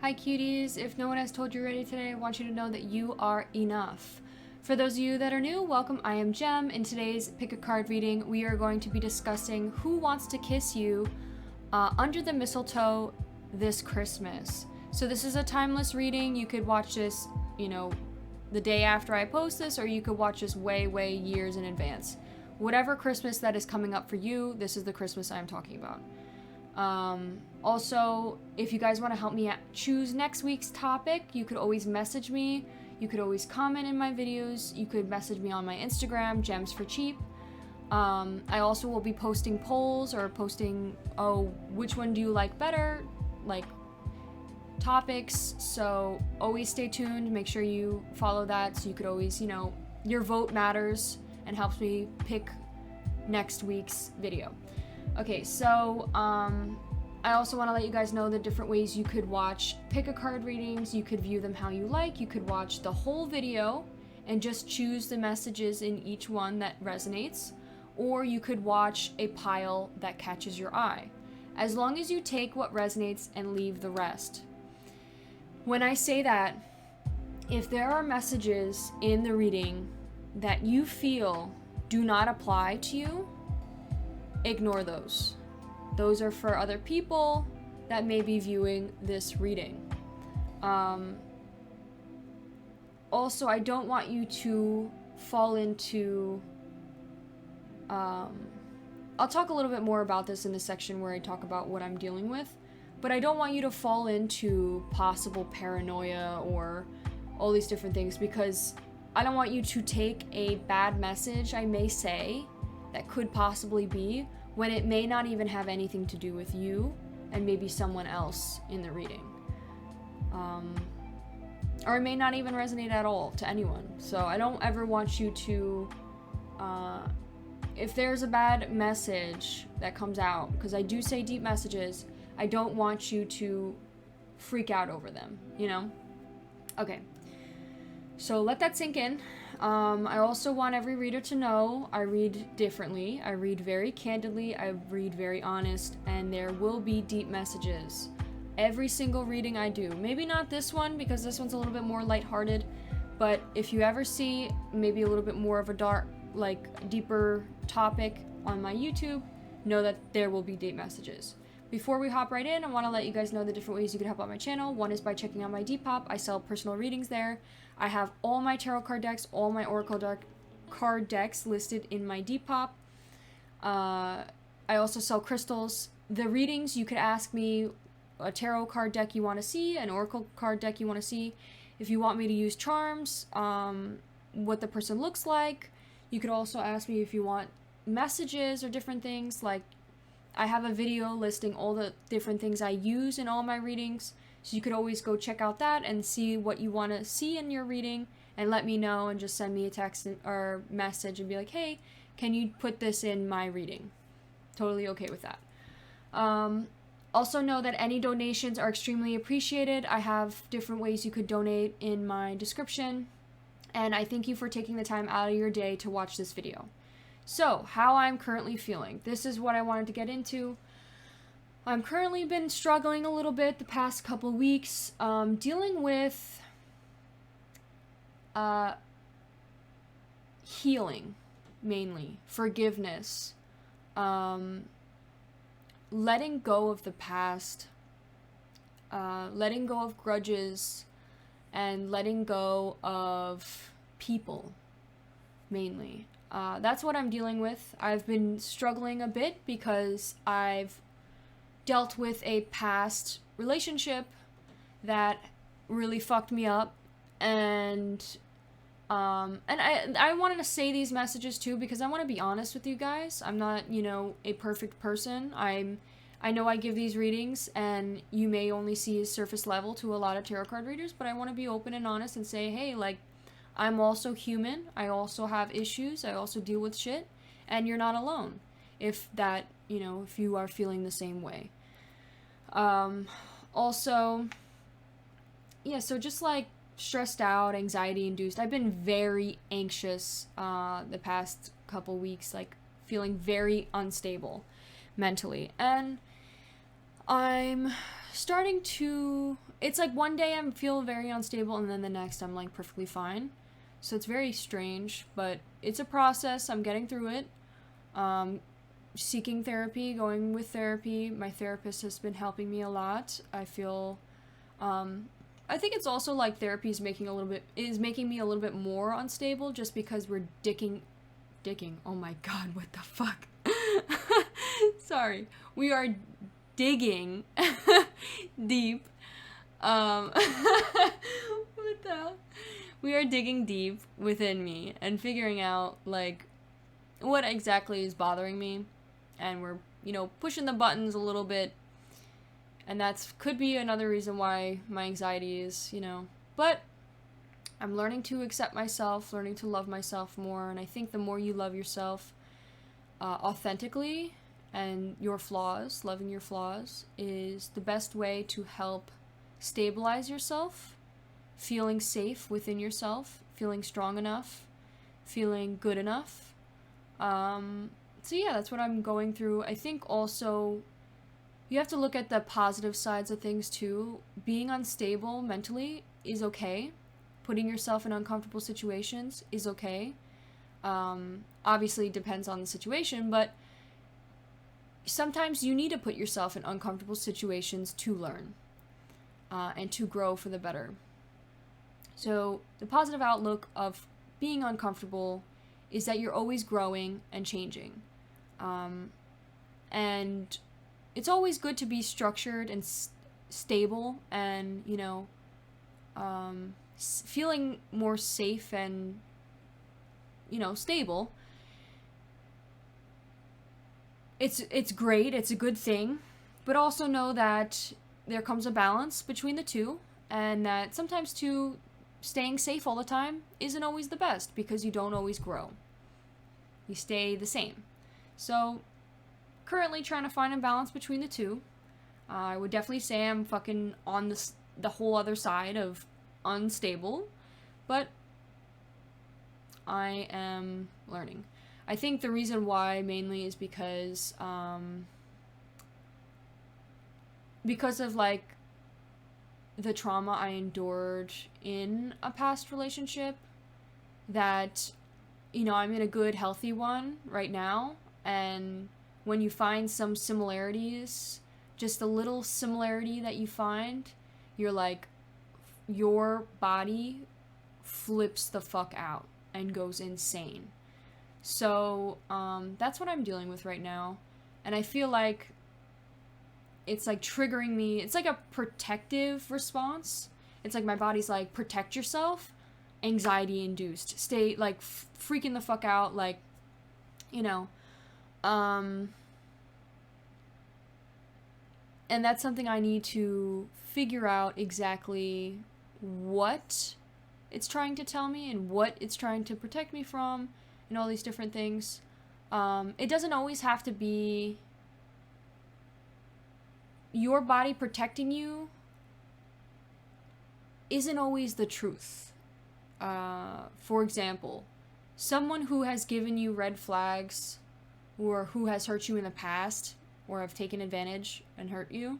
Hi cuties, if no one has told you already today, I want you to know that you are enough. For those of you that are new, welcome, I am Jem. In today's Pick a Card reading, we are going to be discussing who wants to kiss you under the mistletoe this Christmas. So this is a timeless reading. You could watch this, the day after I post this, or you could watch this way years in advance. Whatever Christmas that is coming up for you, this is the Christmas I'm talking about. Also, if you guys want to help me choose next week's topic, you could always message me. You could always comment in my videos. You could message me on my Instagram, Gems for Cheap. I also will be posting polls or posting, which one do you like better, like topics. So always stay tuned. Make sure you follow that so you could always, your vote matters and helps me pick next week's video. Okay, so I also want to let you guys know the different ways you could watch pick a card readings. You could view them how you like. You could watch the whole video and just choose the messages in each one that resonates, or you could watch a pile that catches your eye, as long as you take what resonates and leave the rest. When I say that, if there are messages in the reading that you feel do not apply to you, ignore those. Those are for other people that may be viewing this reading. Also, I don't want you to fall into... I'll talk a little bit more about this in the section where I talk about what I'm dealing with, but I don't want you to fall into possible paranoia or all these different things, because I don't want you to take a bad message I may say that could possibly be, when it may not even have anything to do with you and maybe someone else in the reading. Or it may not even resonate at all to anyone. So I don't ever want you to, if there's a bad message that comes out, because I do say deep messages, I don't want you to freak out over them, Okay. So let that sink in. I also want every reader to know I read differently. I read very candidly. I read very honest. And there will be deep messages. Every single reading I do. Maybe not this one, because this one's a little bit more lighthearted. But if you ever see maybe a little bit more of a dark, deeper topic on my YouTube, know that there will be deep messages. Before we hop right in, I want to let you guys know the different ways you can help out my channel. One is by checking out my DEPOP. I sell personal readings there. I have all my tarot card decks, all my oracle card decks listed in my DEPOP. I also sell crystals. The readings, you could ask me a tarot card deck you want to see, an oracle card deck you want to see. If you want me to use charms, what the person looks like. You could also ask me if you want messages or different things. Like, I have a video listing all the different things I use in all my readings. So you could always go check out that and see what you want to see in your reading and let me know, and just send me a text or message and be like, hey, can you put this in my reading? Totally okay with that. Also know that any donations are extremely appreciated. I have different ways you could donate in my description. And I thank you for taking the time out of your day to watch this video. So, how I'm currently feeling. This is what I wanted to get into. I'm currently been struggling a little bit the past couple weeks, dealing with healing, mainly, forgiveness, letting go of the past, letting go of grudges, and letting go of people, mainly. That's what I'm dealing with. I've been struggling a bit because I've dealt with a past relationship that really fucked me up, and I wanted to say these messages too because I want to be honest with you guys. I'm not, a perfect person. I know I give these readings and you may only see a surface level to a lot of tarot card readers, but I want to be open and honest and say, hey, I'm also human. I also have issues. I also deal with shit, and you're not alone if you are feeling the same way. Also, so just stressed out, anxiety induced. I've been very anxious the past couple weeks, feeling very unstable mentally. And I'm starting to, it's like one day I feel very unstable and then the next I'm like perfectly fine. So it's very strange, but it's a process. I'm getting through it. Seeking therapy, going with therapy. My therapist has been helping me a lot. I feel, I think it's also like therapy is making me a little bit more unstable just because we're dicking, oh my god, what the fuck? Sorry. We are digging deep. What the hell? We are digging deep within me and figuring out, like, what exactly is bothering me. And we're, pushing the buttons a little bit. And that's could be another reason why my anxiety is, But I'm learning to accept myself, learning to love myself more. And I think the more you love yourself authentically and your flaws, loving your flaws, is the best way to help stabilize yourself, feeling safe within yourself, feeling strong enough, feeling good enough. So yeah, that's what I'm going through. I think also you have to look at the positive sides of things too. Being unstable mentally is okay. Putting yourself in uncomfortable situations is okay. Obviously it depends on the situation, but sometimes you need to put yourself in uncomfortable situations to learn and to grow for the better. So the positive outlook of being uncomfortable is that you're always growing and changing. And it's always good to be structured and stable and, feeling more safe and, stable. It's great, it's a good thing, but also know that there comes a balance between the two, and that sometimes too, staying safe all the time isn't always the best because you don't always grow. You stay the same. So, currently trying to find a balance between the two. I would definitely say I'm fucking on the whole other side of unstable, but I am learning. I think the reason why mainly is because of like the trauma I endured in a past relationship, that I'm in a good healthy one right now, and when you find some similarities, just a little similarity that you find, you're like, your body flips the fuck out and goes insane. So that's what I'm dealing with right now, and I feel like it's like triggering me. It's like a protective response. It's like my body's like, protect yourself, anxiety induced, stay like freaking the fuck out, like, and that's something I need to figure out exactly what it's trying to tell me and what it's trying to protect me from and all these different things. It doesn't always have to be your body protecting you. Isn't always the truth. For example, someone who has given you red flags or who has hurt you in the past or have taken advantage and hurt you,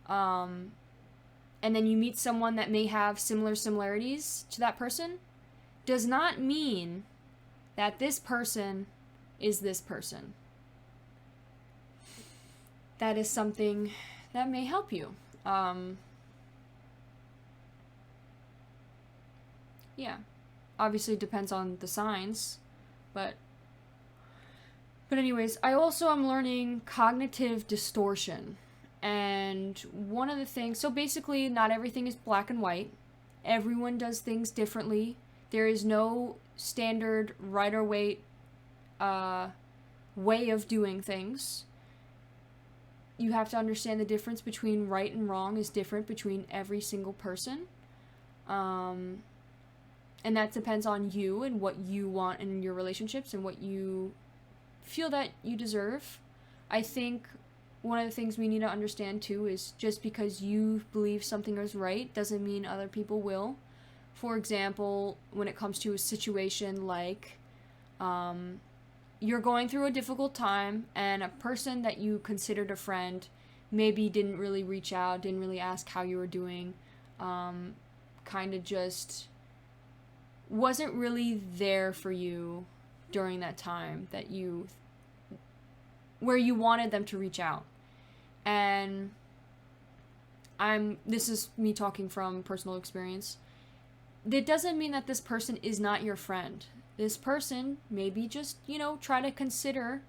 and then you meet someone that may have similarities to that person, does not mean that this person is this person. That is something that may help you. Yeah. Obviously it depends on the signs, but anyways, I also am learning cognitive distortion. And one of the things, so basically not everything is black and white. Everyone does things differently. There is no standard right or way of doing things. You have to understand the difference between right and wrong is different between every single person. And that depends on you and what you want in your relationships and what you feel that you deserve. I think one of the things we need to understand too is just because you believe something is right doesn't mean other people will. For example, when it comes to a situation like you're going through a difficult time and a person that you considered a friend maybe didn't really reach out, didn't really ask how you were doing, kind of just wasn't really there for you during that time that where you wanted them to reach out. And this is me talking from personal experience. That doesn't mean that this person is not your friend. This person maybe just, try to consider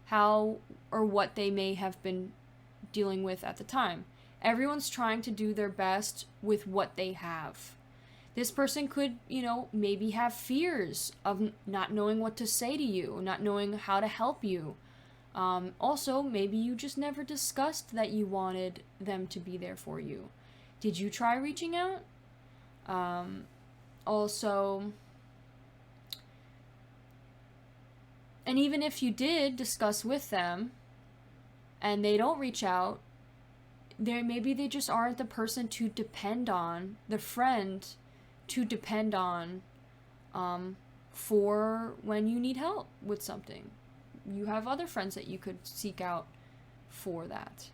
how or what they may have been dealing with at the time. Everyone's trying to do their best with what they have. This person could, maybe have fears of not knowing what to say to you, not knowing how to help you. Also, maybe you just never discussed that you wanted them to be there for you. Did you try reaching out? Also, and even if you did discuss with them and they don't reach out, maybe they just aren't the person to depend on, the friend to depend on for when you need help with something. You have other friends that you could seek out for that.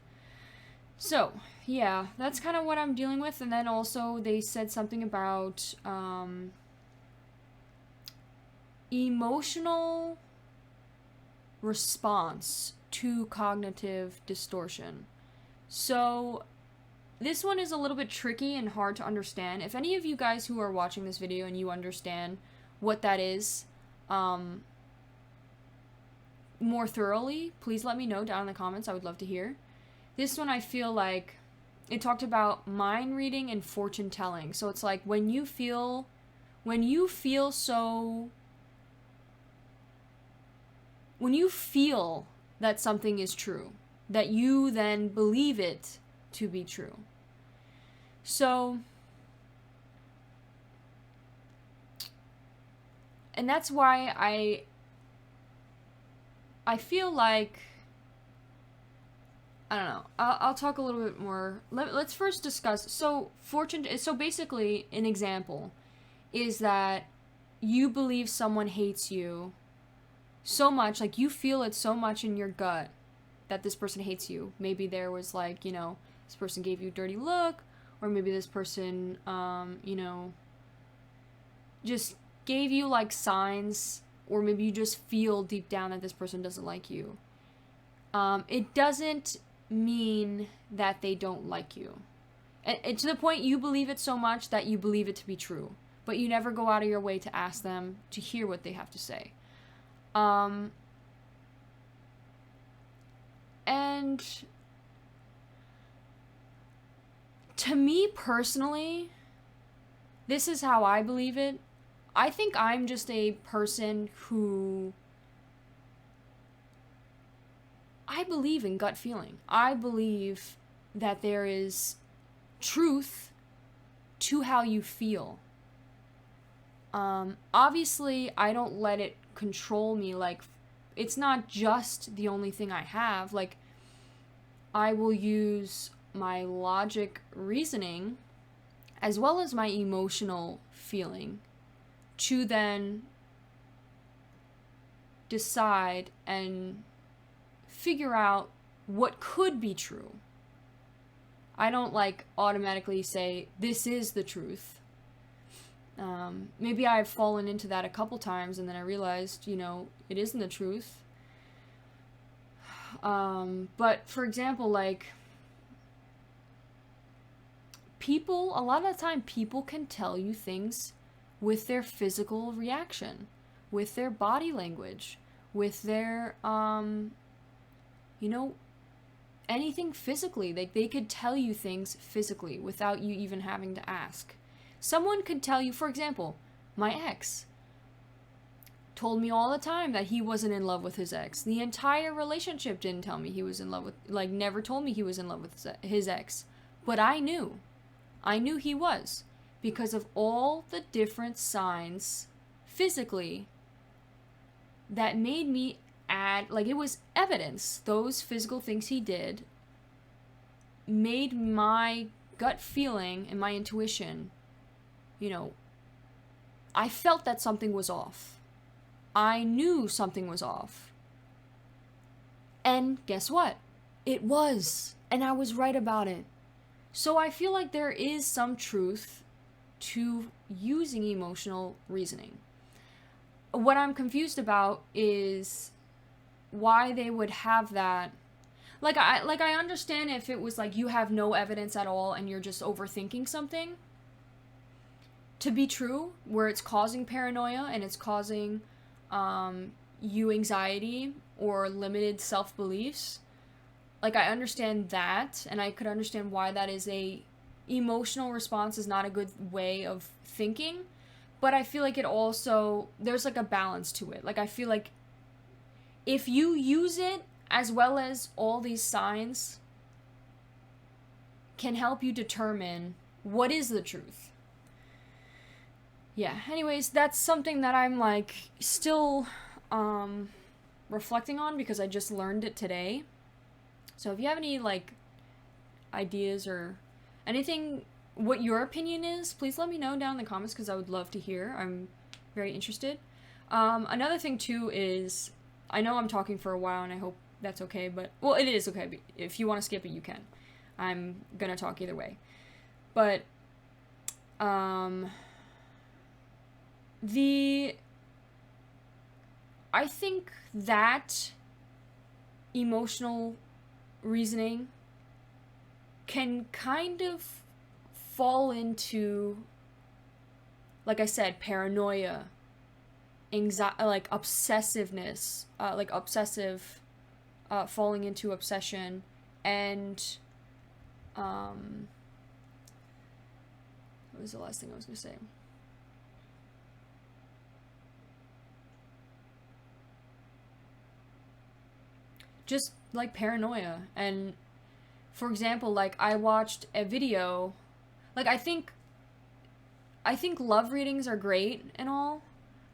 So, yeah, that's kind of what I'm dealing with. And then also they said something about emotional response to cognitive distortion. So this one is a little bit tricky and hard to understand. If any of you guys who are watching this video and you understand what that is more thoroughly, please let me know down in the comments. I would love to hear. This one, I feel like it talked about mind reading and fortune telling. So it's like when you feel that something is true, that you then believe it to be true. So, and that's why I feel like, I don't know, I'll talk a little bit more. Let's first discuss, so basically an example is that you believe someone hates you so much, like you feel it so much in your gut that this person hates you. Maybe there was like, this person gave you a dirty look, or maybe this person, just gave you like signs, or maybe you just feel deep down that this person doesn't like you. It doesn't mean that they don't like you. And to the point you believe it so much that you believe it to be true, but you never go out of your way to ask them to hear what they have to say. And to me personally, this is how I believe it. I think I'm just a person who, I believe in gut feeling. I believe that there is truth to how you feel. Obviously, I don't let it control me. Like, it's not just the only thing I have. Like, I will use my logic reasoning as well as my emotional feeling to then decide and figure out what could be true. I don't like automatically say this is the truth. Maybe I've fallen into that a couple times and then I realized, it isn't the truth. But for example, like, a lot of the time people can tell you things with their physical reaction, with their body language, with their, anything physically. They could tell you things physically without you even having to ask. Someone could tell you, for example, my ex told me all the time that he wasn't in love with his ex. The entire relationship didn't tell me he was in love with, never told me he was in love with his ex. But I knew he was, because of all the different signs physically that made me add, it was evidence. Those physical things he did made my gut feeling and my intuition, I felt that something was off. I knew something was off. And guess what? It was, and I was right about it. So I feel like there is some truth to using emotional reasoning. What I'm confused about is why they would have that. Like I understand if it was like you have no evidence at all and you're just overthinking something to be true, where it's causing paranoia and it's causing you anxiety or limited self-beliefs. Like, I understand that, and I could understand why that is a emotional response is not a good way of thinking, but I feel like it also, there's like a balance to it. Like, I feel like if you use it as well as all these signs can help you determine what is the truth. Yeah, anyways, that's something that I'm like still reflecting on because I just learned it today. So if you have any like ideas or anything, what your opinion is, please let me know down in the comments because I would love to hear. I'm very interested. Another thing too is, I know I'm talking for a while and I hope that's okay, but, well, it is okay. But if you want to skip it, you can. I'm gonna talk either way. But, I think that emotional reasoning can kind of fall into, like I said, paranoia, anxiety, like obsessiveness, like obsessive, falling into obsession, and what was the last thing I was gonna say? Just like paranoia. And for example, like I watched a video, like I think love readings are great and all,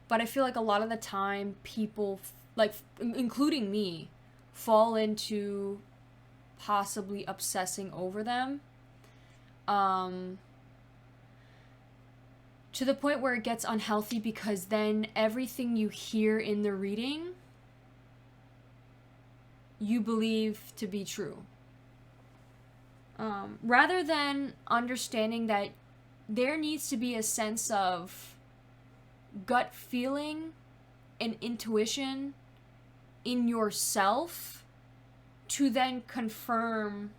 but I feel like a lot of the time people like, including me, fall into possibly obsessing over them, to the point where it gets unhealthy because then everything you hear in the reading you believe to be true. Rather than understanding that there needs to be a sense of gut feeling and intuition in yourself to then confirm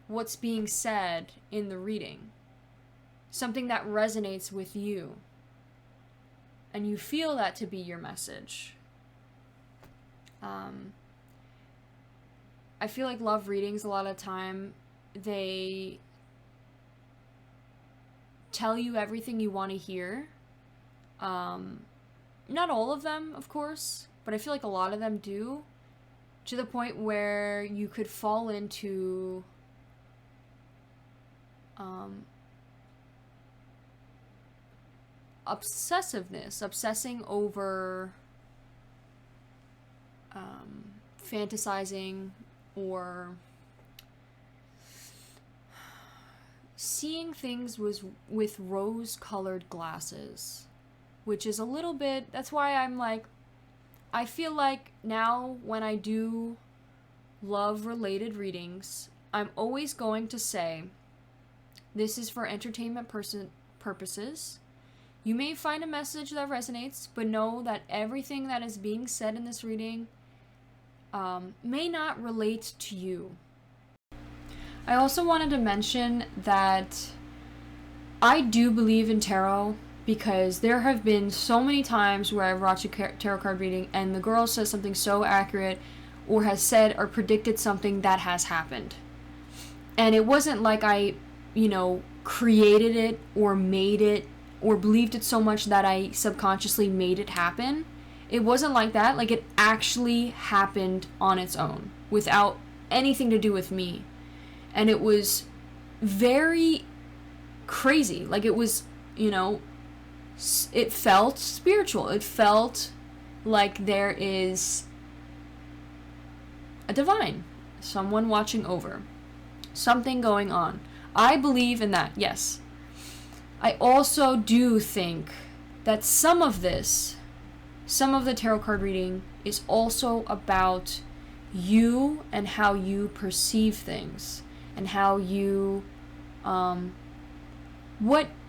what's being said in the reading. Something that resonates with you. And you feel that to be your message. I feel like love readings, a lot of time, they tell you everything you want to hear. Not all of them, of course, but I feel like a lot of them do, to the point where you could fall into obsessiveness, obsessing over fantasizing or seeing things with rose-colored glasses, which is a little bit, that's why I'm like, I feel like now when I do love-related readings, I'm always going to say, this is for entertainment purposes. You may find a message that resonates, but know that everything that is being said in this reading may not relate to you. I also wanted to mention that I do believe in tarot because there have been so many times where I've watched a tarot card reading and the girl says something so accurate or has said or predicted something that has happened. And it wasn't like I, created it or made it or believed it so much that I subconsciously made it happen. It wasn't like that. Like, it actually happened on its own without anything to do with me. And it was very crazy. Like, it was, it felt spiritual. It felt like there is a divine, someone watching over, something going on. I believe in that, yes. I also do think that some of the tarot card reading is also about you and how you perceive things, and how you,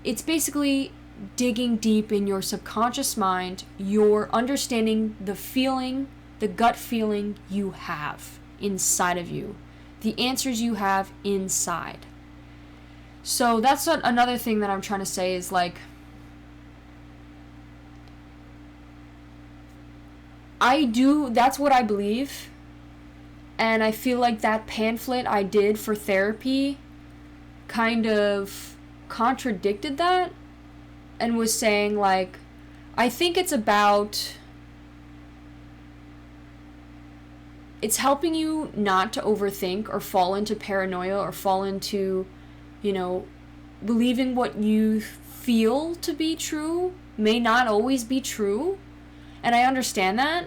it's basically digging deep in your subconscious mind. You're understanding the feeling, the gut feeling you have inside of you, the answers you have inside. So that's another thing that I'm trying to say is like, that's what I believe. And I feel like that pamphlet I did for therapy kind of contradicted that and was saying like, I think it's helping you not to overthink or fall into paranoia or fall into, believing what you feel to be true may not always be true. And I understand that,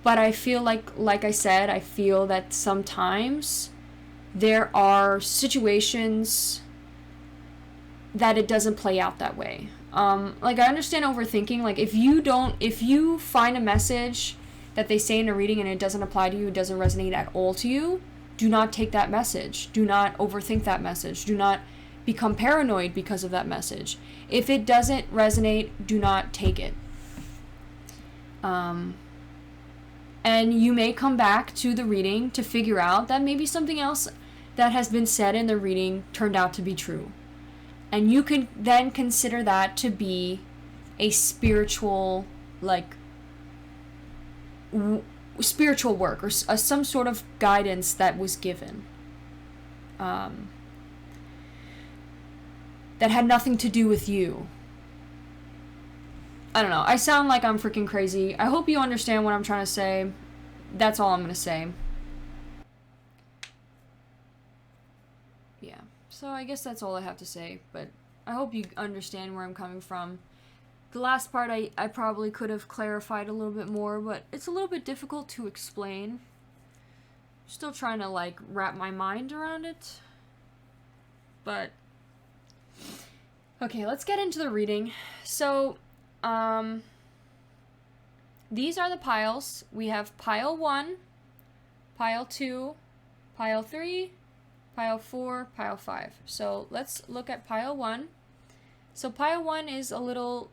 but I feel like I said, I feel that sometimes there are situations that it doesn't play out that way. Like, I understand overthinking. Like, if you find a message that they say in a reading and it doesn't apply to you, it doesn't resonate at all to you, do not take that message. Do not overthink that message. Do not become paranoid because of that message. If it doesn't resonate, do not take it. And you may come back to the reading to figure out that maybe something else that has been said in the reading turned out to be true. And you can then consider that to be a spiritual, spiritual work or some sort of guidance that was given. That had nothing to do with you. I don't know. I sound like I'm freaking crazy. I hope you understand what I'm trying to say. That's all I'm going to say. Yeah. So I guess that's all I have to say. But I hope you understand where I'm coming from. The last part I probably could have clarified a little bit more, but it's a little bit difficult to explain. Still trying to wrap my mind around it. But okay, let's get into the reading. So these are the piles. We have pile 1, pile 2, pile 3, pile 4, pile 5. So let's look at pile 1. So pile 1 is a little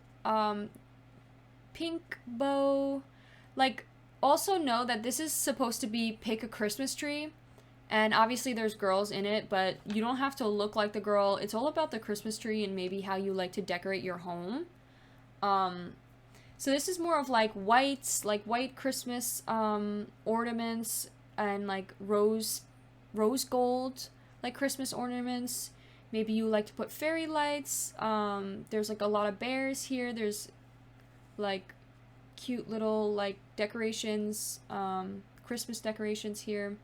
pink bow. Also know that this is supposed to be pick a Christmas tree. And obviously there's girls in it, but you don't have to look like the girl. It's all about the Christmas tree and maybe how you like to decorate your home. So this is more of white Christmas ornaments and rose gold Christmas ornaments. Maybe you like to put fairy lights. There's a lot of bears here. There's cute little decorations, Christmas decorations here.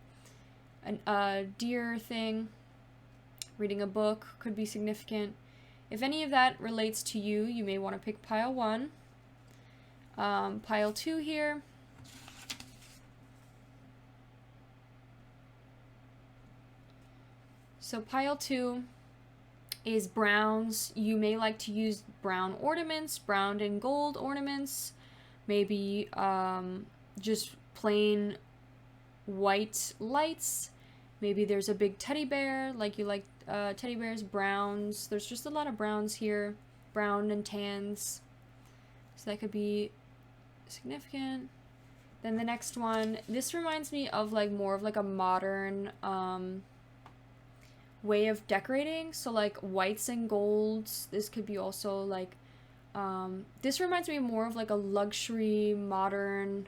A deer thing. Reading a book could be significant. If any of that relates to you, you may want to pick pile 1. Pile 2 here. So pile 2 is browns. You may like to use brown ornaments, brown and gold ornaments. Maybe just plain white lights. Maybe there's a big teddy bear, you like teddy bears, browns. There's just a lot of browns here, brown and tans. So that could be significant. Then the next one, this reminds me of more of a modern way of decorating. So whites and golds. This could be also this reminds me more of a luxury modern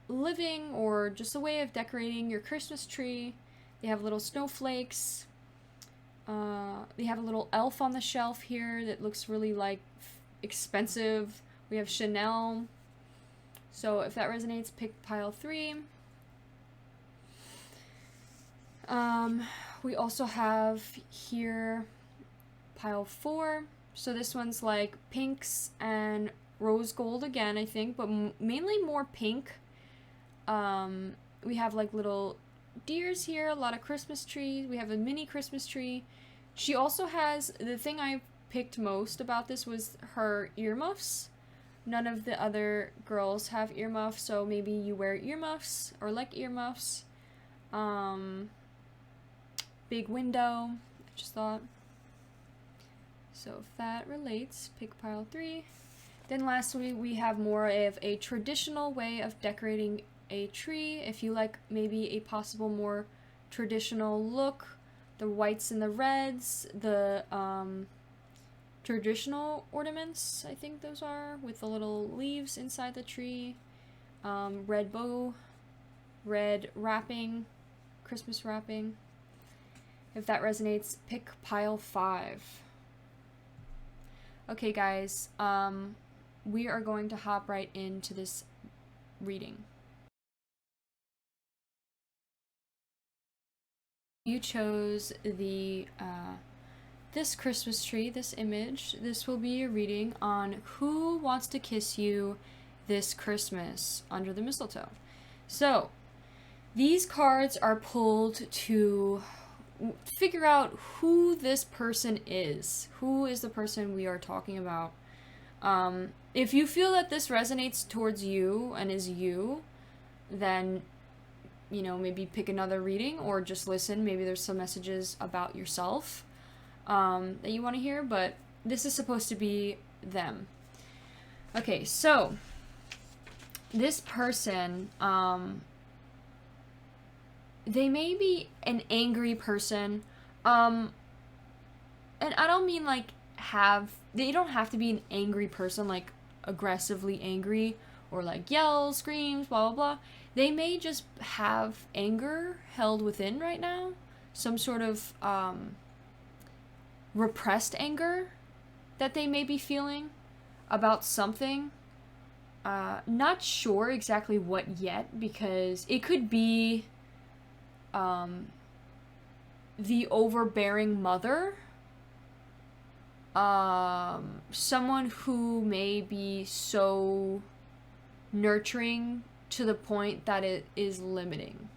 living, or just a way of decorating your Christmas tree. They have little snowflakes. They have a little elf on the shelf here that looks really expensive. We have Chanel. So if that resonates, pick pile 3. We also have here pile 4. So this one's pinks and rose gold again, I think, but mainly more pink. We have little deers here, a lot of Christmas trees. We have a mini Christmas tree. She also has, the thing I picked most about this was her earmuffs. None of the other girls have earmuffs, so maybe you wear earmuffs or like earmuffs. Big window, I just thought. So if that relates, pick pile 3. Then lastly, we have more of a traditional way of decorating a tree. If you like maybe a possible more traditional look, the whites and the reds, the traditional ornaments, I think those are, with the little leaves inside the tree, red bow, red wrapping, Christmas wrapping. If that resonates, pick pile 5. Okay, guys, we are going to hop right into this reading. You chose the this Christmas tree, this image. This will be a reading on who wants to kiss you this Christmas under the mistletoe. So, these cards are pulled to figure out who this person is. Who is the person we are talking about? If you feel that this resonates towards you and is you, then, you know, maybe pick another reading or just listen. Maybe there's some messages about yourself that you want to hear, but this is supposed to be them. Okay, so this person, they may be an angry person, and I don't mean like they don't have to be an angry person, like aggressively angry or like yells, screams, blah blah blah. They may just have anger held within right now, some sort of repressed anger that they may be feeling about something. Not sure exactly what yet, because it could be the overbearing mother, someone who may be so nurturing to the point that it is limiting.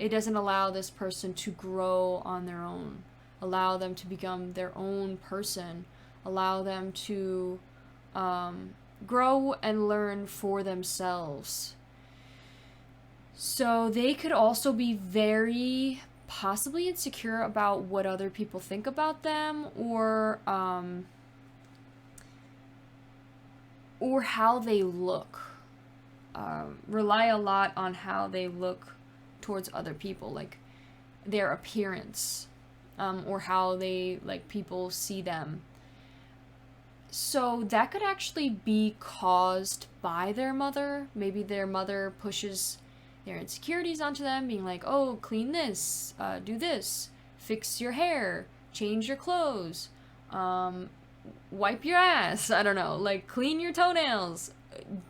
It doesn't allow this person to grow on their own, allow them to become their own person, allow them to grow and learn for themselves. So they could also be very possibly insecure about what other people think about them, or how they look. Rely a lot on how they look towards other people, like their appearance, or how they, like, people see them. So that could actually be caused by their mother. Maybe their mother pushes their insecurities onto them, being like, oh, clean this, do this, fix your hair, change your clothes, wipe your ass, I don't know, like, clean your toenails,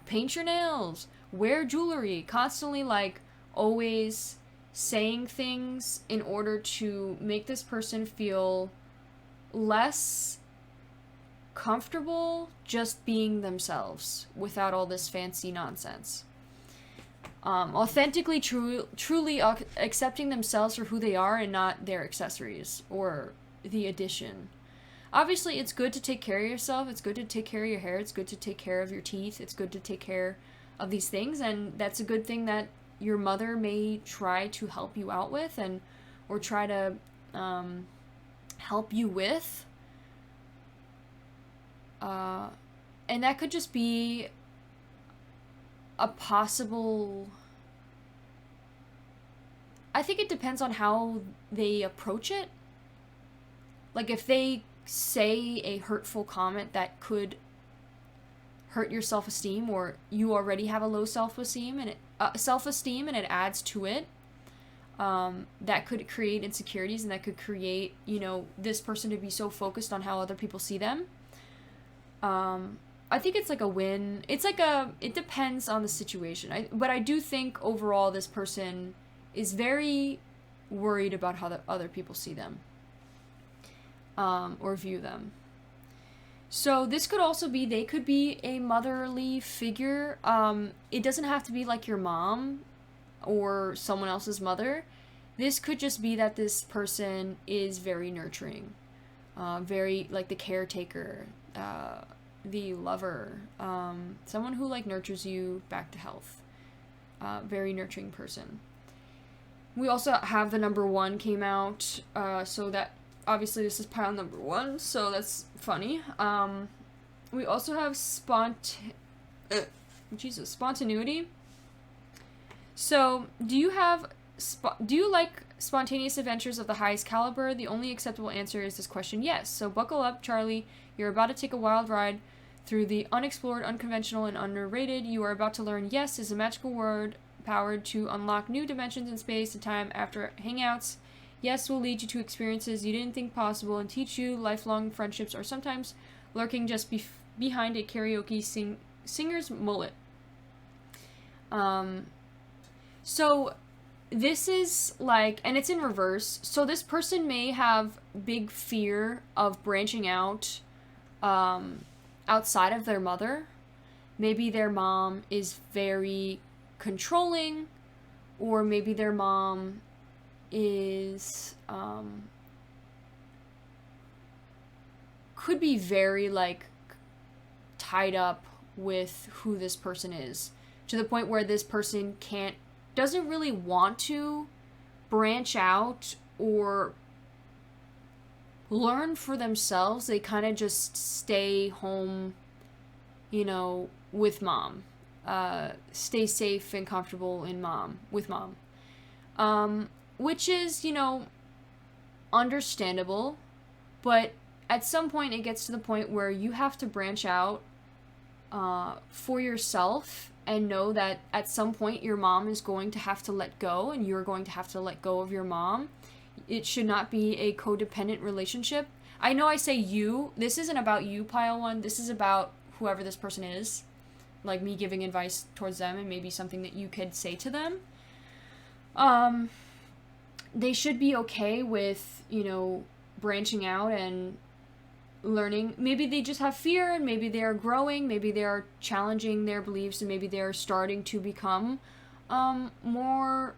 paint your nails, wear jewelry, constantly, like, always saying things in order to make this person feel less comfortable just being themselves without all this fancy nonsense. Authentically, truly accepting themselves for who they are and not their accessories or the addition. Obviously, it's good to take care of yourself. It's good to take care of your hair. It's good to take care of your teeth. It's good to take care of these things, and that's a good thing that your mother may try to help you out with, or try to help you with. And that could just be a possible... I think it depends on how they approach it. Like, if they say a hurtful comment that could hurt your self-esteem, or you already have a low self-esteem and it adds to it, that could create insecurities, and that could create, you know, this person to be so focused on how other people see them. I think it's like a win. It's like it depends on the situation. But I do think overall this person is very worried about how the other people see them, or view them. So this could also be, they could be a motherly figure. It doesn't have to be like your mom or someone else's mother. This could just be that this person is very nurturing, very like the caretaker, the Lover. Someone who, like, nurtures you back to health. Very nurturing person. We also have the number 1 came out, so that, obviously this is pile number 1, so that's funny. We also have spontaneity. So, do you like spontaneous adventures of the highest caliber? The only acceptable answer is this question, yes. So buckle up, Charlie. You're about to take a wild ride through the unexplored, unconventional, and underrated. You are about to learn yes is a magical word powered to unlock new dimensions in space and time after hangouts. Yes will lead you to experiences you didn't think possible and teach you lifelong friendships are sometimes lurking just behind a karaoke singer's mullet. So this is like, and it's in reverse, so this person may have big fear of branching out outside of their mother. Maybe their mom is very controlling, or maybe their mom is could be very, like, tied up with who this person is, to the point where this person doesn't really want to branch out or learn for themselves. They kind of just stay home, with mom. Stay safe and comfortable with mom. Which is, understandable, but at some point it gets to the point where you have to branch out for yourself and know that at some point your mom is going to have to let go and you're going to have to let go of your mom. It should not be a codependent relationship. I know I say you. This isn't about you, pile 1. This is about whoever this person is. Like, me giving advice towards them and maybe something that you could say to them. They should be okay with, branching out and learning. Maybe they just have fear, and maybe they are growing, maybe they are challenging their beliefs, and maybe they are starting to become more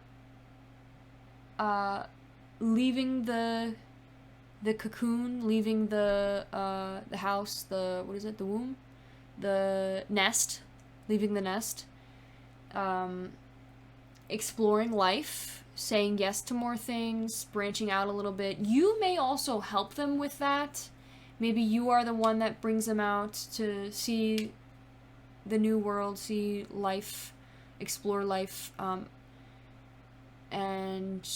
leaving the cocoon, leaving the house, the womb, the nest, leaving the nest, exploring life, saying yes to more things, branching out a little bit. You may also help them with that. Maybe you are the one that brings them out to see the new world, see life, explore life, and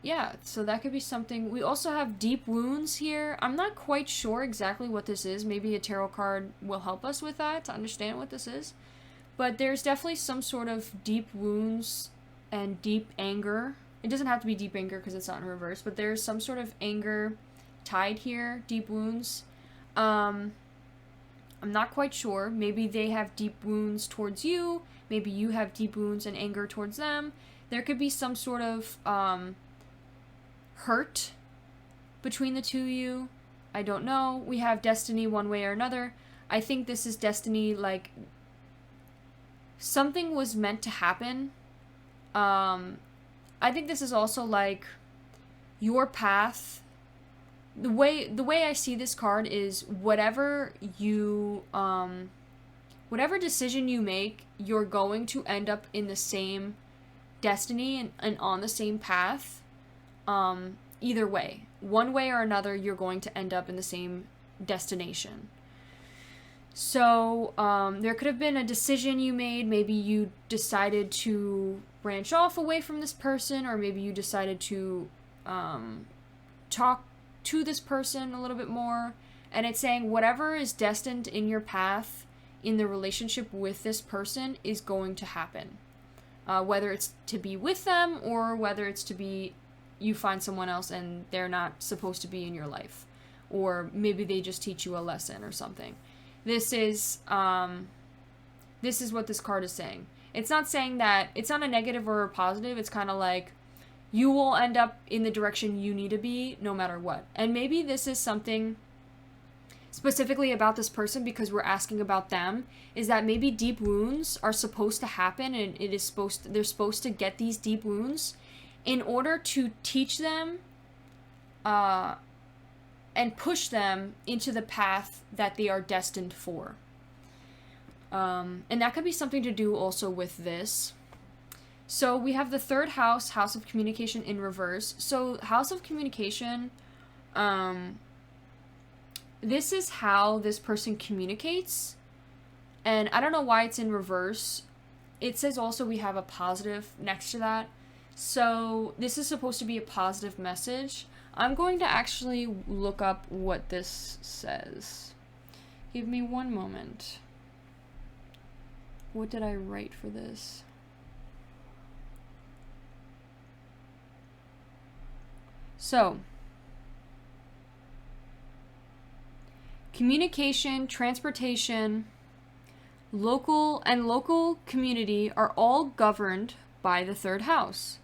yeah, so that could be something. We also have deep wounds here. I'm not quite sure exactly what this is. Maybe a tarot card will help us with that, to understand what this is. But there's definitely some sort of deep wounds and deep anger. It doesn't have to be deep anger because it's not in reverse, but there's some sort of anger tied here, deep wounds. I'm not quite sure. Maybe they have deep wounds towards you. Maybe you have deep wounds and anger towards them. There could be some sort of hurt between the two of you. I don't know. We have destiny one way or another. I think this is destiny, like something was meant to happen. I think this is also like your path. The way I see this card is whatever decision you make, you're going to end up in the same destiny and on the same path. Either way. One way or another, you're going to end up in the same destination. So, there could have been a decision you made. Maybe you decided to branch off away from this person, or maybe you decided to talk to this person a little bit more. And it's saying whatever is destined in your path in the relationship with this person is going to happen. Whether it's to be with them or whether it's to be you find someone else and they're not supposed to be in your life. Or maybe they just teach you a lesson or something. This is what this card is saying. It's not saying that, it's not a negative or a positive. It's kind of like, you will end up in the direction you need to be no matter what. And maybe this is something specifically about this person because we're asking about them, is that maybe deep wounds are supposed to happen, and they're supposed to get these deep wounds in order to teach them and push them into the path that they are destined for. And that could be something to do also with this. So we have the third house, house of communication in reverse. So house of communication, this is how this person communicates. And I don't know why it's in reverse. It says also we have a positive next to that. So this is supposed to be a positive message. I'm going to actually look up what this says. Give me one moment. What did I write for this? So, communication, transportation, local community are all governed by the third house.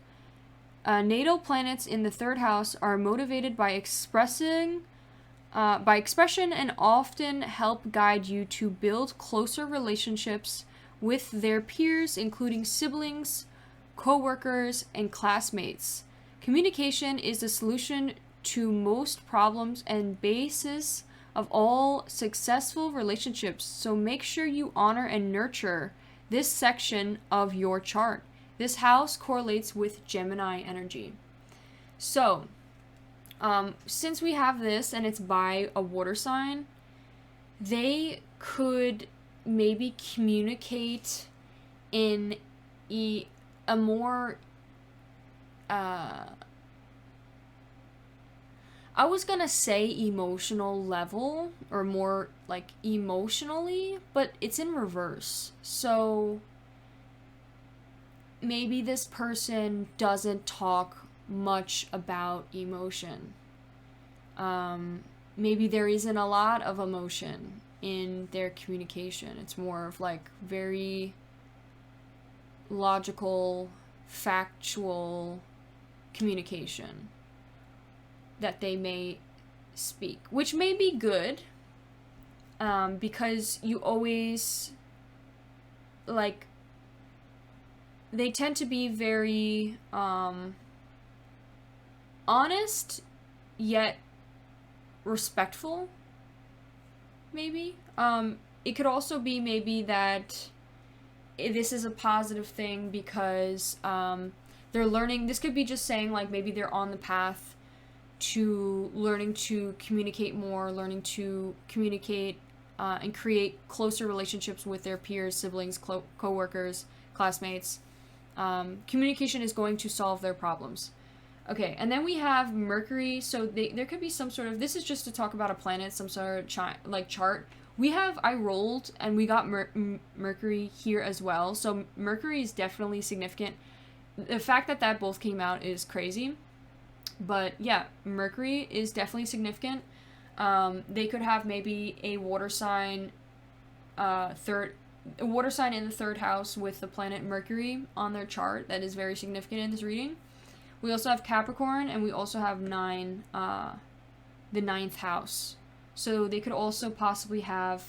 Natal planets in the third house are motivated by expression and often help guide you to build closer relationships with their peers, including siblings, co-workers, and classmates. Communication is the solution to most problems and basis of all successful relationships, so make sure you honor and nurture this section of your chart. This house correlates with Gemini energy. So, since we have this and it's by a water sign, they could maybe communicate in a more I was gonna say emotional level, or more like emotionally, but it's in reverse. So maybe this person doesn't talk much about emotion. Maybe there isn't a lot of emotion in their communication. It's more of like very logical, factual communication that they may speak, which may be good, because you always, like, they tend to be very honest yet respectful, maybe. It could also be maybe that this is a positive thing because they're learning. This could be just saying, like, maybe they're on the path to learning to communicate more, learning to communicate and create closer relationships with their peers, siblings, co-workers, classmates. Communication is going to solve their problems. Okay, and then we have Mercury. So there could be some sort of, this is just to talk about a planet, some sort of chart. I rolled and we got Mercury here as well. So Mercury is definitely significant. The fact that both came out is crazy. But yeah, Mercury is definitely significant. They could have maybe a water sign, in the third house with the planet Mercury on their chart. That is very significant in this reading. We also have Capricorn, and we also have the 9th house. So they could also possibly have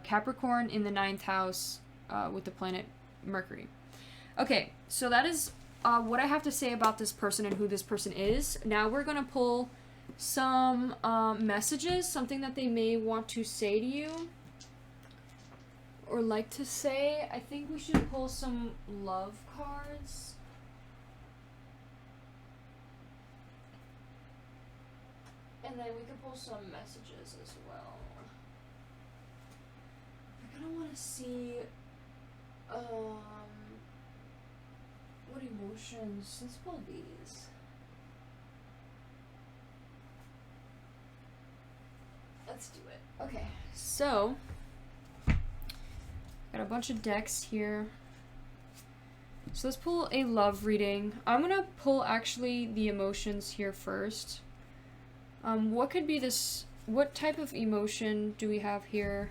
Capricorn in the 9th house with the planet Mercury. Okay, so that is what I have to say about this person and who this person is. Now we're going to pull some messages, something that they may want to say to you or like to say. I think we should pull some love cards. And then we can pull some messages as well. I kind of want to see what emotions. Let's pull these. Let's do it. Okay, so got a bunch of decks here. So let's pull a love reading. I'm gonna pull actually the emotions here first. What could be this? What type of emotion do we have here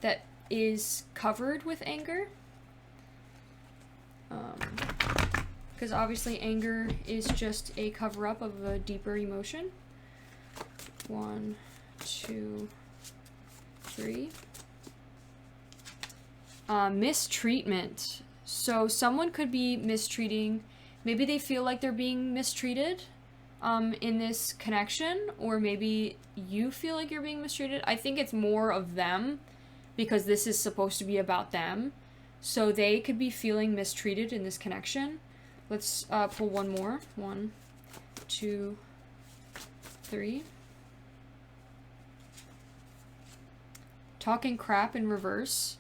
that is covered with anger? Because obviously anger is just a cover-up of a deeper emotion. 1, 2, 3. Mistreatment. So someone could be mistreating. Maybe they feel like they're being mistreated. in this connection, or maybe you feel like you're being mistreated. I think it's more of them, because this is supposed to be about them. So they could be feeling mistreated in this connection. Let's pull one more. 1, 2, 3. Talking crap in reverse.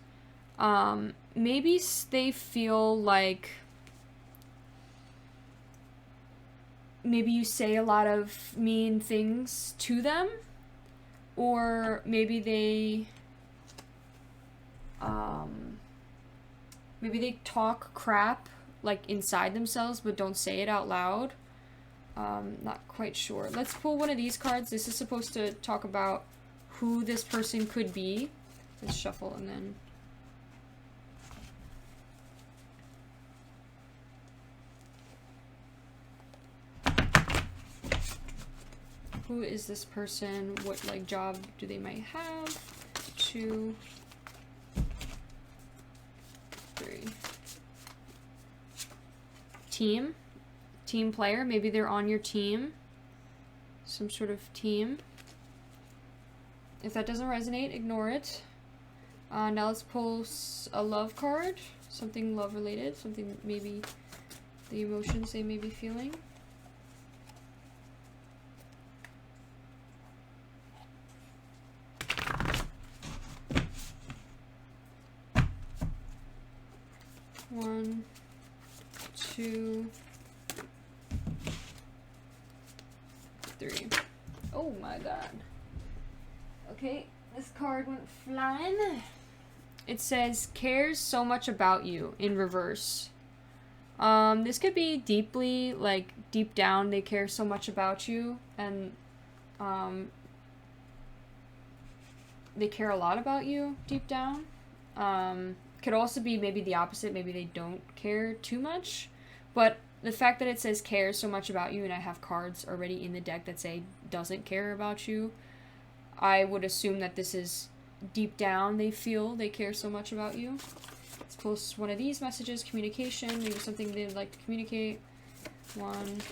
Maybe they feel like maybe you say a lot of mean things to them, or maybe they talk crap like inside themselves but don't say it out loud. Not quite sure. Let's pull one of these cards. This is supposed to talk about who this person could be. Let's shuffle and then who is this person? What like job do they might have? 2, 3. Team player. Maybe they're on your team. Some sort of team. If that doesn't resonate, ignore it. Now let's pull a love card. Something love related. Something maybe the emotions they may be feeling. One, 2, 3. Oh my god. Okay, this card went flying. It says, cares so much about you, in reverse. This could be deeply, like, deep down, they care so much about you, and, they care a lot about you, deep down. Could also be maybe the opposite, maybe they don't care too much, but the fact that it says cares so much about you, and I have cards already in the deck that say doesn't care about you, I would assume that this is deep down they feel they care so much about you. Let's pull one of these messages. Communication, maybe something they'd like to communicate. 1.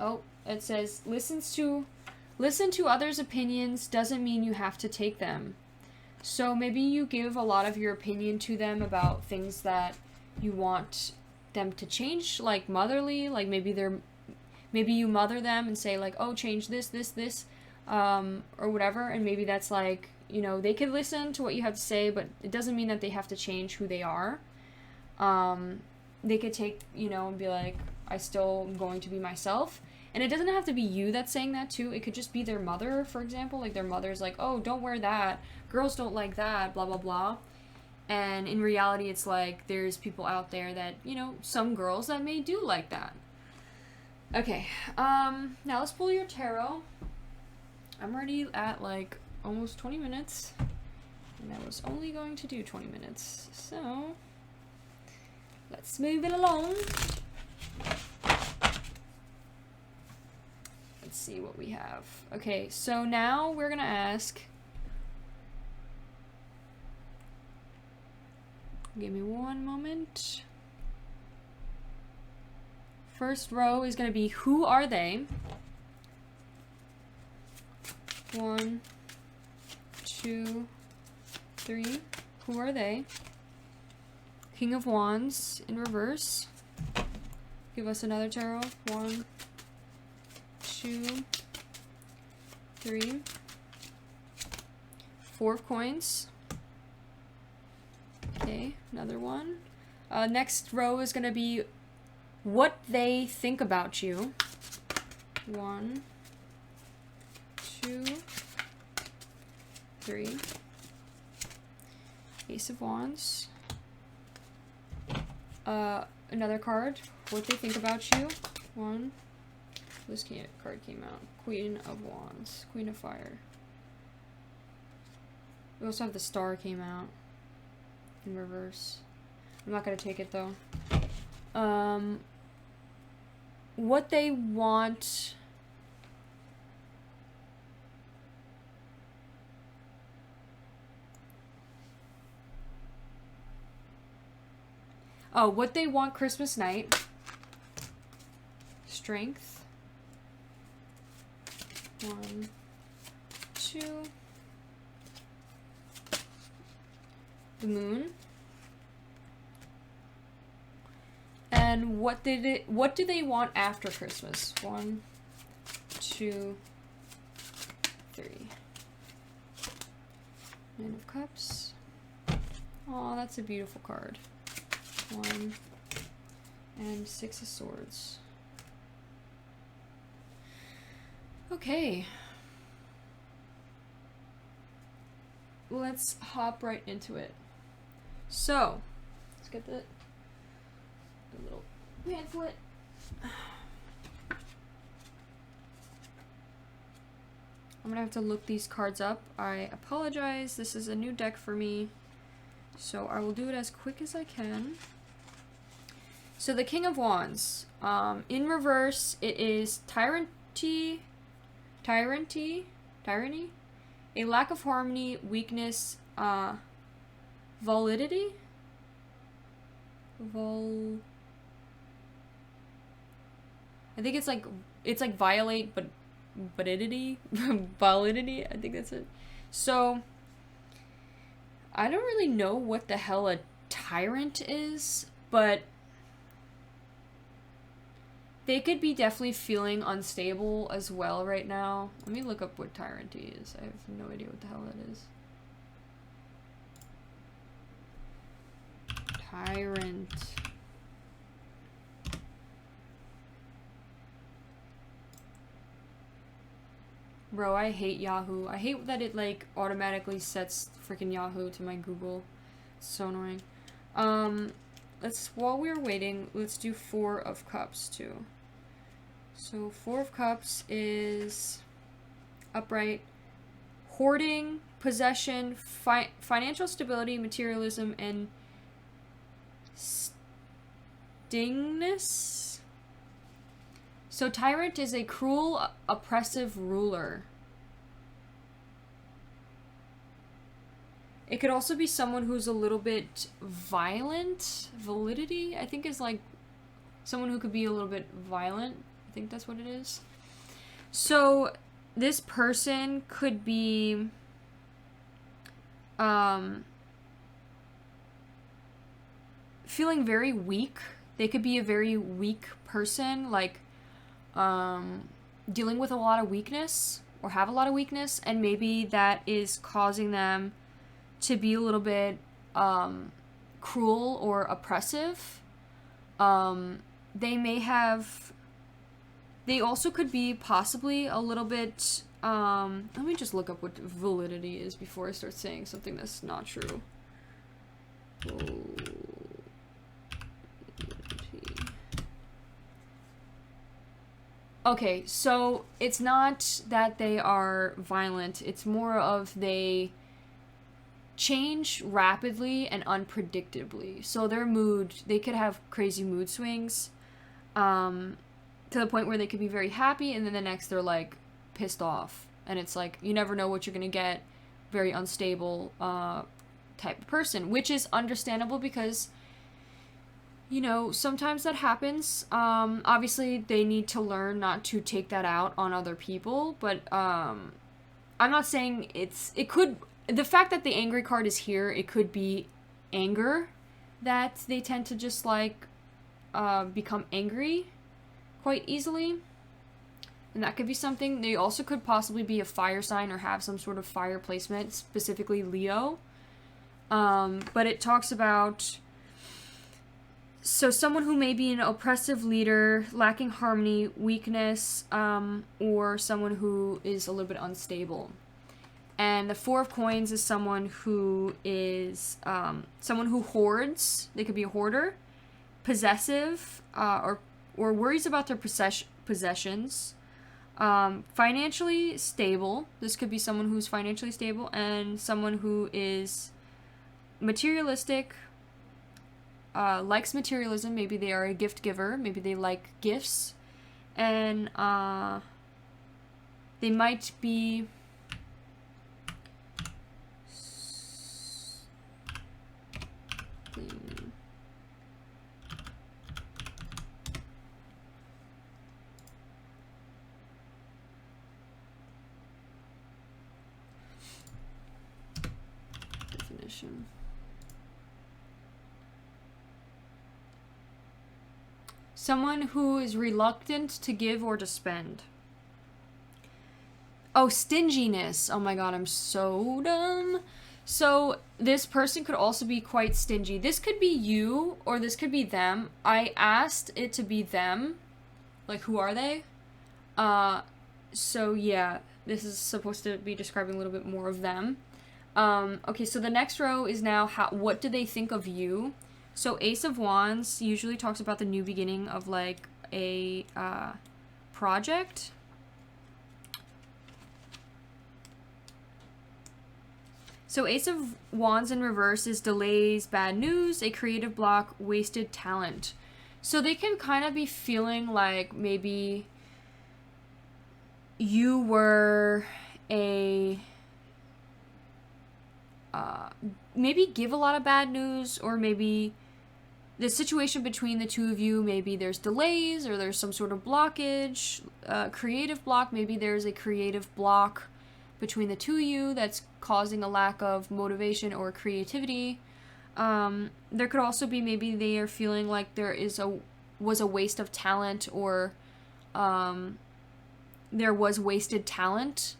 Oh, it says listen to others' opinions doesn't mean you have to take them. So maybe you give a lot of your opinion to them about things that you want them to change, like motherly, like maybe you mother them and say like, oh, change this, or whatever, and maybe that's like, you know, they could listen to what you have to say, but it doesn't mean that they have to change who they are. They could take, you know, and be like, I still am going to be myself. And it doesn't have to be you that's saying that too. It could just be their mother, for example. Like their mother's like, oh, don't wear that. Girls don't like that, blah, blah, blah. And in reality, it's like there's people out there that, you know, some girls that may do like that. Okay, now let's pull your tarot. I'm already at like almost 20 minutes. And I was only going to do 20 minutes. So, let's move it along. Let's see what we have. Okay, so now we're gonna ask. Give me one moment. First row is gonna be who are they? 1, 2, 3. Who are they? King of Wands in reverse. Give us another tarot. 1, 2, 3. 4 of coins. Okay, another one. Next row is gonna be what they think about you. 1, 2, 3. Ace of Wands. Another card. What they think about you. 1. This card came out. Queen of Wands. Queen of Fire. We also have the Star came out in reverse. I'm not gonna take it though. What they want. Oh, what they want Christmas night. Strength. 1, 2. The moon. And what do they want after Christmas? 1, 2, 3. Nine of Cups. Oh, that's a beautiful card. 1 and 6 of Swords. Okay. Let's hop right into it. So, let's get the little pamphlet. I'm gonna have to look these cards up. I apologize. This is a new deck for me, so I will do it as quick as I can. So the King of Wands. In reverse, it is tyranny, a lack of harmony, weakness, validity. I think it's like violate, but validity. Validity. I think that's it. So I don't really know what the hell a tyrant is, but they could be definitely feeling unstable as well right now. Let me look up what tyranny is. I have no idea what the hell that is. Tyrant. Bro, I hate Yahoo. I hate that it like automatically sets freaking Yahoo to my Google. It's so annoying. While we're waiting, let's do 4 of Cups too. So 4 of Cups is upright, hoarding, possession, financial stability, materialism, and stingness. So tyrant is a cruel, oppressive ruler. It could also be someone who's a little bit violent. Validity, I think, is like someone who could be a little bit violent. I think that's what it is. So this person could be feeling very weak. They could be a very weak person, like dealing with a lot of weakness or have a lot of weakness, and maybe that is causing them to be a little bit cruel or oppressive. They also could be possibly a little bit, let me just look up what validity is before I start saying something that's not true. Okay, so it's not that they are violent, it's more of they change rapidly and unpredictably. So their mood, they could have crazy mood swings, to the point where they could be very happy and then the next they're like pissed off. And it's like, you never know what you're gonna get. Very unstable type of person, which is understandable because, you know, sometimes that happens. Obviously they need to learn not to take that out on other people, but I'm not saying it could, the fact that the angry card is here, it could be anger that they tend to just like become angry quite easily, and that could be something. They also could possibly be a fire sign or have some sort of fire placement, specifically Leo. But it talks about, so someone who may be an oppressive leader, lacking harmony, weakness, or someone who is a little bit unstable. And the 4 of Coins is someone who is someone who hoards. They could be a hoarder, possessive, or worries about their possessions. Financially stable. This could be someone who's financially stable, and someone who is materialistic, likes materialism. Maybe they are a gift giver. Maybe they like gifts. And they might be Magician. Someone who is reluctant to give or to spend. Oh, stinginess. Oh my god, I'm so dumb. So this person could also be quite stingy. This could be you, or this could be them. I asked it to be them. Like, who are they? So yeah, this is supposed to be describing a little bit more of them. Okay, so the next row is now what do they think of you? So Ace of Wands usually talks about the new beginning of like a project. So Ace of Wands in reverse is delays, bad news, a creative block, wasted talent. So they can kind of be feeling like maybe you were maybe give a lot of bad news, or maybe the situation between the two of you, maybe there's delays or there's some sort of blockage, creative block, maybe there's a creative block between the two of you that's causing a lack of motivation or creativity. There could also be maybe they are feeling like there was a waste of talent, or there was wasted talent.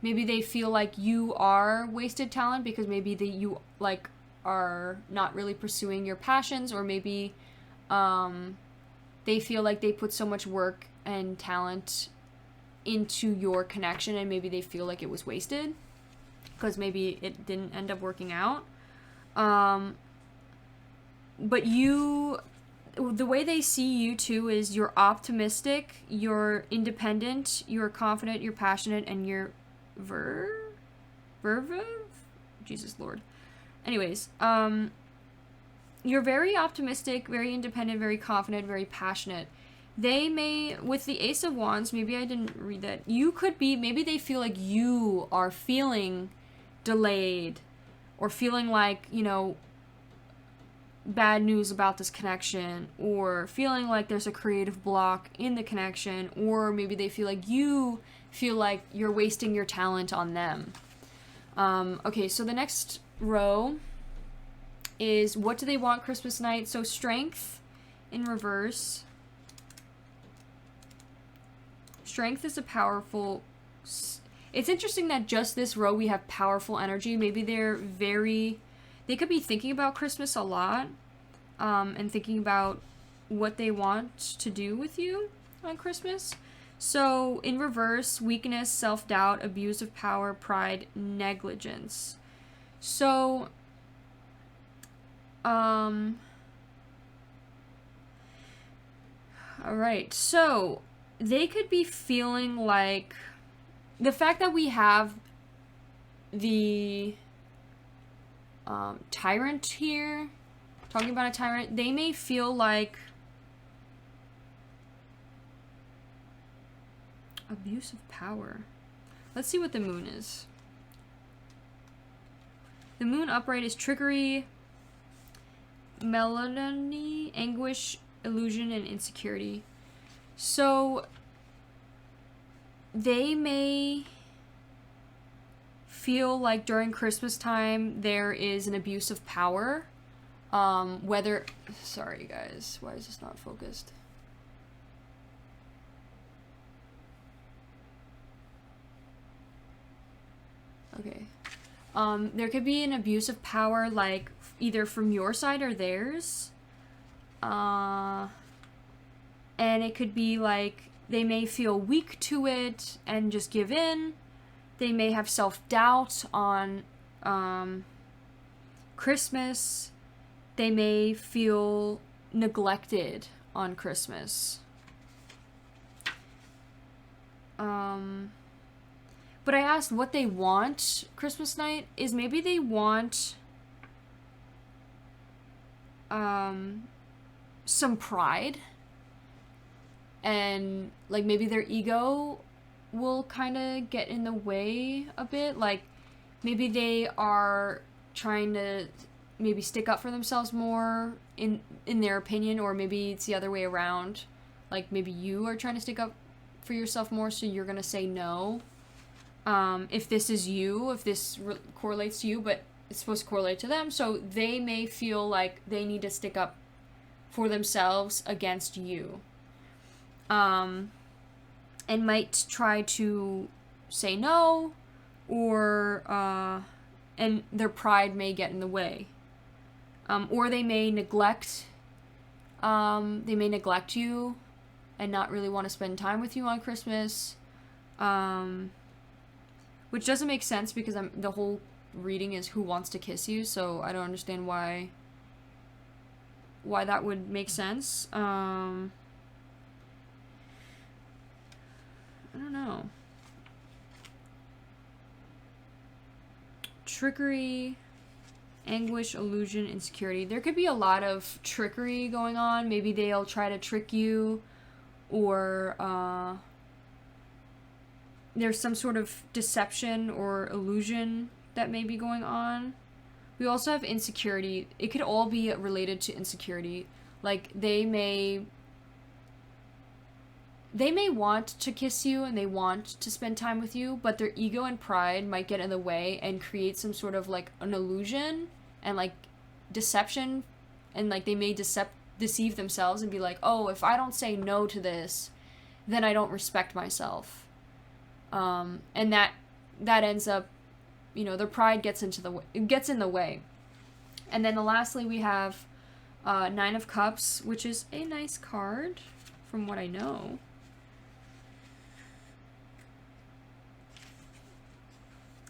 Maybe they feel like you are wasted talent because maybe you like are not really pursuing your passions, or maybe they feel like they put so much work and talent into your connection, and maybe they feel like it was wasted because maybe it didn't end up working out. But the way they see you too is you're optimistic, you're independent, you're confident, you're passionate, and you're Jesus Lord. Anyways, you're very optimistic, very independent, very confident, very passionate. They may, with the Ace of Wands, maybe I didn't read that, you could be, maybe they feel like you are feeling delayed, or feeling like, you know, bad news about this connection, or feeling like there's a creative block in the connection, or maybe they feel like you feel like you're wasting your talent on them. Okay, so the next row is what do they want Christmas night? So Strength in reverse. Strength is a powerful... It's interesting that just this row we have powerful energy. Maybe they could be thinking about Christmas a lot, and thinking about what they want to do with you on Christmas. So in reverse, weakness, self-doubt, abuse of power, pride, negligence. So all right, so they could be feeling like the fact that we have the tyrant here, talking about a tyrant, they may feel like abuse of power. Let's see what the moon is. The moon upright is trickery, melancholy, anguish, illusion, and insecurity. So they may feel like during Christmas time there is an abuse of power. Sorry guys, why is this not focused? Okay. There could be an abuse of power, like either from your side or theirs. And it could be like they may feel weak to it and just give in. They may have self-doubt on Christmas. They may feel neglected on Christmas. But I asked what they want Christmas night is maybe they want some pride, and like maybe their ego will kind of get in the way a bit. Like maybe they are trying to maybe stick up for themselves more in their opinion, or maybe it's the other way around. Like maybe you are trying to stick up for yourself more, so you're gonna say no. If this is you, if this correlates to you, but it's supposed to correlate to them, so they may feel like they need to stick up for themselves against you. And might try to say no, or and their pride may get in the way. Or they may neglect you and not really want to spend time with you on Christmas. Which doesn't make sense because the whole reading is who wants to kiss you, so I don't understand why that would make sense. I don't know. Trickery, anguish, illusion, insecurity. There could be a lot of trickery going on. Maybe they'll try to trick you, or there's some sort of deception or illusion that may be going on. We also have insecurity. It could all be related to insecurity. Like, they may want to kiss you and they want to spend time with you, but their ego and pride might get in the way and create some sort of, like, an illusion and, like, deception. And, like, they may deceive themselves and be like, oh, if I don't say no to this, then I don't respect myself. And that ends up, you know, their pride gets in the way. And then lastly, we have Nine of Cups, which is a nice card from what I know.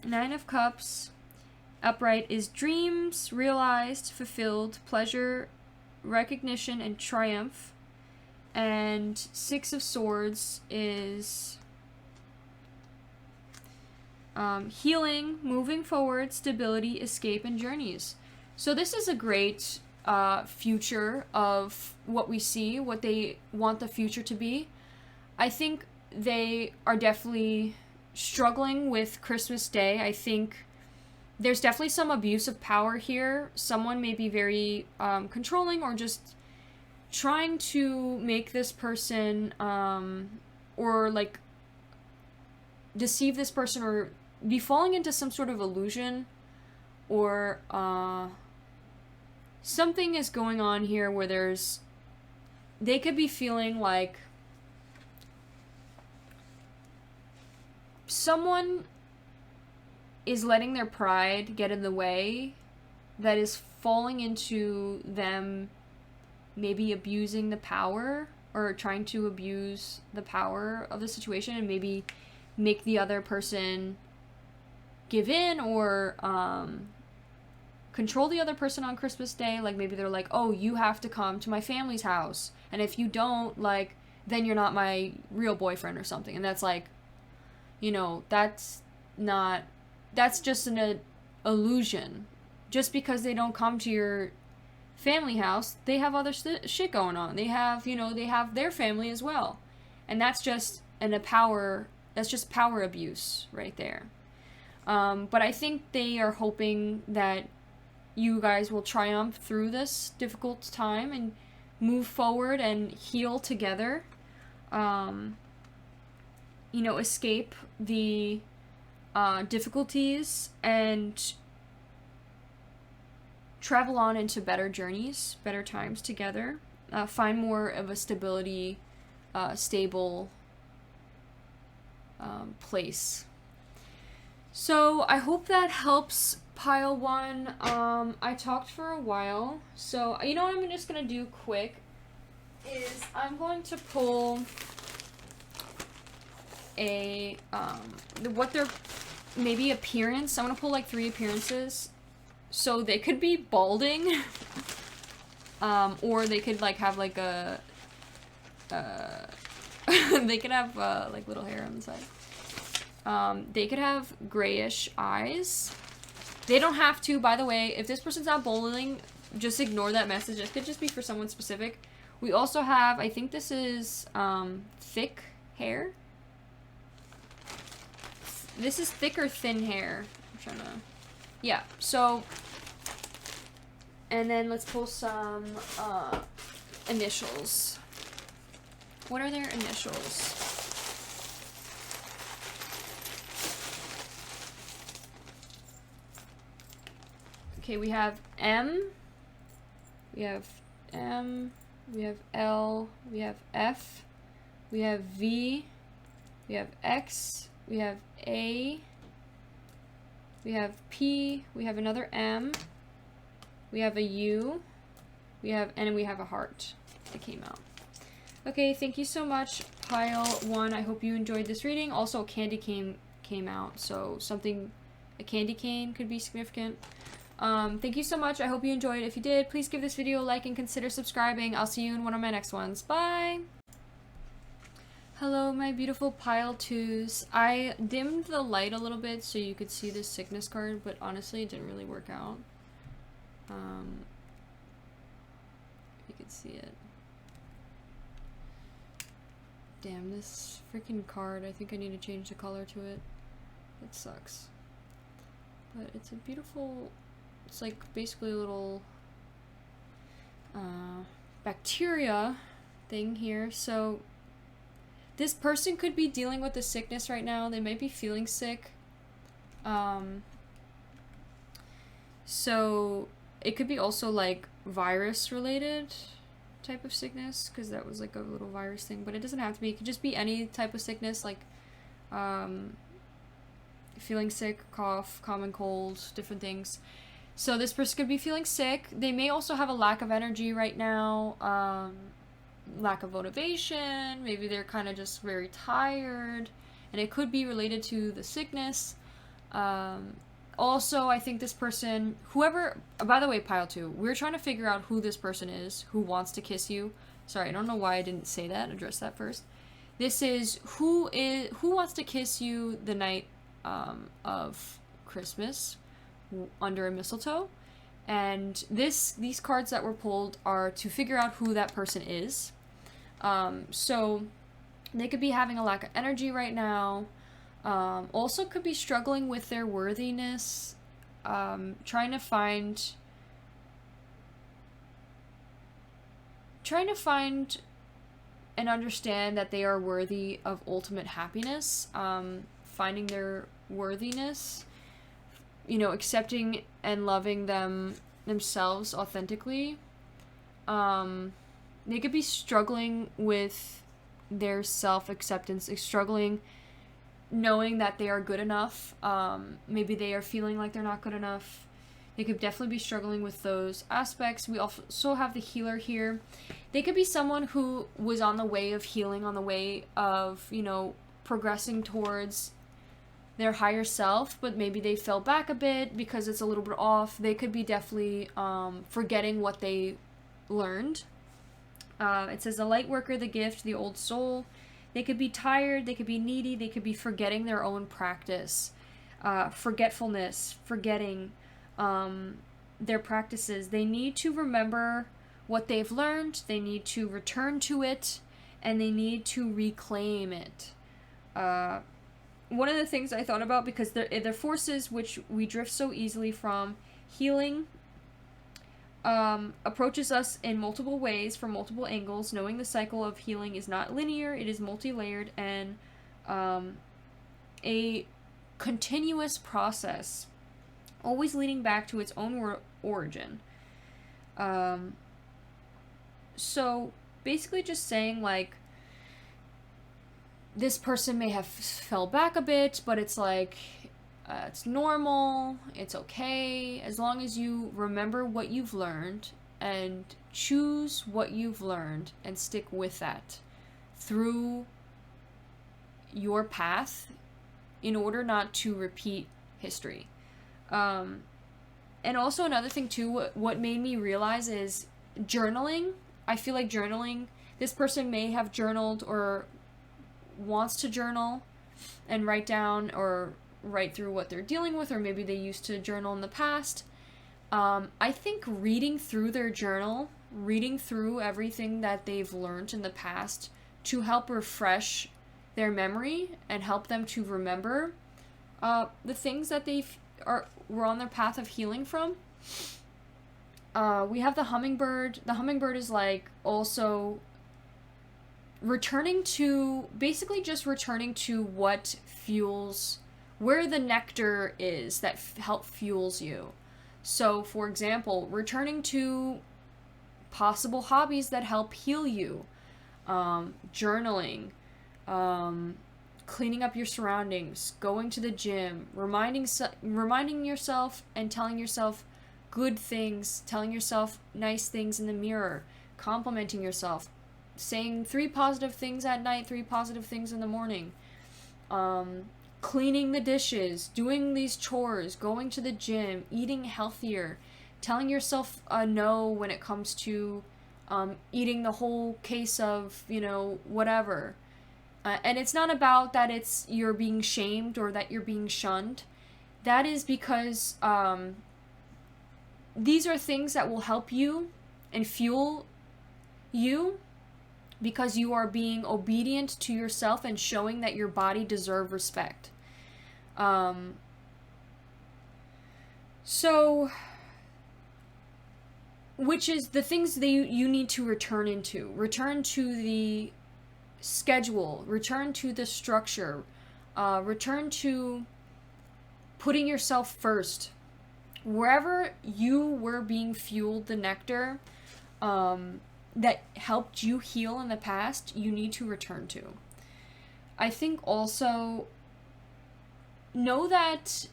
Nine of Cups upright is dreams realized, fulfilled, pleasure, recognition, and triumph. And Six of Swords is healing, moving forward, stability, escape, and journeys. So this is a great future of what we see, what they want the future to be. I think they are definitely struggling with Christmas Day. I think there's definitely some abuse of power here. Someone may be very controlling, or just trying to make this person or like deceive this person, or be falling into some sort of illusion, or something is going on here where they could be feeling like someone is letting their pride get in the way, that is falling into them maybe abusing the power, or trying to abuse the power of the situation and maybe make the other person give in, or control the other person on Christmas Day. Like, maybe they're like, oh, you have to come to my family's house, and if you don't, like, then you're not my real boyfriend or something. And that's like, you know, that's just an illusion. Just because they don't come to your family house, they have other shit going on. They have, you know, they have their family as well. And that's just that's just power abuse right there. But I think they are hoping that you guys will triumph through this difficult time and move forward and heal together. You know, escape the difficulties and travel on into better journeys, better times together. Find more of a stable place. So I hope that helps, pile one. I talked for a while, so you know what I'm just gonna do quick is I'm going to pull a what their maybe appearance. I'm gonna pull like 3 appearances. So they could be balding, or they could like have like a they could have like little hair on the side. They could have grayish eyes. They don't have to, by the way. If this person's not balding, just ignore that message. It could just be for someone specific. We also have, I think this is thick hair. This is thick or thin hair. I'm trying to... Yeah, so... And then let's pull some initials. What are their initials? Okay, we have M, we have M, we have L, we have F, we have V, we have X, we have A, we have P, we have another M, we have a U, and we have a heart that came out. Okay, thank you so much, pile 1. I hope you enjoyed this reading. Also, a candy cane came out, so a candy cane could be significant. Thank you so much. I hope you enjoyed. If you did, please give this video a like and consider subscribing. I'll see you in one of my next ones. Bye! Hello, my beautiful pile 2s. I dimmed the light a little bit so you could see this sickness card, but honestly, it didn't really work out. You could see it. Damn, this freaking card. I think I need to change the color to it. It sucks. But it's a beautiful... It's like basically a little bacteria thing here. So this person could be dealing with a sickness right now. They might be feeling sick. So it could be also like virus related type of sickness, because that was like a little virus thing, but it doesn't have to be. It could just be any type of sickness, like feeling sick, cough, common cold, different things. So this person could be feeling sick. They may also have a lack of energy right now, lack of motivation. Maybe they're kind of just very tired, and it could be related to the sickness. Also, I think this person, whoever, by the way, pile 2, we're trying to figure out who this person is, who wants to kiss you. Sorry, I don't know why I didn't say that, address that first. This is who wants to kiss you the night of Christmas under a mistletoe. And these cards that were pulled are to figure out who that person is. So they could be having a lack of energy right now. Also could be struggling with their worthiness, trying to find and understand that they are worthy of ultimate happiness, finding their worthiness, you know, accepting and loving themselves authentically. They could be struggling with their self-acceptance, struggling knowing that they are good enough. Maybe they are feeling like they're not good enough. They could definitely be struggling with those aspects. We also have the healer here. They could be someone who was on the way of healing, on the way of, you know, progressing towards their higher self, but maybe they fell back a bit because it's a little bit off. They could be definitely forgetting what they learned. It says the light worker, the gift, the old soul. They could be tired, they could be needy, they could be forgetting their own practice. Forgetfulness, forgetting their practices. They need to remember what they've learned, they need to return to it, and they need to reclaim it. One of the things I thought about, because they're forces which we drift so easily from, healing approaches us in multiple ways, from multiple angles. Knowing the cycle of healing is not linear, it is multi-layered, and a continuous process, always leading back to its own origin. So basically just saying, like, this person may have fell back a bit, but it's like, it's normal, it's okay, as long as you remember what you've learned and choose what you've learned and stick with that through your path in order not to repeat history. And also another thing too, what made me realize is journaling. I feel like journaling, this person may have journaled or wants to journal and write down or write through what they're dealing with, or maybe they used to journal in the past. I think reading through their journal, reading through everything that they've learned in the past to help refresh their memory and help them to remember the things that were on their path of healing from. We have the hummingbird. The hummingbird is like also returning to, basically just returning to what fuels, where the nectar is that fuels you. So, for example, returning to possible hobbies that help heal you, journaling, cleaning up your surroundings, going to the gym, reminding yourself and telling yourself good things, telling yourself nice things in the mirror, complimenting yourself, saying 3 positive things at night, 3 positive things in the morning, cleaning the dishes, doing these chores, going to the gym, eating healthier, telling yourself no when it comes to eating the whole case of, whatever. And it's not about that you're being shamed or that you're being shunned. That is because these are things that will help you and fuel you, because you are being obedient to yourself and showing that your body deserves respect. So, which is the things that you need to return into. Return to the schedule. Return to the structure. Return to putting yourself first. Wherever you were being fueled the nectar that helped you heal in the past, you need to return to. I think also know that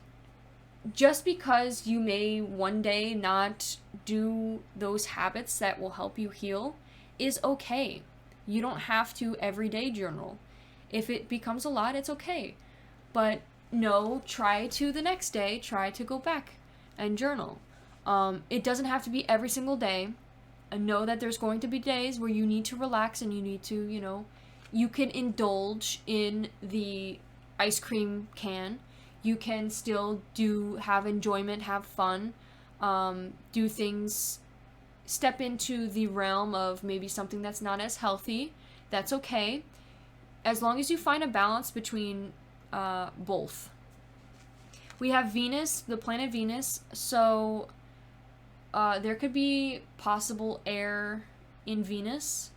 just because you may one day not do those habits that will help you heal is okay. You don't have to every day journal. If it becomes a lot, it's okay. But no, try to the next day, try to go back and journal. It doesn't have to be every single day. And know that there's going to be days where you need to relax and you need to, you can indulge in the ice cream can. You can still have enjoyment, have fun, do things, step into the realm of maybe something that's not as healthy. That's okay. As long as you find a balance between both. We have Venus, the planet Venus. So there could be possible air in Venus,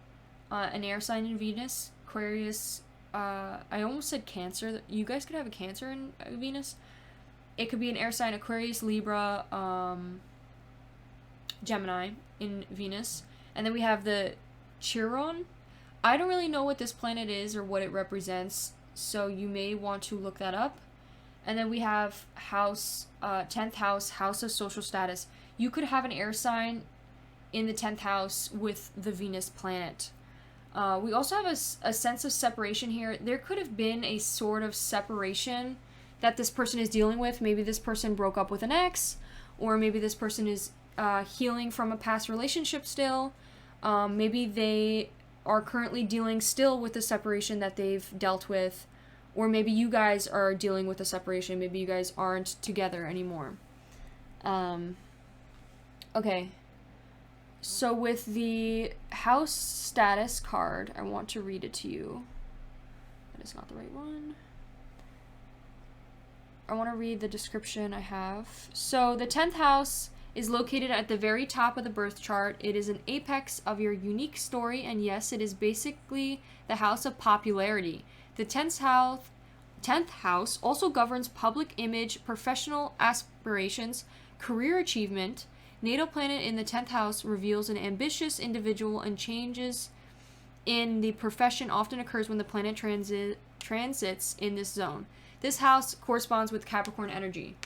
an air sign in Venus, Aquarius. I almost said Cancer. You guys could have a Cancer in Venus. It could be an air sign, Aquarius, Libra, Gemini in Venus. And then we have the Chiron. I don't really know what this planet is or what it represents, so you may want to look that up. And then we have 10th house, house of social status. You could have an air sign in the 10th house with the Venus planet. We also have a sense of separation here. There could have been a sort of separation that this person is dealing with. Maybe this person broke up with an ex, or maybe this person is healing from a past relationship still. Maybe they are currently dealing still with the separation that they've dealt with, or maybe you guys are dealing with a separation. Maybe you guys aren't together anymore. Okay. So with the house status card, I want to read it to you. That is not the right one. I want to read the description I have. So the 10th house is located at the very top of the birth chart. It is an apex of your unique story, and yes, it is basically the house of popularity. The 10th house also governs public image, professional aspirations, career achievement. Natal planet in the 10th house reveals an ambitious individual, and changes in the profession often occurs when the planet transits in this zone. This house corresponds with Capricorn energy.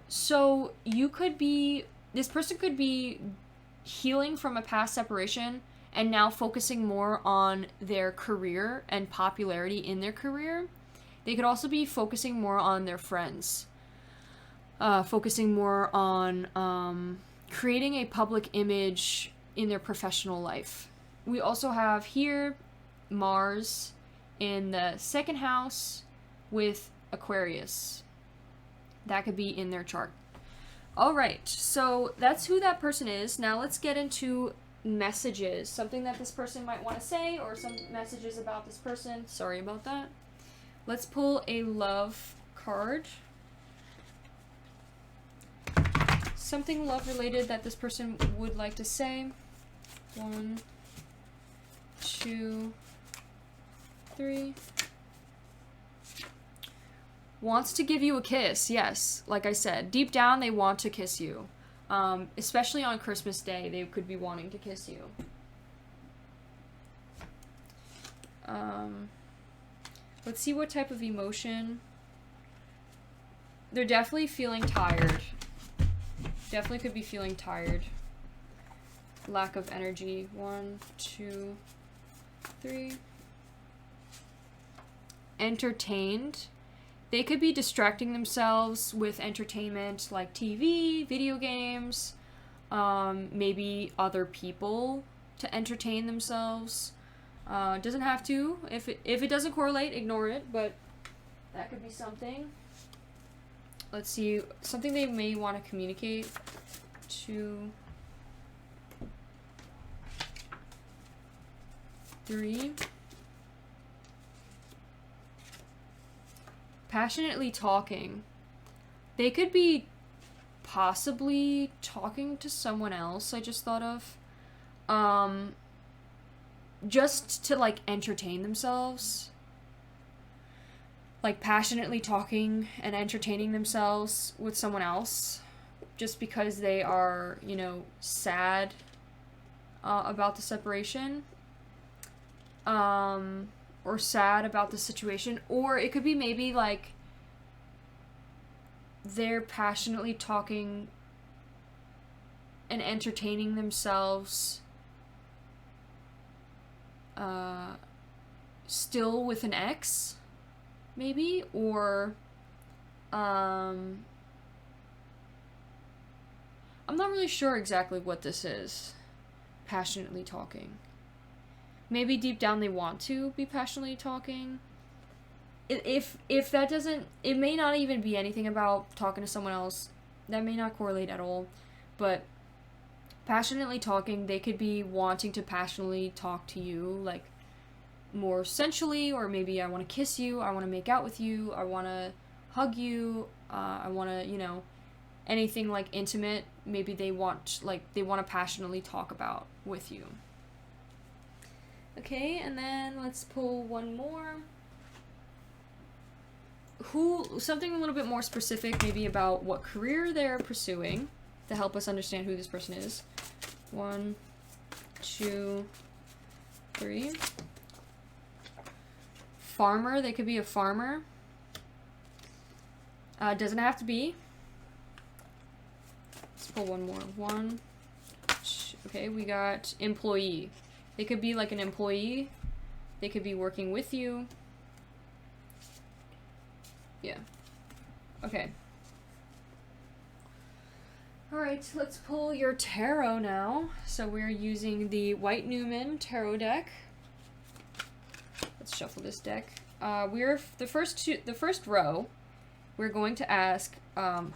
So this person could be healing from a past separation and now focusing more on their career and popularity in their career. They could also be focusing more on their friends. Focusing more on creating a public image in their professional life. We also have here Mars in the 2nd house with Aquarius. That could be in their chart. All right, so that's who that person is. Now let's get into messages. Something that this person might want to say, or some messages about this person. Sorry about that. Let's pull a love card. Something love related that this person would like to say. 1, 2, 3. Wants to give you a kiss, yes. Like I said, deep down they want to kiss you. Especially on Christmas Day, they could be wanting to kiss you. Let's see what type of emotion. They're definitely feeling tired. Definitely could be feeling tired. Lack of energy. 1, 2, 3. Entertained. They could be distracting themselves with entertainment like TV, video games, maybe other people to entertain themselves. Doesn't have to. If it doesn't correlate, ignore it, but that could be something. Let's see, something they may want to communicate to 3. Passionately talking. They could be possibly talking to someone else, I just thought of. Just to, like, entertain themselves. Like, passionately talking and entertaining themselves with someone else. Just because they are, you know, sad about the separation. Or sad about the situation. Or it could be maybe, like, they're passionately talking and entertaining themselves still with an ex, maybe, or I'm not really sure exactly what this is. Passionately talking. Maybe deep down they want to be passionately talking. If that doesn't, it may not even be anything about talking to someone else. That may not correlate at all. But passionately talking, they could be wanting to passionately talk to you, like, more sensually, or maybe I want to kiss you, I want to make out with you, I want to hug you, I want to, you know, anything, like, intimate. Maybe they want to passionately talk about with you. Okay, and then let's pull one more. Something a little bit more specific, maybe about what career they're pursuing, to help us understand who this person is. 1, 2, 3. Farmer, they could be a farmer. Doesn't have to be. Let's pull one more. 1, 2, okay, we got employee. They could be like an employee. They could be working with you. Yeah. Okay. Alright, let's pull your tarot now. So we're using the White Newman tarot deck. Let's shuffle this deck. We're the first row. We're going to ask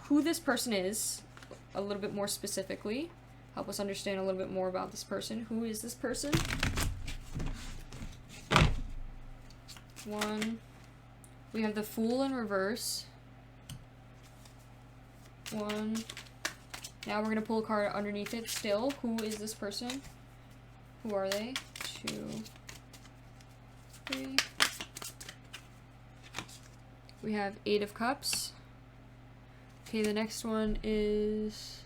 who this person is, a little bit more specifically. Help us understand a little bit more about this person. Who is this person? 1. We have the Fool in reverse. 1. Now we're going to pull a card underneath it still. Who is this person? Who are they? 2, 3. We have 8 of Cups. Okay, the next one is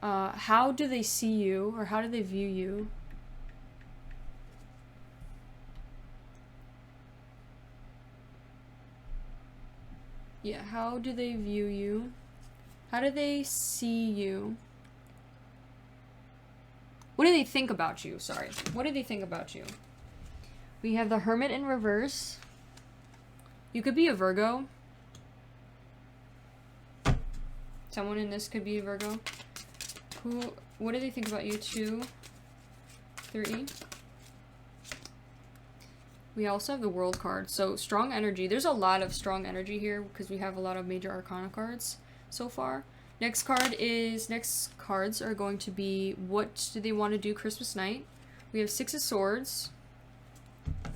how do they see you, or how do they view you? Yeah, how do they view you? How do they see you? What do they think about you? Sorry. What do they think about you? We have the Hermit in reverse. You could be a Virgo. Someone in this could be a Virgo. What do they think about you? 2, 3. We also have the World card. So strong energy. There's a lot of strong energy here because we have a lot of major arcana cards so far. Next cards are going to be, what do they want to do Christmas night? We have 6 of Swords. I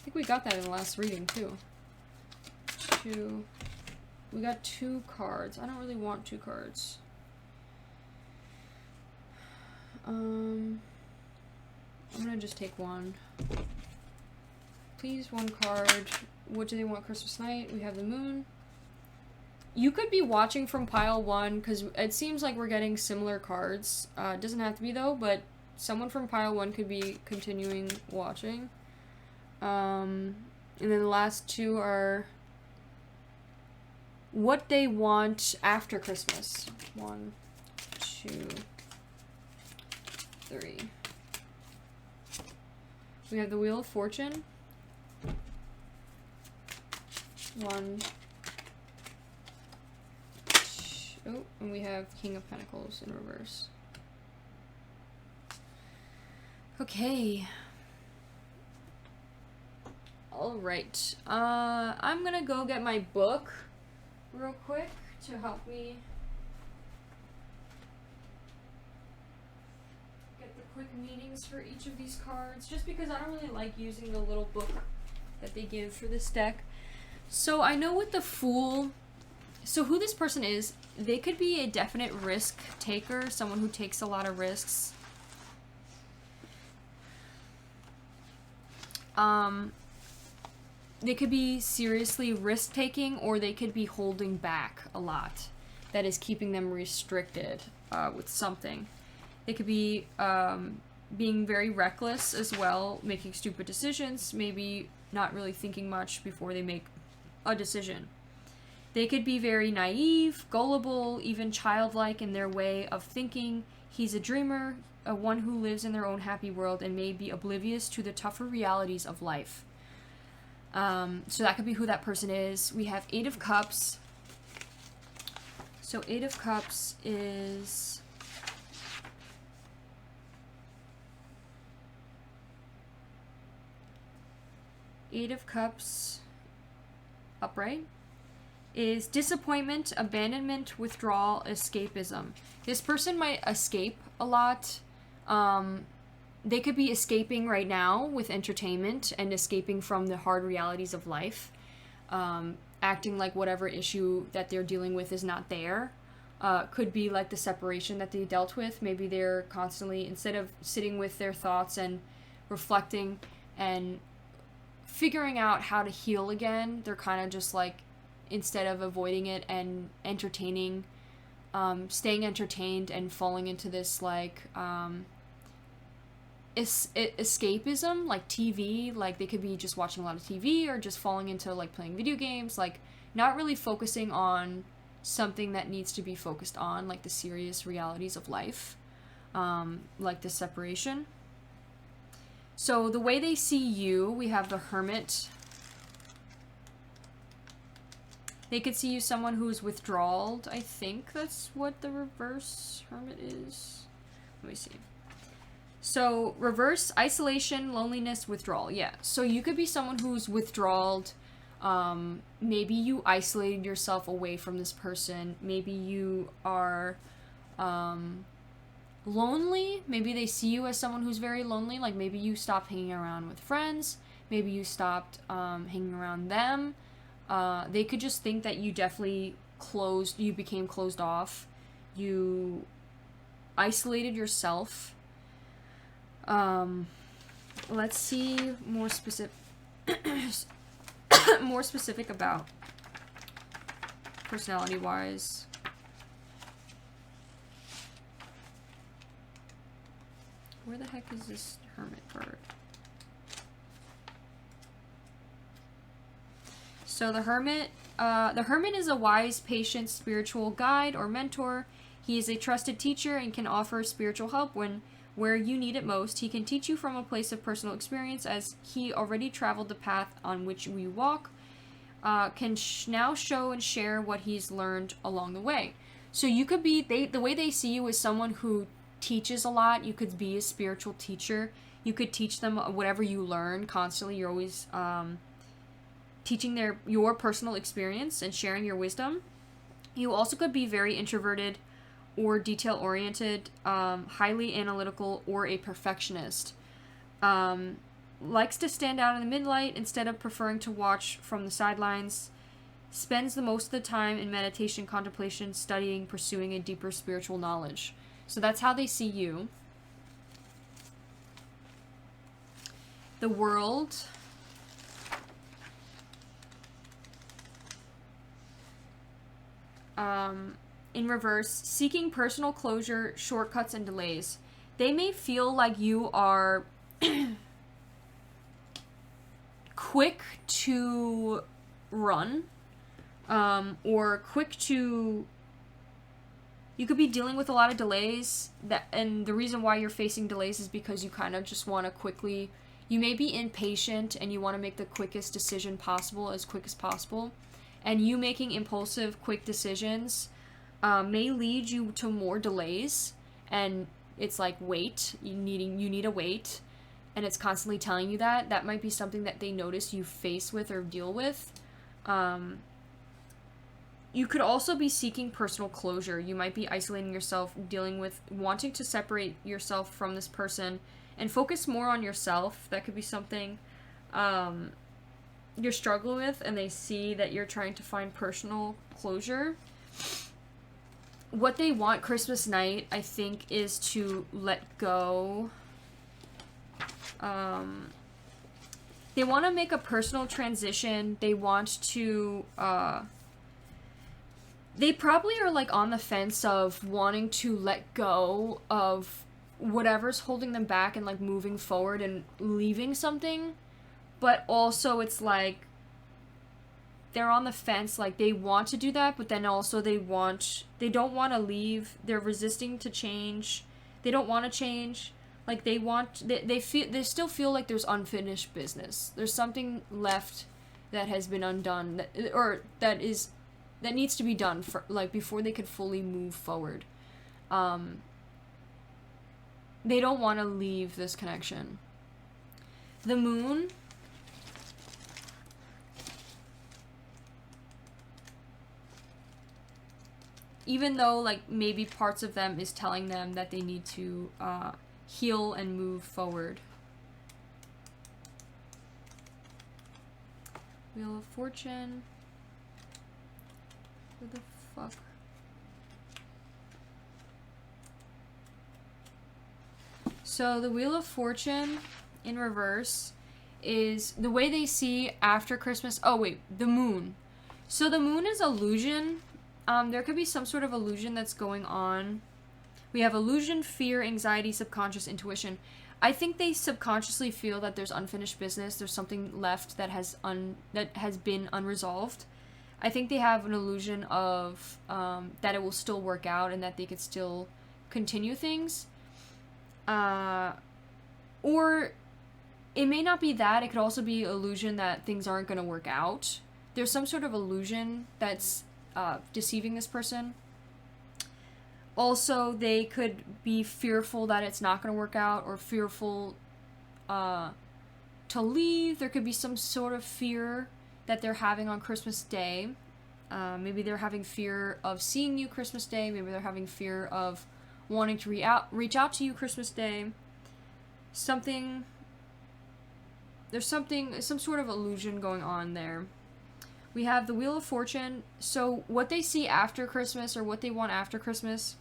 think we got that in the last reading too. 2. We got 2 cards. I don't really want 2 cards. I'm gonna just take 1. Please, one card. What do they want Christmas night? We have the moon. You could be watching from pile 1, because it seems like we're getting similar cards. It doesn't have to be, though, but someone from pile 1 could be continuing watching. And then the last 2 are what they want after Christmas. 1, 2, 3. We have the Wheel of Fortune. 1. Oh, and we have King of Pentacles in reverse. Okay. Alright. I'm gonna go get my book real quick to help me get the quick meanings for each of these cards, just because I don't really like using the little book that they give for this deck. So I know with the Fool, so who this person is, they could be a definite risk taker, someone who takes a lot of risks. They could be seriously risk-taking, or they could be holding back a lot. That is keeping them restricted with something. They could be being very reckless as well, making stupid decisions, maybe not really thinking much before they make a decision. They could be very naive, gullible, even childlike in their way of thinking. He's a dreamer, one who lives in their own happy world and may be oblivious to the tougher realities of life. So that could be who that person is. We have 8 of Cups. So 8 of Cups is... Eight of Cups, upright, is disappointment, abandonment, withdrawal, escapism. This person might escape a lot. They could be escaping right now with entertainment and escaping from the hard realities of life. Acting like whatever issue that they're dealing with is not there. Could be like the separation that they dealt with. Maybe they're constantly, instead of sitting with their thoughts and reflecting and figuring out how to heal again, they're kind of just like, instead of avoiding it and entertaining, staying entertained and falling into this like escapism, like TV, like they could be just watching a lot of TV or just falling into like playing video games, like not really focusing on something that needs to be focused on, like the serious realities of life, like the separation. So the way they see you, we have the Hermit. They could see you someone who's withdrawed. I think that's what the reverse Hermit is. Let me see. So reverse, isolation, loneliness, withdrawal. Yeah. So you could be someone who's withdrawed. Maybe you isolated yourself away from this person. Maybe you are lonely. Maybe they see you as someone who's very lonely. Like maybe you stopped hanging around with friends. Maybe you stopped hanging around them. They could just think that you definitely you became closed off. You isolated yourself. Let's see more specific more specific about personality wise. Where the heck is this Hermit card? So the Hermit is a wise, patient, spiritual guide or mentor. He is a trusted teacher and can offer spiritual help where you need it most. He can teach you from a place of personal experience, as he already traveled the path on which we walk. Can now show and share what he's learned along the way. So you could be, the way they see you is someone who teaches a lot. You could be a spiritual teacher. You could teach them whatever you learn constantly. You're always teaching your personal experience and sharing your wisdom. You also could be very introverted or detail-oriented, highly analytical, or a perfectionist. Likes to stand out in the midlight instead of preferring to watch from the sidelines. Spends the most of the time in meditation, contemplation, studying, pursuing a deeper spiritual knowledge. So that's how they see you. The World. in reverse, seeking personal closure, shortcuts, and delays. They may feel like you are quick to run, or quick to... You could be dealing with a lot of delays, and the reason why you're facing delays is because you kind of just want to quickly... You may be impatient and you want to make the quickest decision possible as quick as possible. And you making impulsive, quick decisions may lead you to more delays. And it's like, wait, you need a wait. And it's constantly telling you that. That might be something that they notice you face with or deal with. You could also be seeking personal closure. You might be isolating yourself, dealing with wanting to separate yourself from this person and focus more on yourself. That could be something you're struggling with, and they see that you're trying to find personal closure. What they want Christmas night, I think, is to let go. They want to make a personal transition. They want to... They probably are, like, on the fence of wanting to let go of whatever's holding them back and, like, moving forward and leaving something. But also it's, like, they're on the fence. Like, they want to do that, but then also they don't want to leave. They're resisting to change. They don't want to change. Like, they still feel like there's unfinished business. There's something left that has been undone, that needs to be done for, like, before they could fully move forward. They don't want to leave this connection. The moon. Even though, like, maybe parts of them is telling them that they need to heal and move forward. Wheel of Fortune. What the fuck? So the Wheel of Fortune in reverse is the way they see after Christmas. Oh wait, the moon. So the moon is illusion. There could be some sort of illusion that's going on. We have illusion, fear, anxiety, subconscious, intuition. I think they subconsciously feel that there's unfinished business. There's something left that has been unresolved. I think they have an illusion of that it will still work out and that they could still continue things. Or it may not be that. It could also be illusion that things aren't going to work out. There's some sort of illusion that's deceiving this person. Also, they could be fearful that it's not going to work out, or fearful to leave. There could be some sort of fear that they're having on Christmas Day. Maybe they're having fear of seeing you Christmas Day. Maybe they're having fear of wanting to reach out to you Christmas Day. There's some sort of illusion going on there. We have the Wheel of Fortune. So what they see after Christmas, or what they want after Christmas,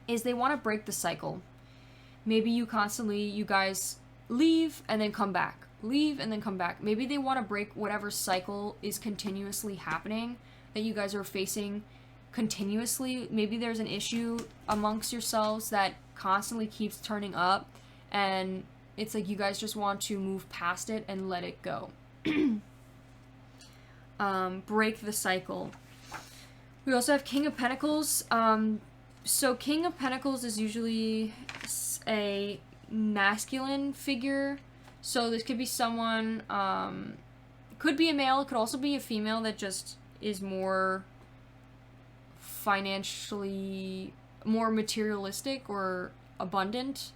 is they want to break the cycle. Maybe you guys leave and then come back. Leave and then come back. Maybe they want to break whatever cycle is continuously happening that you guys are facing continuously. Maybe there's an issue amongst yourselves that constantly keeps turning up, and it's like you guys just want to move past it and let it go. Break the cycle. We also have King of Pentacles. So King of Pentacles is usually a masculine figure. So this could be someone, could be a male, it could also be a female that just is more financially, more materialistic or abundant.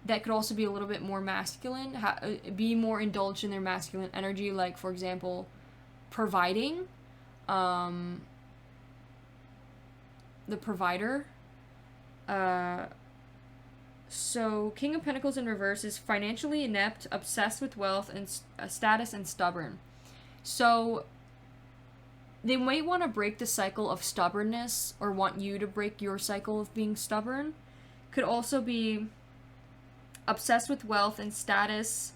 That could also be a little bit more masculine, be more indulged in their masculine energy, like, for example, providing, the provider. So King of Pentacles in reverse is financially inept, obsessed with wealth and status, and stubborn. So they might want to break the cycle of stubbornness, or want you to break your cycle of being stubborn. Could also be obsessed with wealth and status.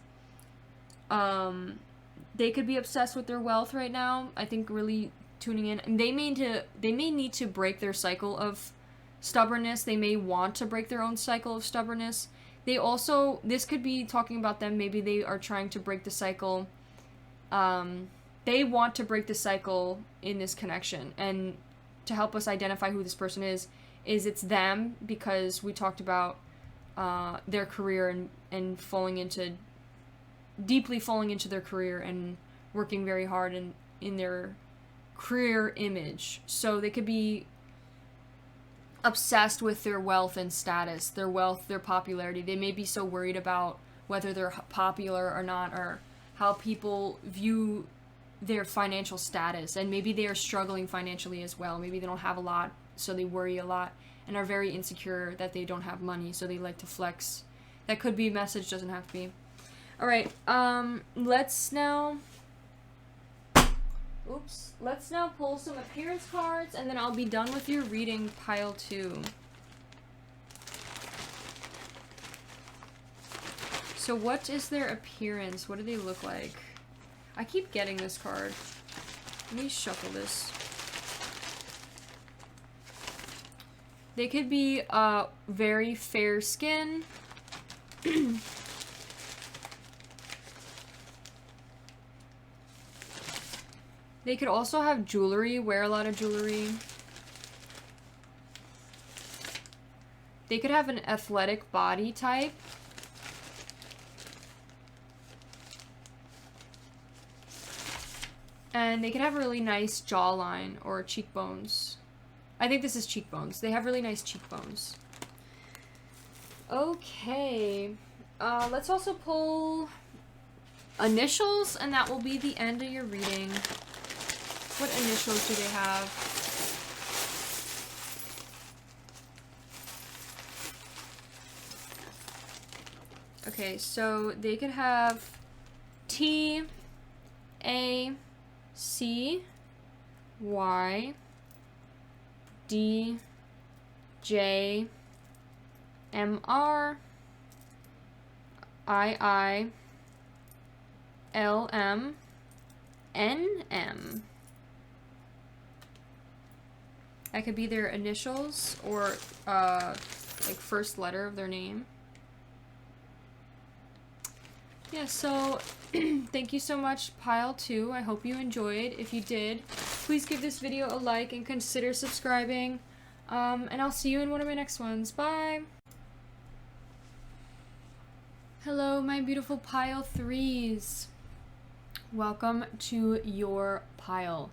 They could be obsessed with their wealth right now. I think really tuning in. And they may need to break their cycle of stubbornness. They may want to break their own cycle of stubbornness. They also, this could be talking about them. Maybe they are trying to break the cycle. They want to break the cycle in this connection. And to help us identify who this person is it's them, because we talked about their career and deeply falling into their career and working very hard in their career image. So they could be obsessed with their wealth and status, their popularity. They may be so worried about whether they're popular or not, or how people view their financial status, and maybe they are struggling financially as well. Maybe they don't have a lot, so they worry a lot and are very insecure that they don't have money, so they like to flex. That could be a message, doesn't have to be. All right, let's now pull some appearance cards, and then I'll be done with your reading, pile 2. So what is their appearance? What do they look like? I keep getting this card. Let me shuffle this. They could be very fair skin. They could also have jewelry, wear a lot of jewelry. They could have an athletic body type. And they could have a really nice jawline or cheekbones. I think this is cheekbones. They have really nice cheekbones. Okay. Let's also pull initials, and that will be the end of your reading. What initials do they have? Okay, so they could have T, A, C, Y, D, J, M, R, I, L, M, N, M. That could be their initials or like first letter of their name. Yeah, so thank you so much, pile 2. I hope you enjoyed. If you did, please give this video a like and consider subscribing. And I'll see you in one of my next ones. Bye! Hello, my beautiful pile 3s. Welcome to your pile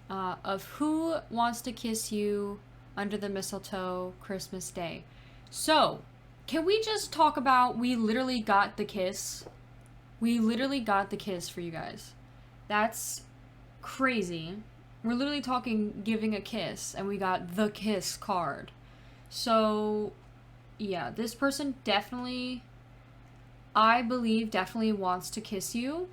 of who wants to kiss you under the mistletoe Christmas Day. So, can we just talk about, we literally got the kiss. We literally got the kiss for you guys. That's crazy. We're literally talking giving a kiss, and we got the kiss card. So, yeah, this person definitely, I believe, definitely wants to kiss you.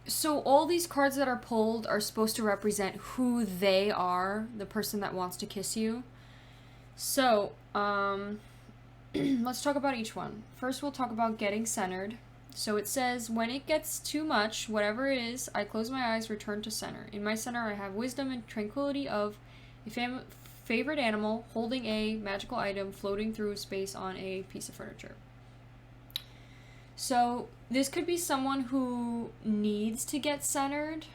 So all these cards that are pulled are supposed to represent who they are, the person that wants to kiss you. So, let's talk about each one. First, we'll talk about getting centered. So it says, when it gets too much, whatever it is, I close my eyes, return to center. In my center, I have wisdom and tranquility of a favorite animal holding a magical item floating through space on a piece of furniture. So this could be someone who needs to get centered,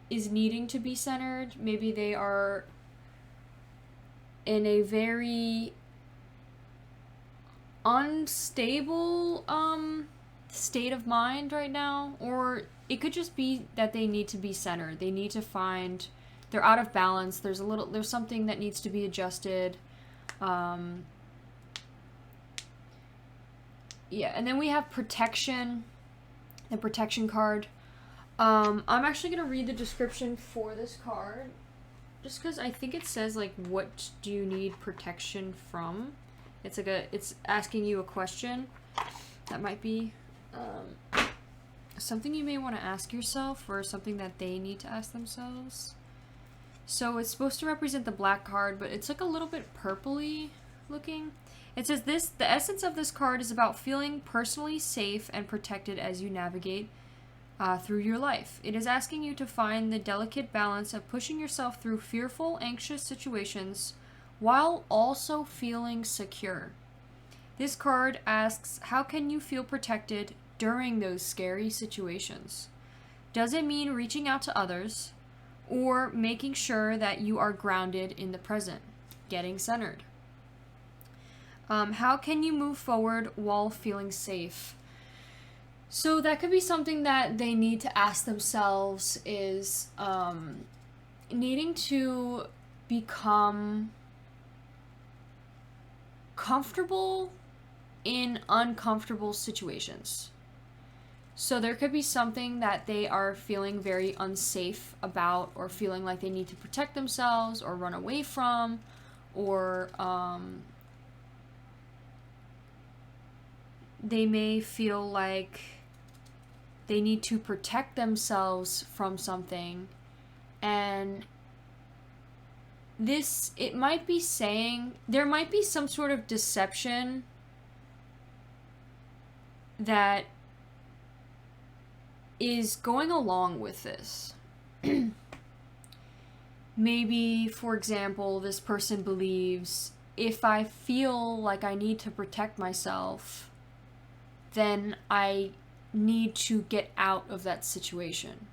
is needing to be centered. Maybe they are in a very unstable state of mind right now, or it could just be that they need to be centered. They need to find, they're out of balance. There's something that needs to be adjusted. Yeah, and then we have protection, the protection card. I'm actually gonna read the description for this card, just because I think it says, like, what do you need protection from? It's like it's asking you a question that might be something you may want to ask yourself, or something that they need to ask themselves. So it's supposed to represent the black card, but it's like a little bit purpley looking. It says the essence of this card is about feeling personally safe and protected as you navigate through your life. It is asking you to find the delicate balance of pushing yourself through fearful, anxious situations while also feeling secure. This card asks, how can you feel protected during those scary situations? Does it mean reaching out to others or making sure that you are grounded in the present, getting centered? How can you move forward while feeling safe? So that could be something that they need to ask themselves, is needing to become comfortable in uncomfortable situations. So there could be something that they are feeling very unsafe about, or feeling like they need to protect themselves or run away from, or they may feel like they need to protect themselves from something. And this, it might be saying, there might be some sort of deception that is going along with this. Maybe, for example, this person believes, if I feel like I need to protect myself, then I need to get out of that situation.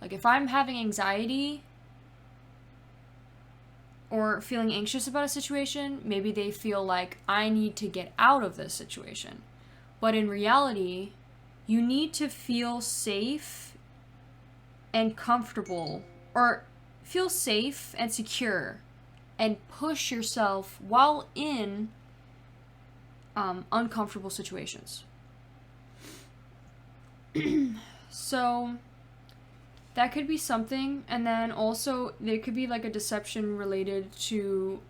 Like, if I'm having anxiety or feeling anxious about a situation, maybe they feel like I need to get out of this situation. But in reality, you need to feel safe and comfortable, or feel safe and secure, and push yourself while in uncomfortable situations. So that could be something. And then also there could be like a deception related to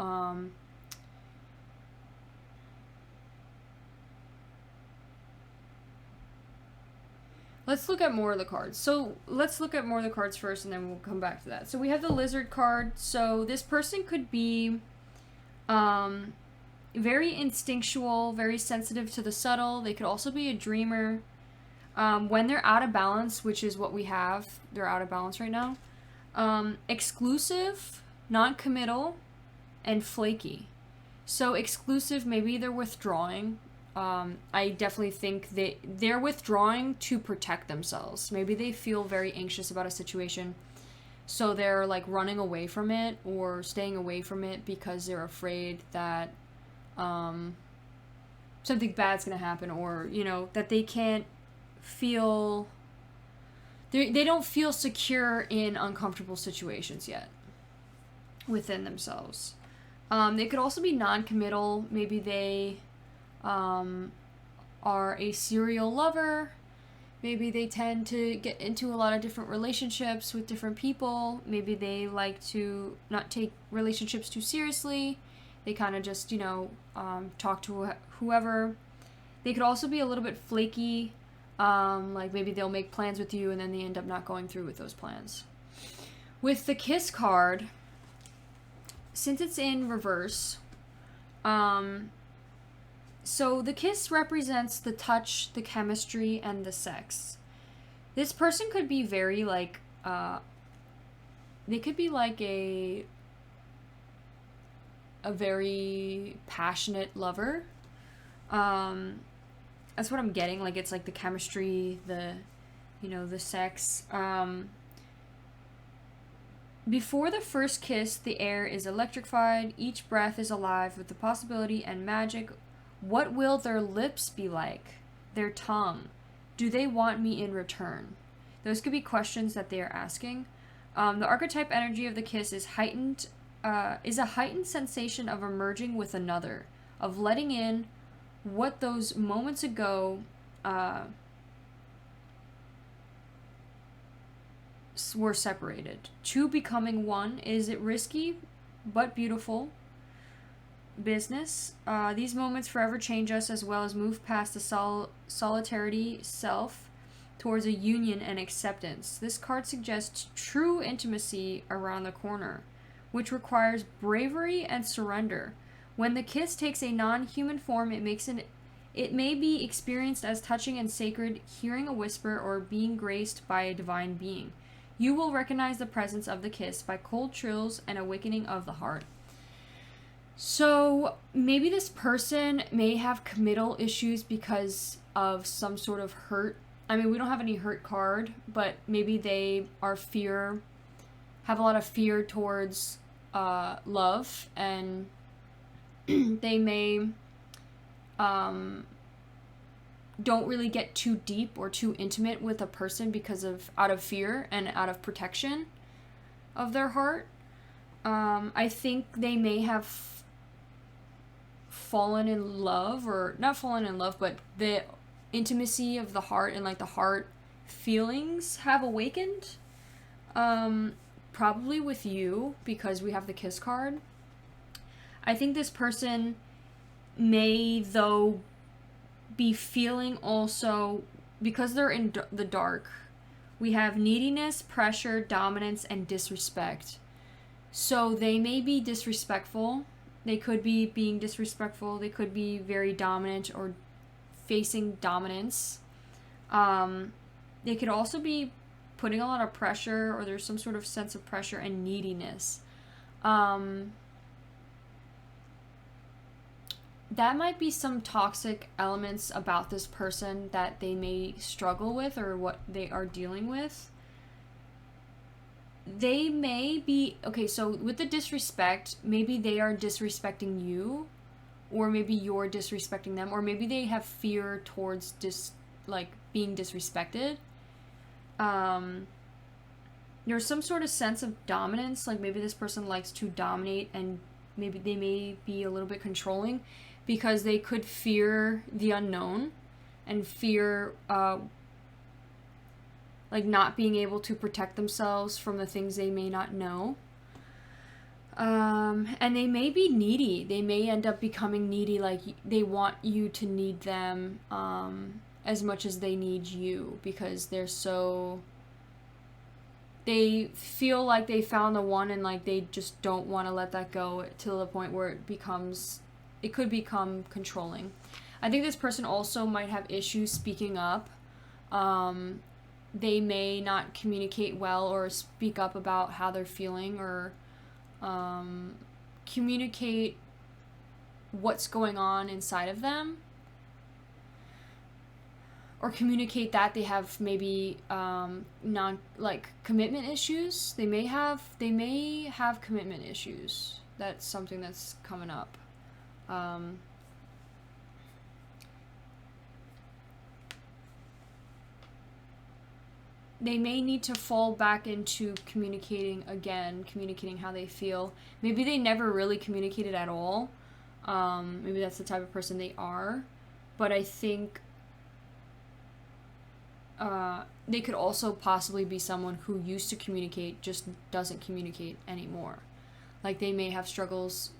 let's look at more of the cards. So let's look at more of the cards first, and then we'll come back to that. So we have the Lizard card. So this person could be very instinctual, very sensitive to the subtle. They could also be a dreamer. When they're out of balance, which is what we have, they're out of balance right now. Exclusive, non-committal, and flaky. So exclusive, maybe they're withdrawing. I definitely think they're withdrawing to protect themselves. Maybe they feel very anxious about a situation, so they're like running away from it or staying away from it because they're afraid that something bad's gonna happen, or that they can't feel, they don't feel secure in uncomfortable situations yet within themselves. They could also be non-committal. Maybe they are a serial lover. Maybe they tend to get into a lot of different relationships with different people. Maybe they like to not take relationships too seriously. They kind of just, talk to whoever. They could also be a little bit flaky. Like maybe they'll make plans with you and then they end up not going through with those plans. With the Kiss card, since it's in reverse, so the kiss represents the touch, the chemistry, and the sex. This person could be very like, they could be like a very passionate lover. That's what I'm getting. Like, it's like the chemistry, the sex. Before the first kiss, the air is electrified. Each breath is alive with the possibility and magic. What will their lips be like? Their tongue? Do they want me in return? Those could be questions that they are asking. The archetype energy of the kiss is heightened. Is a heightened sensation of emerging with another, of letting in what those moments ago were separated. Two becoming one. Is it risky but beautiful business? These moments forever change us, as well as move past the solitarity self towards a union and acceptance. This card suggests true intimacy around the corner, which requires bravery and surrender. When the kiss takes a non-human form, it makes It may be experienced as touching and sacred, hearing a whisper, or being graced by a divine being. You will recognize the presence of the kiss by cold chills and awakening of the heart. So maybe this person may have committal issues because of some sort of hurt. I mean, we don't have any hurt card, but maybe they are have a lot of fear towards love, and they may don't really get too deep or too intimate with a person because of out of fear and out of protection of their heart. I think they may have fallen in love, or not fallen in love, but the intimacy of the heart and like the heart feelings have awakened. Probably with you, because we have the kiss card. I think this person may, though, be feeling also, because they're in the dark, we have neediness, pressure, dominance, and disrespect. So they may be disrespectful. They could be being disrespectful. They could be very dominant or facing dominance. They could also be putting a lot of pressure, or there's some sort of sense of pressure and neediness. That might be some toxic elements about this person that they may struggle with, or what they are dealing with. They may be, okay, so with the disrespect, maybe they are disrespecting you, or maybe you're disrespecting them, or maybe they have fear towards being disrespected. There's some sort of sense of dominance, like maybe this person likes to dominate, and maybe they may be a little bit controlling because they could fear the unknown and fear not being able to protect themselves from the things they may not know. And they may be needy. They may end up becoming needy, like they want you to need them as much as they need you, because they feel like they found the one, and like they just don't want to let that go to the point where it could become controlling. I think this person also might have issues speaking up. They may not communicate well or speak up about how they're feeling, or communicate what's going on inside of them, or communicate that they have maybe commitment issues. They may have commitment issues. That's something that's coming up. They may need to fall back into communicating how they feel. Maybe they never really communicated at all. Maybe that's the type of person they are. But I think they could also possibly be someone who used to communicate, just doesn't communicate anymore. Like they may have struggles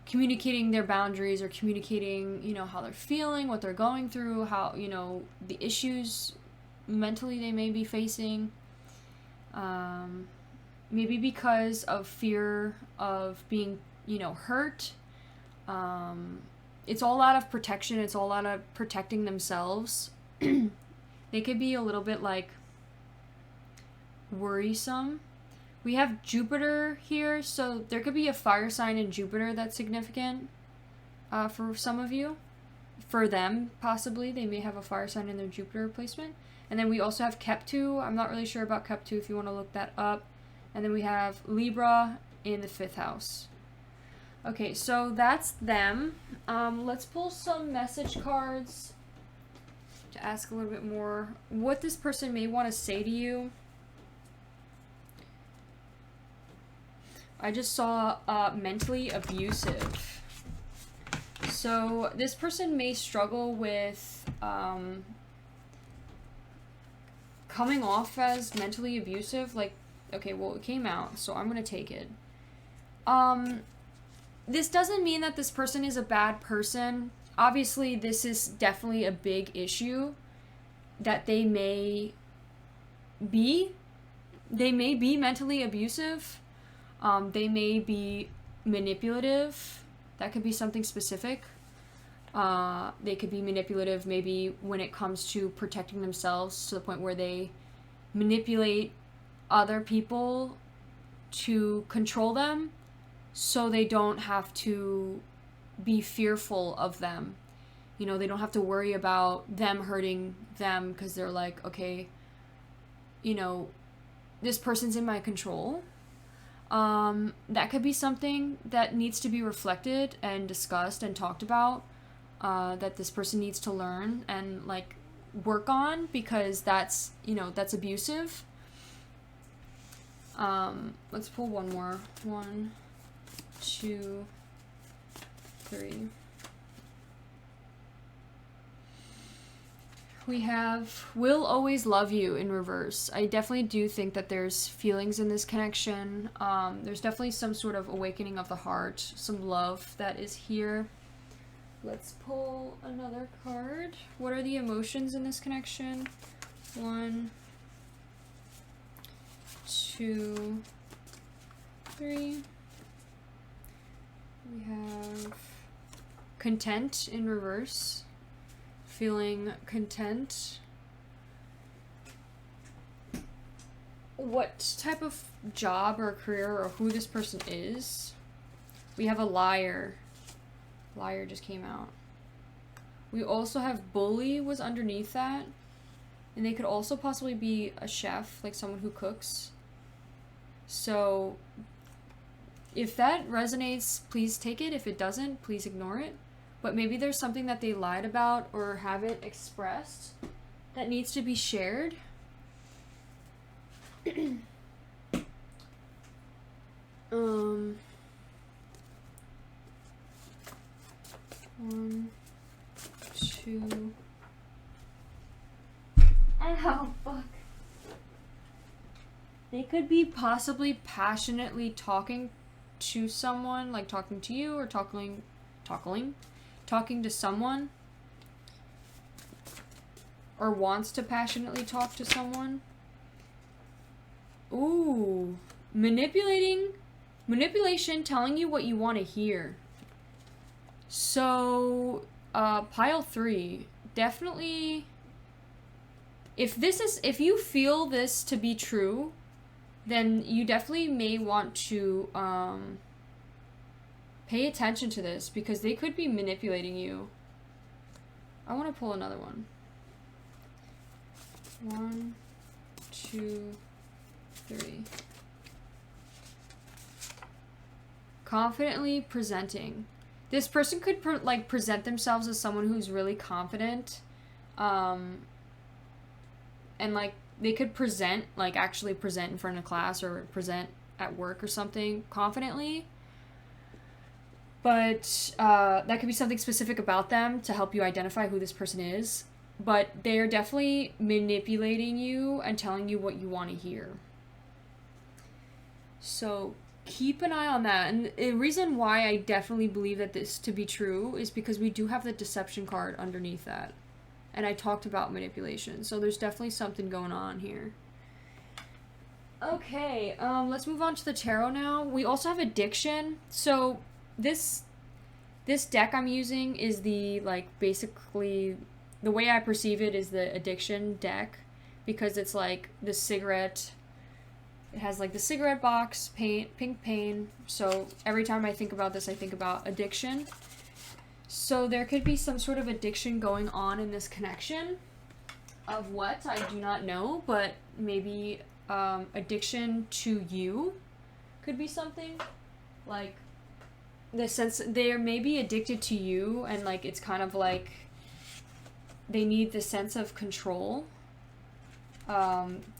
communicating their boundaries, or communicating, how they're feeling, what they're going through, how, the issues mentally they may be facing. Maybe because of fear of being, hurt. It's all out of protection. It's all out of protecting themselves. They could be a little bit worrisome. We have Jupiter here, so there could be a fire sign in Jupiter that's significant for some of you. For them, possibly, they may have a fire sign in their Jupiter placement. And then we also have Keptu. I'm not really sure about Keptu if you want to look that up. And then we have Libra in the 5th house. Okay, so that's them. Let's pull some message cards to ask a little bit more what this person may want to say to you. I just saw mentally abusive. So this person may struggle with coming off as mentally abusive. Like, okay, well, it came out, so I'm going to take it. This doesn't mean that this person is a bad person. Obviously, this is definitely a big issue that they may be. They may be mentally abusive. They may be manipulative. That could be something specific. They could be manipulative maybe when it comes to protecting themselves, to the point where they manipulate other people to control them so they don't have to be fearful of them. You know, they don't have to worry about them hurting them because they're like, okay, you know, this person's in my control. That could be something that needs to be reflected and discussed and talked about, that this person needs to learn and like work on, because that's, you know, that's abusive. Let's pull one more. 1, 2, 3. We have will always love you in reverse. I definitely do think that there's feelings in this connection. There's definitely some sort of awakening of the heart, some love that is here. Let's pull another card. What are the emotions in this connection? 1, 2, 3. We have content in reverse. Feeling content. What type of job or career or who this person is? We have a liar. Liar just came out. We also have bully was underneath that. And they could also possibly be a chef, like someone who cooks. So if that resonates, please take it. If it doesn't, please ignore it. But maybe there's something that they lied about or haven't expressed that needs to be shared. 1, 2. Ow, fuck. They could be possibly passionately talking to someone, like talking to you or talking to someone, or wants to passionately talk to someone. Ooh, manipulation, telling you what you want to hear. So, pile 3, definitely, if you feel this to be true, then you definitely may want to, pay attention to this, because they could be manipulating you. I want to pull another one. 1, 2, 3. Confidently presenting. This person could present themselves as someone who's really confident, and like they could actually present in front of class or present at work or something confidently. But that could be something specific about them to help you identify who this person is. But they are definitely manipulating you and telling you what you want to hear. So keep an eye on that. And the reason why I definitely believe that this to be true is because we do have the deception card underneath that. And I talked about manipulation. So there's definitely something going on here. Okay, let's move on to the tarot now. We also have addiction. So this deck I'm using is basically the way I perceive it is the addiction deck, because it's like the cigarette. It has like the cigarette box, pink pain. So every time I think about this, I think about addiction. So there could be some sort of addiction going on in this connection. Of what? I do not know, but maybe addiction to you could be something. Like the sense they may be addicted to you, and like it's kind of like they need the sense of control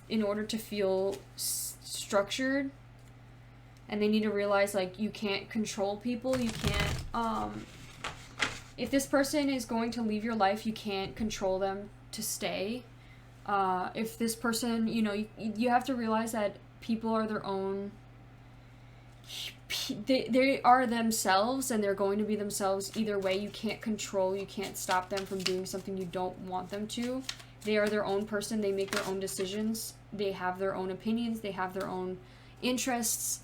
in order to feel structured, and they need to realize like you can't control people. You can't if this person is going to leave your life, you can't control them to stay. If this person, you have to realize that people are their own. They are themselves, and they're going to be themselves either way. You can't stop them from doing something you don't want them to. They are their own person. They make their own decisions. They have their own opinions. They have their own interests.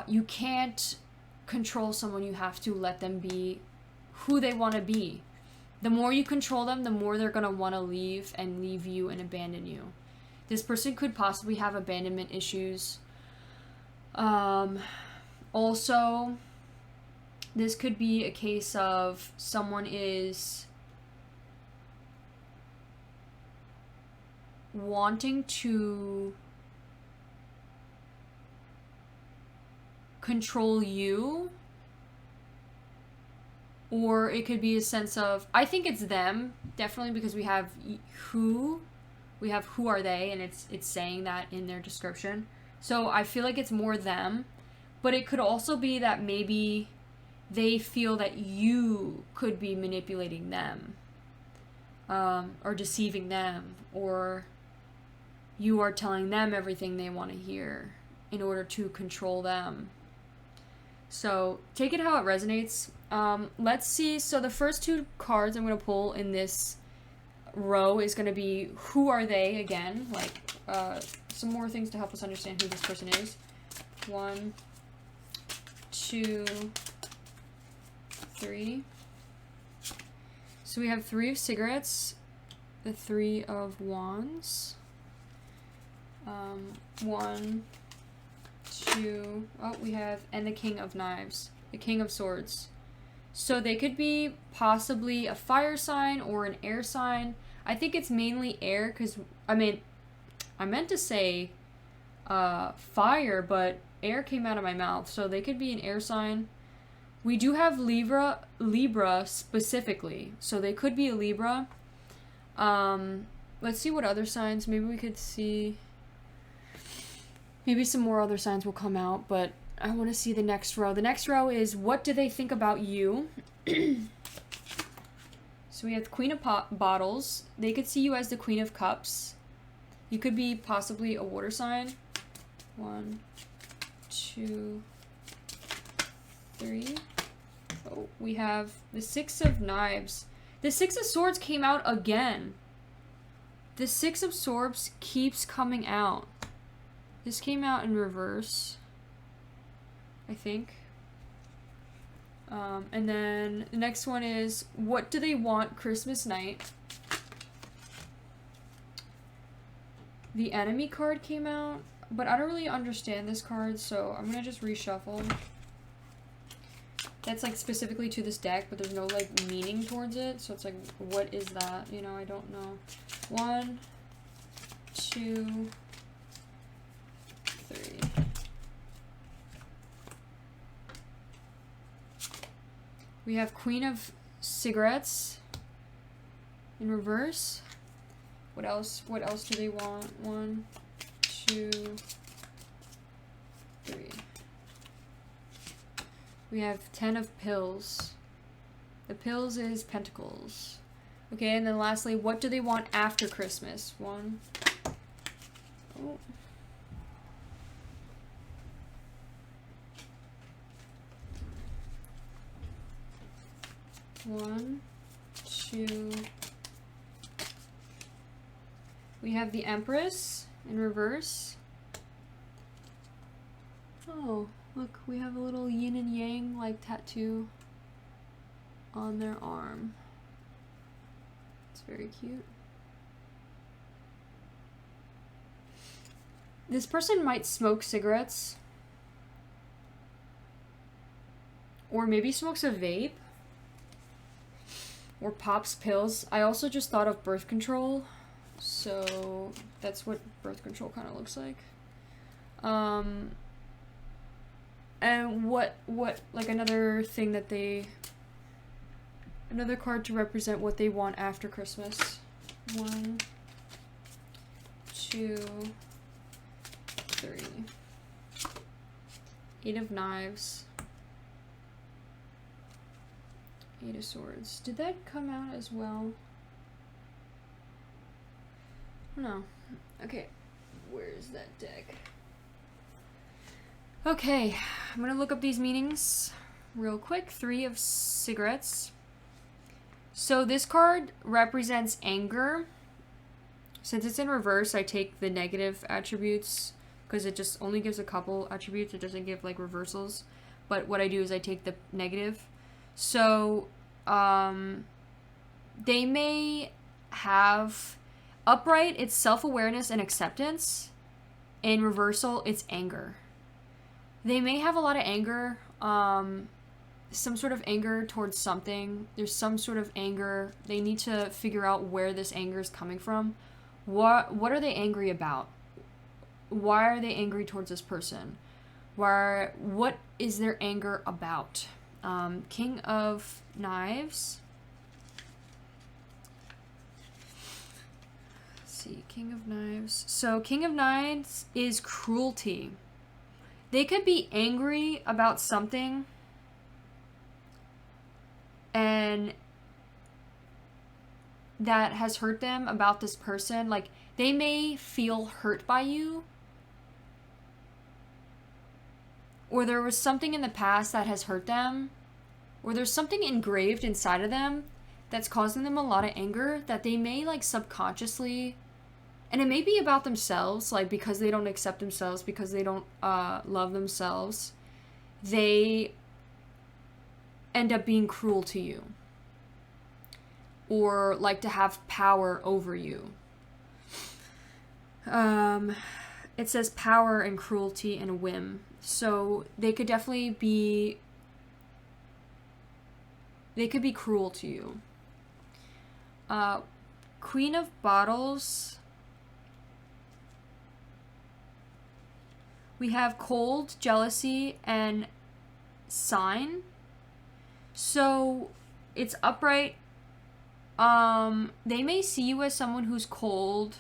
You can't control someone. You have to let them be who they want to be. The more you control them, the more they're going to want to leave and leave you and abandon you. This person could possibly have abandonment issues. Also, this could be a case of someone is wanting to control you, or it could be a sense of, I think it's them, definitely, because we have who are they, and it's saying that in their description. So I feel like it's more them, but it could also be that maybe they feel that you could be manipulating them, or deceiving them, or you are telling them everything they want to hear in order to control them. So take it how it resonates. Let's see. So the first two cards I'm going to pull in this row is going to be who are they again, like some more things to help us understand who this person is. 1, 2, 3. So we have 3 of cigarettes, the 3 of wands, 1, 2, oh, we have, and the king of knives, the king of swords. So they could be possibly a fire sign or an air sign. I think it's mainly air, because, I mean, I meant to say fire, but air came out of my mouth, so they could be an air sign. We do have Libra specifically, so they could be a Libra. Let's see what other signs, maybe we could see, maybe some more other signs will come out, but I want to see the next row. The next row is, what do they think about you? So we have the Queen of Bottles. They could see you as the Queen of Cups. You could be possibly a water sign. 1, 2, 3. Oh, we have the 6 of Knives. The 6 of Swords came out again. The 6 of Swords keeps coming out. This came out in reverse, I think. And then the next one is, what do they want Christmas night? The Enemy card came out, but I don't really understand this card, so I'm gonna just reshuffle. That's like specifically to this deck, but there's no like meaning towards it, so it's like, what is that? You know, I don't know. 1, 2, 3. We have Queen of Cigarettes in reverse. What else? What else do they want? 1, 2, 3. We have 10 of Pills. The Pills is Pentacles. Okay, and then lastly, what do they want after Christmas? 1. Oh. 1, 2. We have the Empress in reverse. Oh, look, we have a little yin and yang like tattoo on their arm. It's very cute. This person might smoke cigarettes, or maybe smokes a vape, or pops pills. I also just thought of birth control, so that's what birth control kind of looks like. And what like another thing that another card to represent what they want after Christmas. 1, 2, 3. 8 of Knives. 8 of Swords. Did that come out as well? No. Okay. Where's that deck? Okay. I'm gonna look up these meanings real quick. 3 of Cigarettes. So this card represents anger. Since it's in reverse, I take the negative attributes because it just only gives a couple attributes. It doesn't give like reversals. But what I do is I take the negative. So they may have upright, it's self-awareness and acceptance. In reversal, it's anger. They may have a lot of anger, some sort of anger towards something. There's some sort of anger. They need to figure out where this anger is coming from. What are they angry about? Why are they angry towards this person? What is their anger about? King of Knives. Let's see, King of Knives. So King of Knives is cruelty. They could be angry about something and that has hurt them about this person. Like, they may feel hurt by you, or there was something in the past that has hurt them, or there's something engraved inside of them that's causing them a lot of anger that they may, like, subconsciously, and it may be about themselves, like, because they don't accept themselves, because they don't love themselves, they end up being cruel to you, or like to have power over you. It says power and cruelty and whim. So they could definitely be, they could be cruel to you. Queen of Bottles. We have cold, jealousy, and sign. So it's upright. They may see you as someone who's cold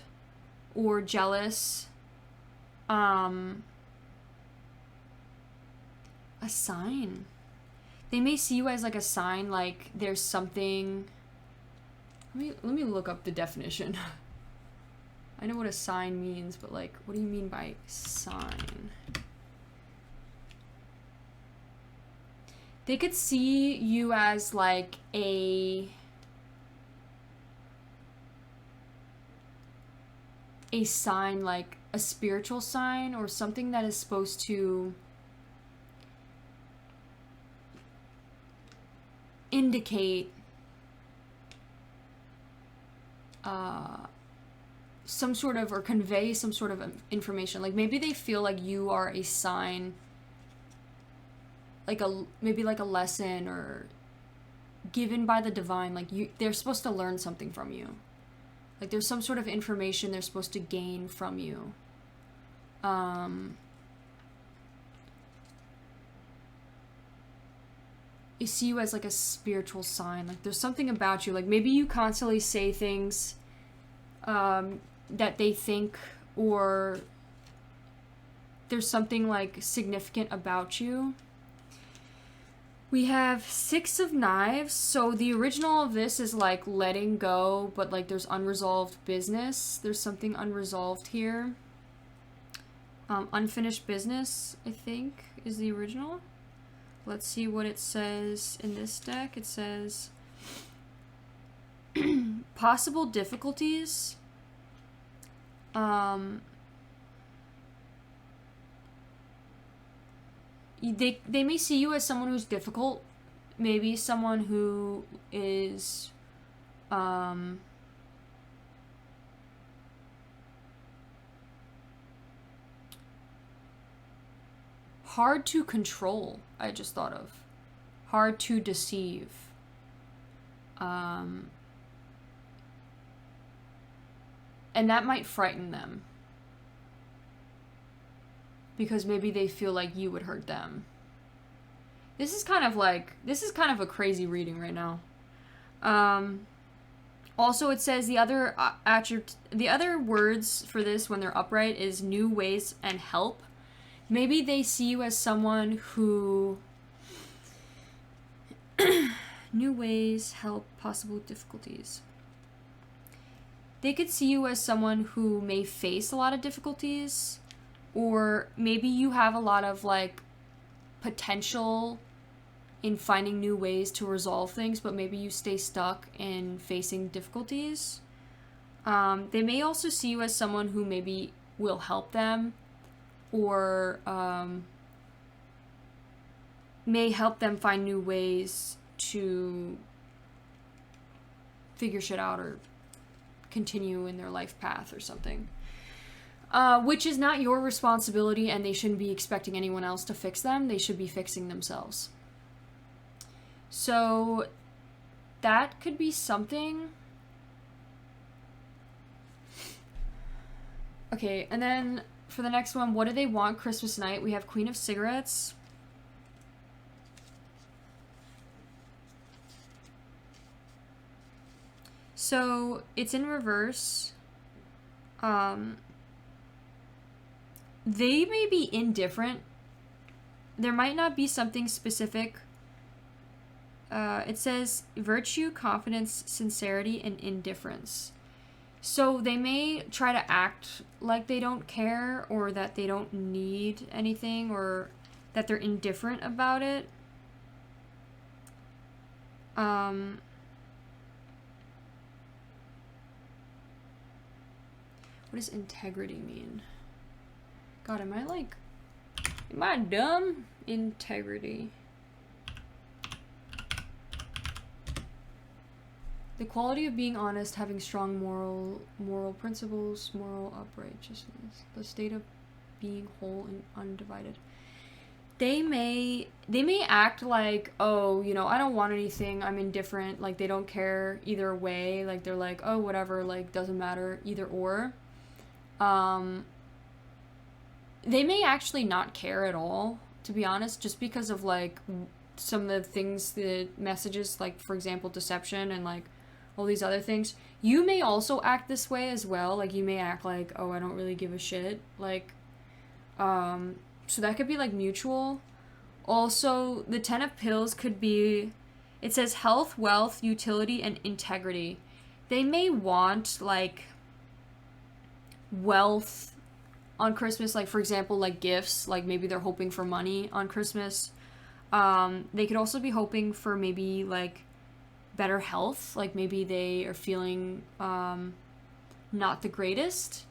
or jealous. A sign. They may see you as like a sign, like there's something. Let me look up the definition. I know what a sign means, but like, what do you mean by sign? They could see you as like a sign, like a spiritual sign or something that is supposed to indicate some sort of, or convey some sort of information. Like maybe they feel like you are a sign, like maybe like a lesson or given by the divine, like they're supposed to learn something from you. Like there's some sort of information they're supposed to gain from you. You see you as like a spiritual sign. Like there's something about you. Like maybe you constantly say things that they think, or there's something like significant about you. We have Six of Knives. So the original of this is like letting go, but like there's unresolved business. There's something unresolved here. Unfinished business, I think, is the original. Let's see what it says in this deck. It says possible difficulties. They may see you as someone who's difficult, maybe someone who is hard to control. I just thought of hard to deceive. And that might frighten them, because maybe they feel like you would hurt them. This is kind of a crazy reading right now. Also, it says the other words for this when they're upright is new ways and help. Maybe they see you as someone who new ways, help, possible difficulties. They could see you as someone who may face a lot of difficulties, or maybe you have a lot of like potential in finding new ways to resolve things, but maybe you stay stuck in facing difficulties. They may also see you as someone who maybe will help them, or may help them find new ways to figure shit out or continue in their life path or something. Which is not your responsibility, and they shouldn't be expecting anyone else to fix them. They should be fixing themselves. So that could be something. Okay, and then for the next one, what do they want Christmas night? We have Queen of Cigarettes. So it's in reverse. They may be indifferent. There might not be something specific. It says virtue, confidence, sincerity, and indifference. So they may try to act like they don't care, or that they don't need anything, or that they're indifferent about it. What does integrity mean? God, am I dumb? Integrity. The quality of being honest, having strong moral principles, moral uprightness, the state of being whole and undivided. They may act like, oh, you know, I don't want anything, I'm indifferent, like they don't care either way, like they're like, oh, whatever, like doesn't matter either or. They may actually not care at all, to be honest, just because of like some of the things, the messages, like for example deception and like all these other things. You may also act this way as well. Like you may act like, oh, I don't really give a shit. Like, so that could be like mutual. Also, the 10 of Pills could be, it says health, wealth, utility, and integrity. They may want like wealth on Christmas, like for example, like gifts, like maybe they're hoping for money on Christmas. They could also be hoping for maybe like better health, like maybe they are feeling not the greatest.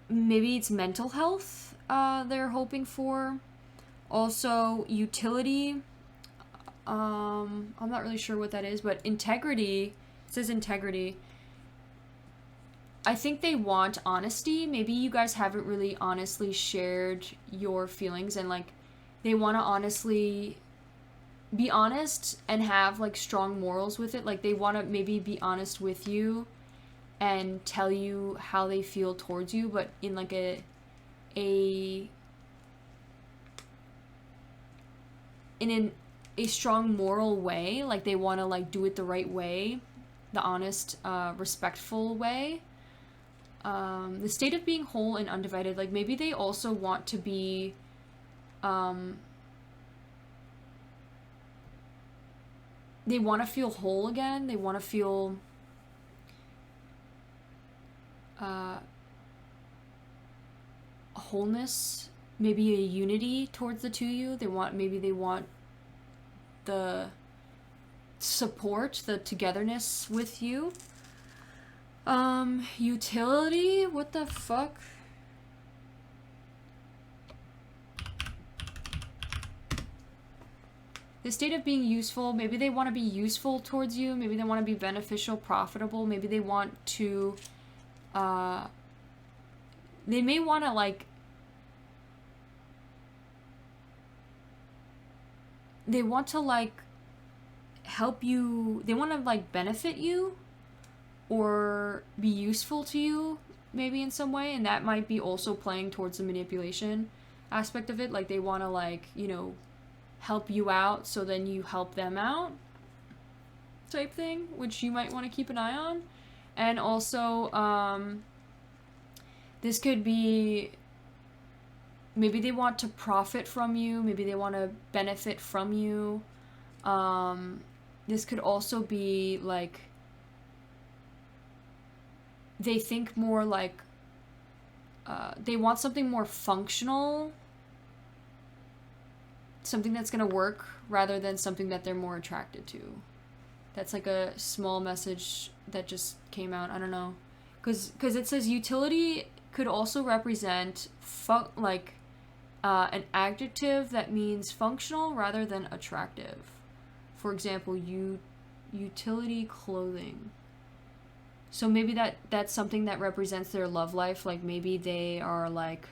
Maybe it's mental health they're hoping for. Also utility, I'm not really sure what that is, but integrity, it says integrity. I think they want honesty. Maybe you guys haven't really honestly shared your feelings, and like they want to honestly be honest and have like strong morals with it. Like they want to maybe be honest with you and tell you how they feel towards you, but in like a strong moral way. Like they want to like do it the right way, the honest, respectful way. The state of being whole and undivided, like maybe they also want to be they want to feel whole again. They want to feel wholeness, maybe a unity towards the two of you. Maybe they want the support, the togetherness with you. Utility? What the fuck? The state of being useful. Maybe they want to be useful towards you. Maybe they want to be beneficial, profitable. Maybe they want to, they may want to like, they want to like help you. They want to like benefit you or be useful to you maybe in some way, and that might be also playing towards the manipulation aspect of it. Like they want to like, you know, help you out so then you help them out type thing, which you might want to keep an eye on. And also this could be maybe they want to profit from you, maybe they want to benefit from you. This could also be like they think more like they want something more functional, something that's gonna work rather than something that they're more attracted to. That's like a small message that just came out. I don't know, because it says utility could also represent an adjective that means functional rather than attractive. For example, Utility clothing. So maybe that's something that represents their love life. Like maybe they are like,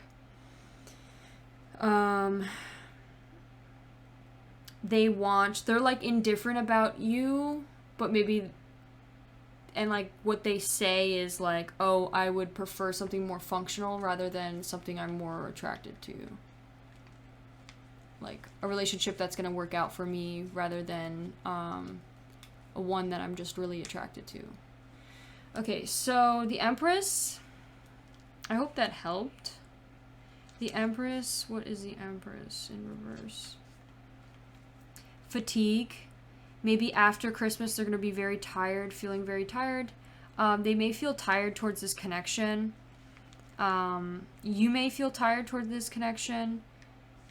they're like indifferent about you, but maybe, and like what they say is like, oh, I would prefer something more functional rather than something I'm more attracted to. Like a relationship that's gonna work out for me rather than a one that I'm just really attracted to. Okay, so the Empress, I hope that helped. The Empress, what is the Empress in reverse? Fatigue. Maybe after Christmas they're going to be very tired, feeling very tired. They may feel tired towards this connection. You may feel tired towards this connection,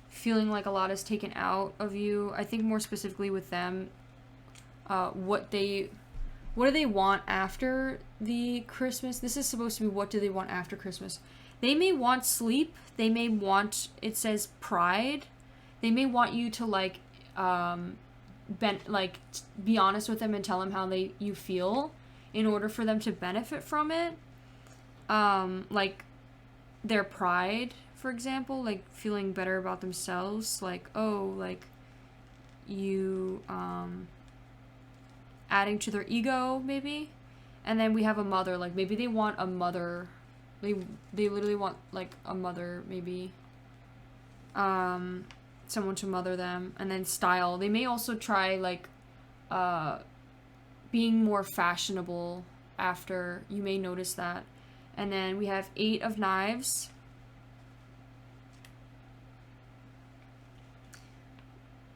feeling like a lot is taken out of you. I think more specifically with them, what do they want after the Christmas? This is supposed to be what do they want after Christmas. They may want sleep. They may want, it says pride. They may want you to like, be honest with them and tell them how you feel in order for them to benefit from it. Like their pride, for example, like feeling better about themselves. Like, oh, like you, adding to their ego, maybe. And then we have a mother, like maybe they want a mother. They literally want like a mother, maybe. Someone to mother them. And then style. They may also try like being more fashionable after. You may notice that. And then we have 8 of Knives.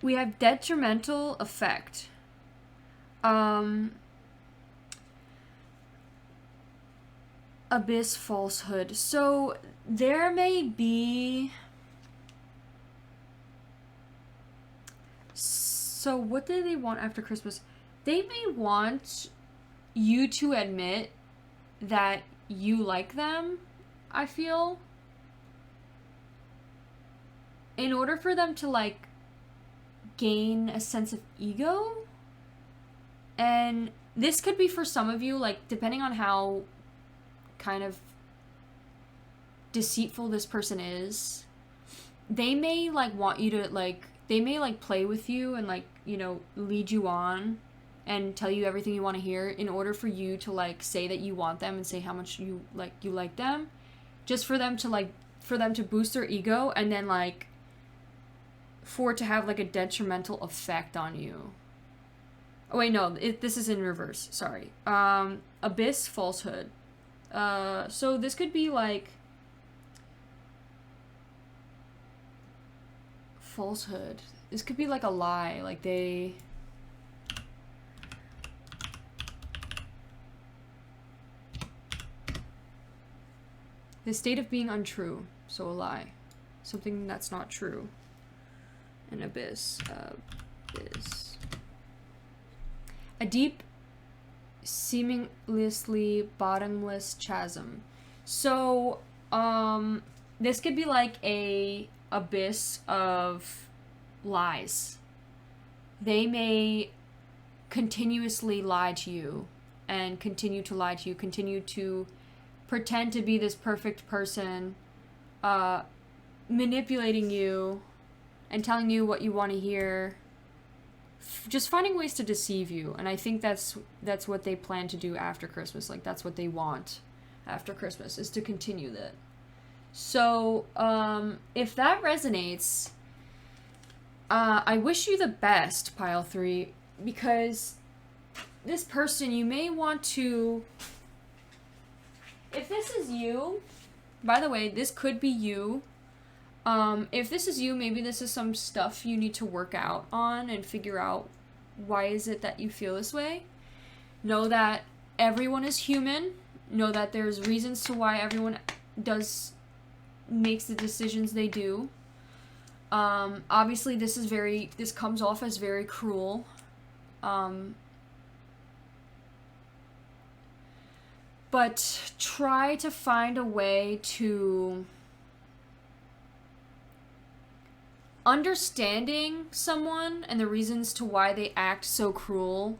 We have detrimental effect. Abyss, falsehood. So there may be, so what do they want after Christmas? They may want you to admit that you like them, I feel, in order for them to like gain a sense of ego. And this could be for some of you, like, depending on how kind of deceitful this person is, they may, like, want you to, like, they may, like, play with you and, like, you know, lead you on and tell you everything you want to hear in order for you to, like, say that you want them and say how much you like them, just for them to, like, for them to boost their ego and then, like, for it to have, like, a detrimental effect on you. Oh, wait, no, this is in reverse. Sorry. Abyss, falsehood. So this could be, like, falsehood. This could be, like, a lie. Like, they... The state of being untrue. So a lie. Something that's not true. An abyss. Abyss. A deep, seamlessly bottomless chasm. So, this could be like a abyss of lies. They may continuously lie to you and continue to lie to you, continue to pretend to be this perfect person, manipulating you and telling you what you want to hear. Just finding ways to deceive you, and I think that's what they plan to do after Christmas. Like, that's what they want after Christmas, is to continue that. So, if that resonates, I wish you the best, Pile 3, because this person, you may want to... If this is you, by the way, this could be you. If this is you, maybe this is some stuff you need to work out on and figure out why is it that you feel this way. Know that everyone is human. Know that there's reasons to why everyone makes the decisions they do. Obviously this comes off as very cruel. But try to find a way to... Understanding someone and the reasons to why they act so cruel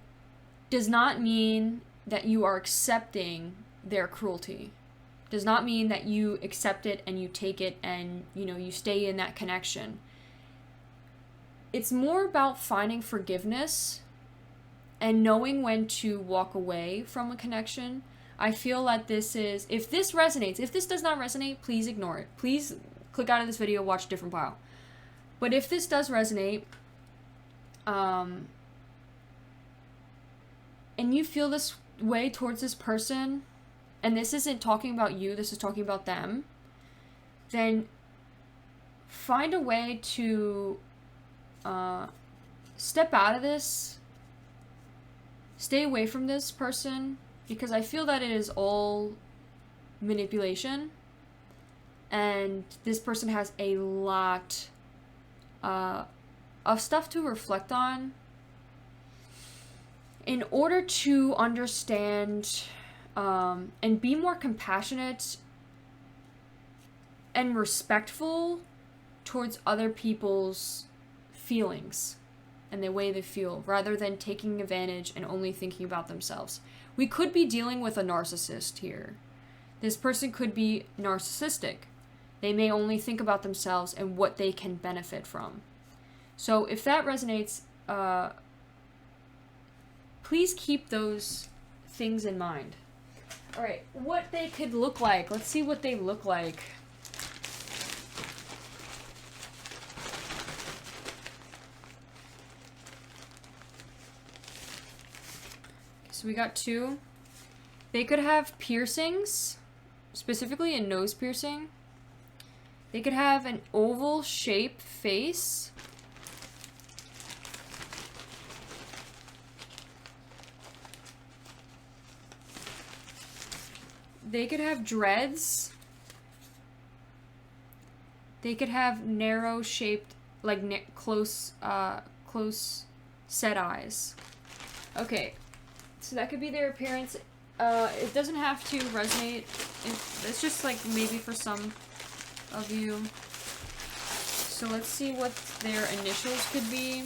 does not mean that you are accepting their cruelty. Does not mean that you accept it and you take it and, you know, you stay in that connection. It's more about finding forgiveness and knowing when to walk away from a connection. I feel that this is, if this resonates, if this does not resonate, please ignore it. Please click out of this video, watch a different pile. But if this does resonate, and you feel this way towards this person, and this isn't talking about you, this is talking about them, then find a way to step out of this, stay away from this person, because I feel that it is all manipulation, and this person has a lot of stuff to reflect on in order to understand and be more compassionate and respectful towards other people's feelings and the way they feel, rather than taking advantage and only thinking about themselves. We could be dealing with a narcissist here. This person could be narcissistic. They may only think about themselves and what they can benefit from. So if that resonates, please keep those things in mind. All right, what they could look like. Let's see what they look like. So we got 2. They could have piercings, specifically a nose piercing. They could have an oval shaped face. They could have dreads. They could have narrow shaped, like close set eyes. Okay, so that could be their appearance. It doesn't have to resonate. It's just like maybe for some of you. So let's see what their initials could be.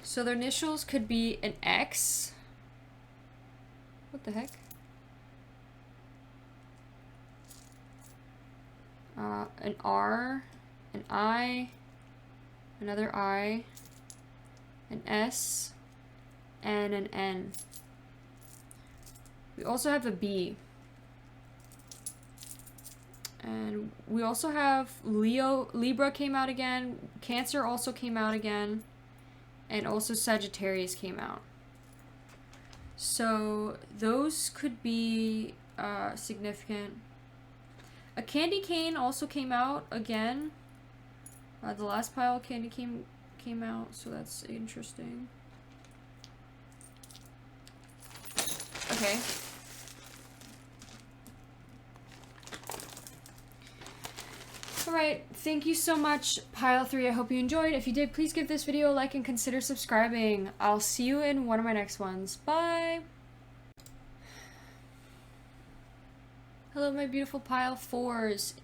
So their initials could be an X. What the heck? An R, an I, another I, an S, and an N. We also have a B. And we also have Libra came out again, Cancer also came out again, and also Sagittarius came out. So those could be significant. A candy cane also came out again. The last pile of candy came out, so that's interesting. Okay. Alright, thank you so much, Pile 3. I hope you enjoyed. If you did, please give this video a like and consider subscribing. I'll see you in one of my next ones. Bye! Hello, my beautiful Pile 4s.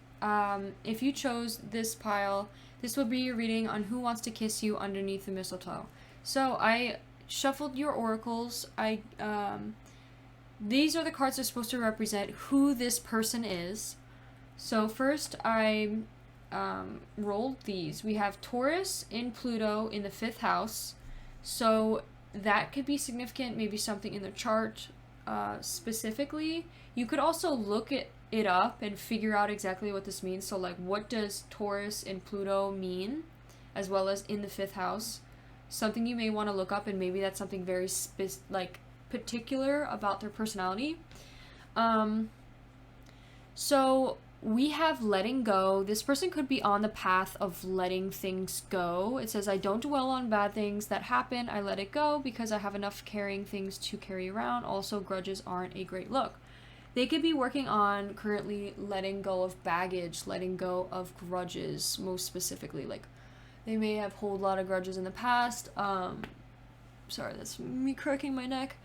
If you chose this pile, this will be your reading on who wants to kiss you underneath the mistletoe. So, I shuffled your oracles. These are the cards that are supposed to represent who this person is. So first I rolled these. We have Taurus in Pluto in the 5th house. So that could be significant, maybe something in the chart specifically. You could also look it up and figure out exactly what this means. So like, what does Taurus in Pluto mean, as well as in the 5th house? Something you may want to look up, and maybe that's something very particular about their personality. So we have letting go. This person could be on the path of letting things go. It says, I don't dwell on bad things that happen. I let it go because I have enough carrying things to carry around. Also, grudges aren't a great look. They could be working on currently letting go of baggage, letting go of grudges, most specifically. Like, they may have held a lot of grudges in the past. Sorry, that's me cracking my neck.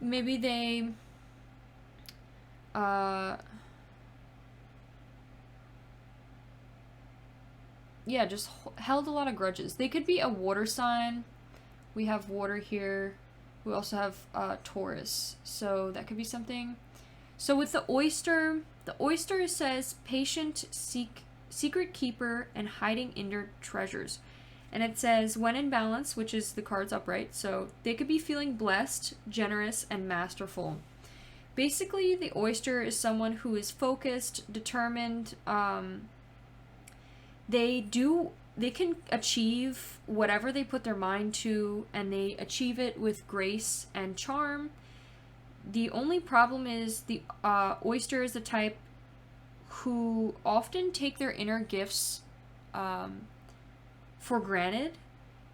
Maybe they yeah, just held a lot of grudges. They could be a water sign, We have water here. We also have Taurus. So that could be something. So with the oyster says patient, secret keeper, and hiding inner treasures. And it says when in balance, which is the cards upright. So they could be feeling blessed, generous, and masterful. Basically, the oyster is someone who is focused, determined. They can achieve whatever they put their mind to, and they achieve it with grace and charm. The only problem is the oyster is the type who often take their inner gifts for granted.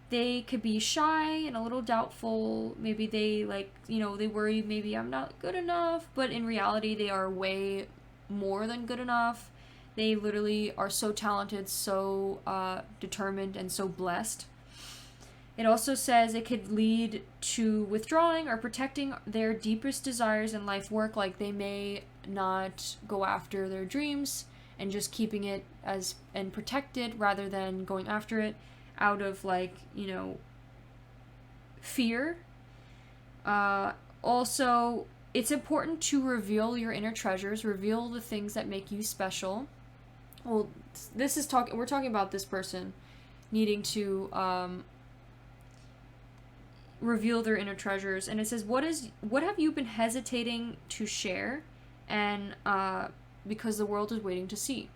They could be shy and a little doubtful. Maybe they they worry maybe I'm not good enough, but in reality they are way more than good enough. They literally are so talented, so determined, and so blessed. It also says it could lead to withdrawing or protecting their deepest desires in life work, like they may not go after their dreams and just keeping it and protect it rather than going after it out of fear. Also, it's important to reveal your inner treasures, reveal the things that make you special. Well, we're talking about this person needing to reveal their inner treasures. And it says, what have you been hesitating to share? And because the world is waiting to see.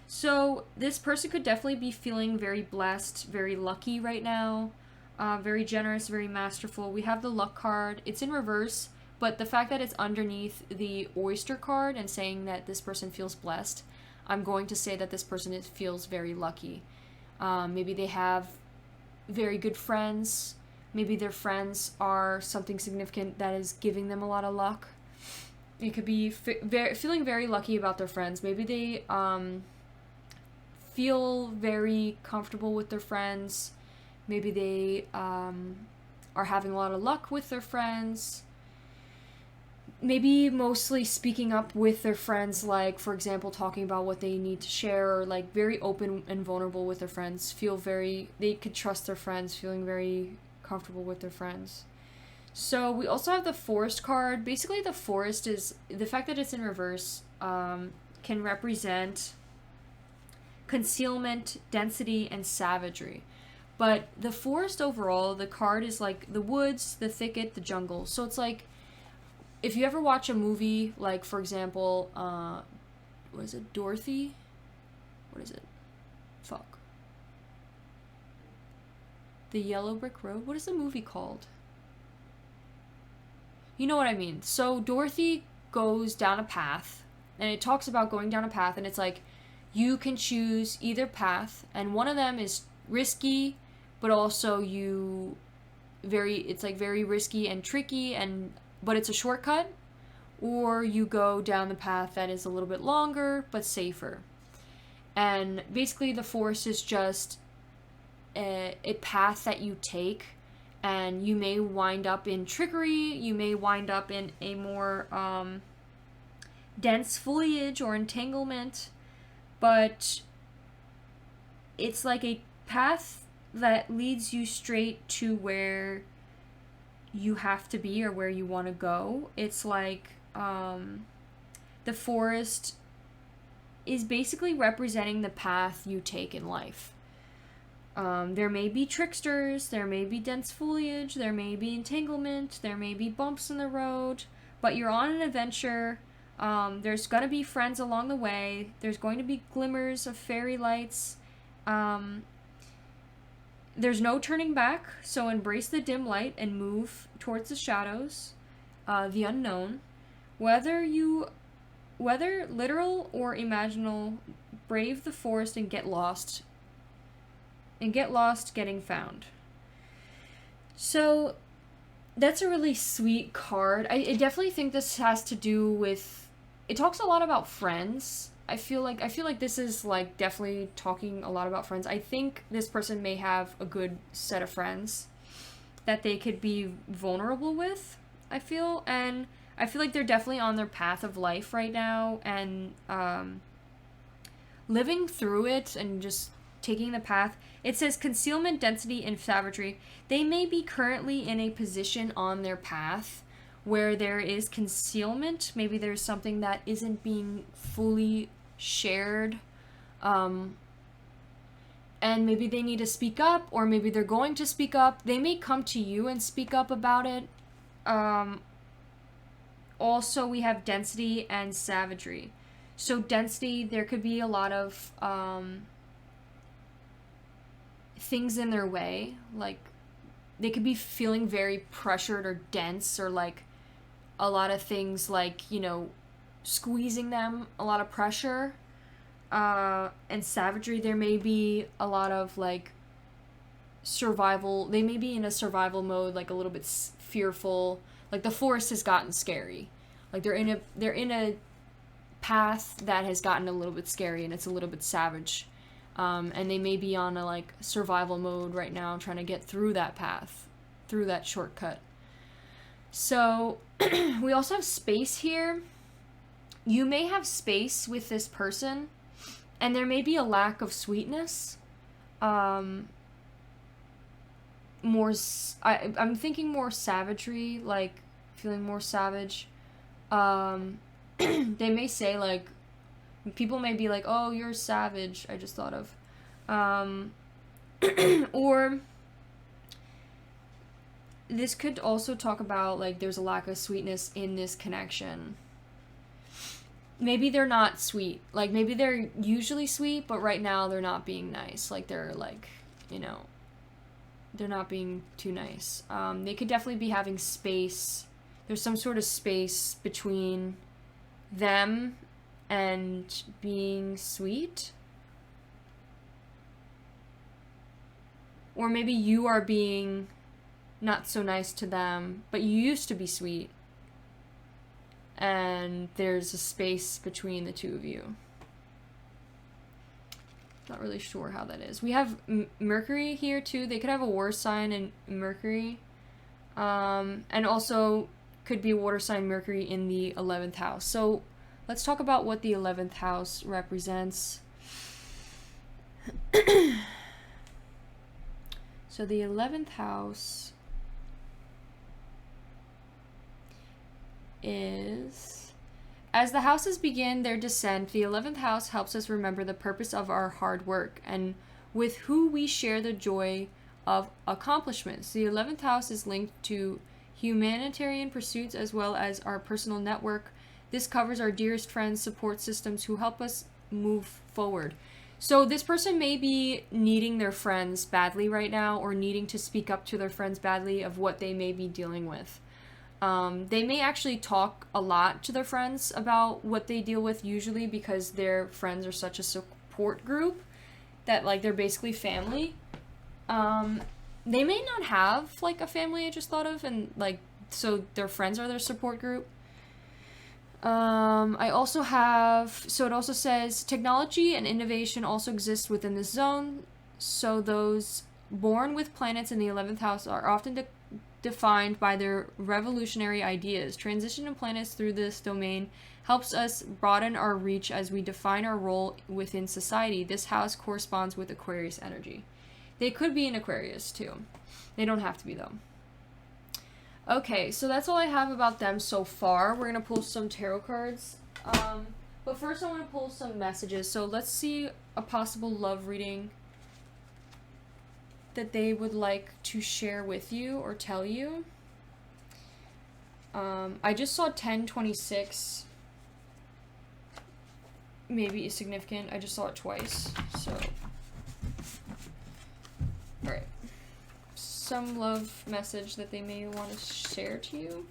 So this person could definitely be feeling very blessed, very lucky right now, very generous, very masterful. We have the luck card. It's in reverse, but the fact that it's underneath the oyster card and saying that this person feels blessed, I'm going to say that this person feels very lucky. Maybe they have very good friends. Maybe their friends are something significant that is giving them a lot of luck. It could be feeling very lucky about their friends. Maybe they feel very comfortable with their friends. Maybe they are having a lot of luck with their friends. Maybe mostly speaking up with their friends, like, for example, talking about what they need to share, or like very open and vulnerable with their friends. They could trust their friends, feeling very comfortable with their friends. So we also have the Forest card. Basically, the Forest is the fact that it's in reverse can represent concealment, density, and savagery. But the Forest overall, the card is like the woods, the thicket, the jungle. So it's like if you ever watch a movie, like for example, what is it, Dorothy? What is it? Fuck. The Yellow Brick Road? What is the movie called? You know what I mean. So Dorothy goes down a path, and it talks about going down a path, and it's like you can choose either path, and one of them is risky, but also it's like very risky and tricky, but it's a shortcut, or you go down the path that is a little bit longer but safer. And basically the Forest is just a path that you take, and you may wind up in trickery, you may wind up in a more dense foliage or entanglement, but it's like a path that leads you straight to where you have to be or where you want to go. It's like the Forest is basically representing the path you take in life. There may be tricksters, there may be dense foliage, there may be entanglement, there may be bumps in the road, but you're on an adventure. There's gonna be friends along the way. There's going to be glimmers of fairy lights. There's no turning back, so embrace the dim light and move towards the shadows, the unknown. Whether literal or imaginal, brave the forest and get lost getting found. So that's a really sweet card. I definitely think this has to do with, it talks a lot about friends. I feel like this is like definitely talking a lot about friends. I think this person may have a good set of friends that they could be vulnerable with, I feel like they're definitely on their path of life right now, and living through it and just taking the path. It says concealment, density, and savagery. They may be currently in a position on their path where there is concealment. Maybe there's something that isn't being fully shared. And maybe they need to speak up, or maybe they're going to speak up. They may come to you and speak up about it. Also, we have density and savagery. So density, there could be a lot of things in their way. Like, they could be feeling very pressured or dense, or like a lot of things like, you know, squeezing them, a lot of pressure. And savagery, there may be a lot of like survival. They may be in a survival mode, like a little bit fearful. Like the forest has gotten scary. Like they're in a path that has gotten a little bit scary, and it's a little bit savage. And they may be on a like survival mode right now, trying to get through that path, through that shortcut. So we also have space here. You may have space with this person, and there may be a lack of sweetness. I'm thinking more savagery, like feeling more savage. They may say, like, people may be like, oh, you're savage, I just thought of. Or this could also talk about, like, there's a lack of sweetness in this connection. Maybe they're not sweet. Like, maybe they're usually sweet, but right now they're not being nice. Like, they're, like, you know, they're not being too nice. They could definitely be having space. There's some sort of space between them and being sweet. Or maybe you are being not so nice to them, but you used to be sweet. And there's a space between the two of you. Not really sure how that is. We have Mercury here too. They could have a war sign in Mercury. And also could be water sign Mercury in the 11th house. So let's talk about what the 11th house represents. So the 11th house is, as the houses begin their descent, the 11th house helps us remember the purpose of our hard work and with who we share the joy of accomplishments. The 11th house is linked to humanitarian pursuits as well as our personal network. This covers our dearest friends, support systems who help us move forward. So this person may be needing their friends badly right now, or needing to speak up to their friends badly of what they may be dealing with. They may actually talk a lot to their friends about what they deal with, usually because their friends are such a support group that, like, they're basically family. They may not have, like, a family, I just thought of, and, like, so their friends are their support group. I also have, so it also says technology and innovation also exist within this zone. So those born with planets in the 11th house are often defined by their revolutionary ideas. Transition of planets through this domain helps us broaden our reach as we define our role within society. This house corresponds with Aquarius energy. They could be in Aquarius too. They don't have to be though. Okay, so that's all I have about them so far. We're going to pull some tarot cards. But first I want to pull some messages. So let's see a possible love reading that they would like to share with you or tell you. I just saw 1026. Maybe is significant. I just saw it twice. So, alright. Some love message that they may want to share to you.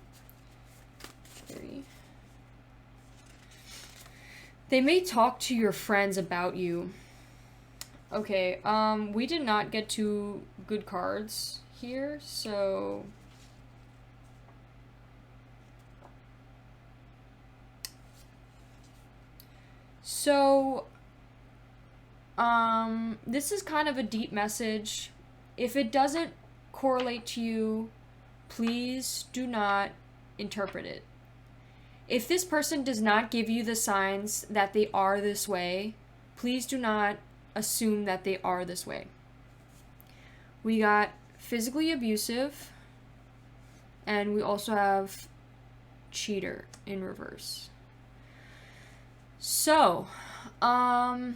3. They may talk to your friends about you. Okay, we did not get 2 good cards here, so this is kind of a deep message. If it doesn't correlate to you, please do not interpret it. If this person does not give you the signs that they are this way, please do not assume that they are this way. We got physically abusive, and we also have cheater in reverse. So, by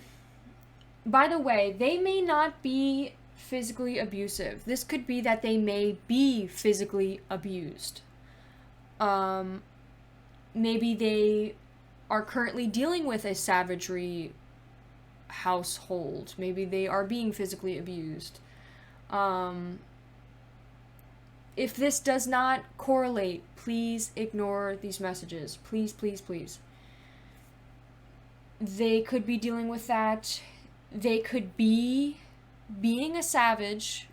the way, they may not be physically abusive. This could be that they may be physically abused. Maybe they are currently dealing with a savagery household. Maybe they are being physically abused. If this does not correlate, please ignore these messages. Please, please, please. They could be dealing with that. They could be being a savage.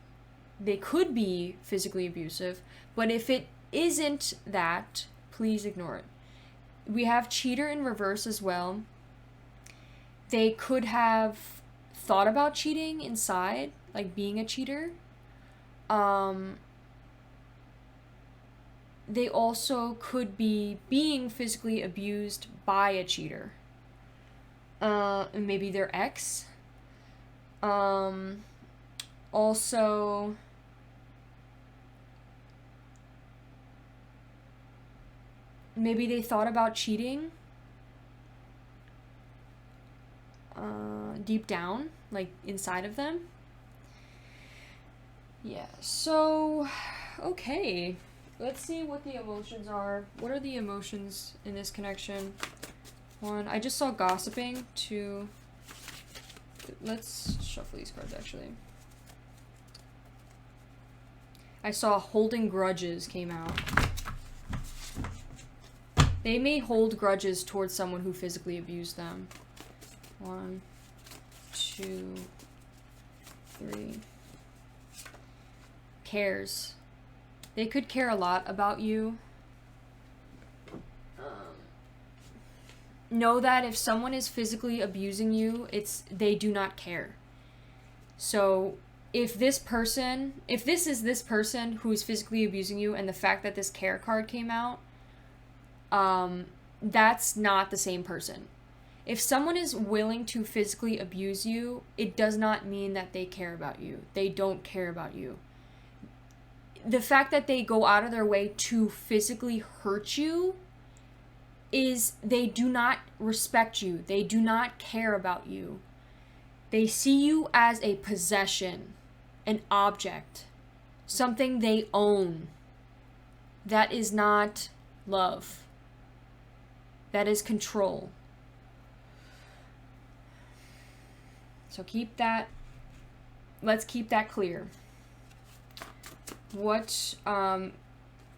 They could be physically abusive. But if it isn't that, please ignore it. We have cheater in reverse as well. They could have thought about cheating inside, like being a cheater. They also could be being physically abused by a cheater. Maybe their ex. Also, maybe they thought about cheating deep down, like inside of them. Yeah, so, okay. Let's see what the emotions are. What are the emotions in this connection? 1, I just saw gossiping. 2, let's shuffle these cards actually. I saw holding grudges came out. They may hold grudges towards someone who physically abused them. 1, 2, 3. Cares. They could care a lot about you. Know that if someone is physically abusing you, they do not care. So if this is this person who is physically abusing you, and the fact that this care card came out, that's not the same person. If someone is willing to physically abuse you, it does not mean that they care about you. They don't care about you. The fact that they go out of their way to physically hurt you is they do not respect you. They do not care about you. They see you as a possession, an object, something they own. That is not love. That is control. So let's keep that clear. But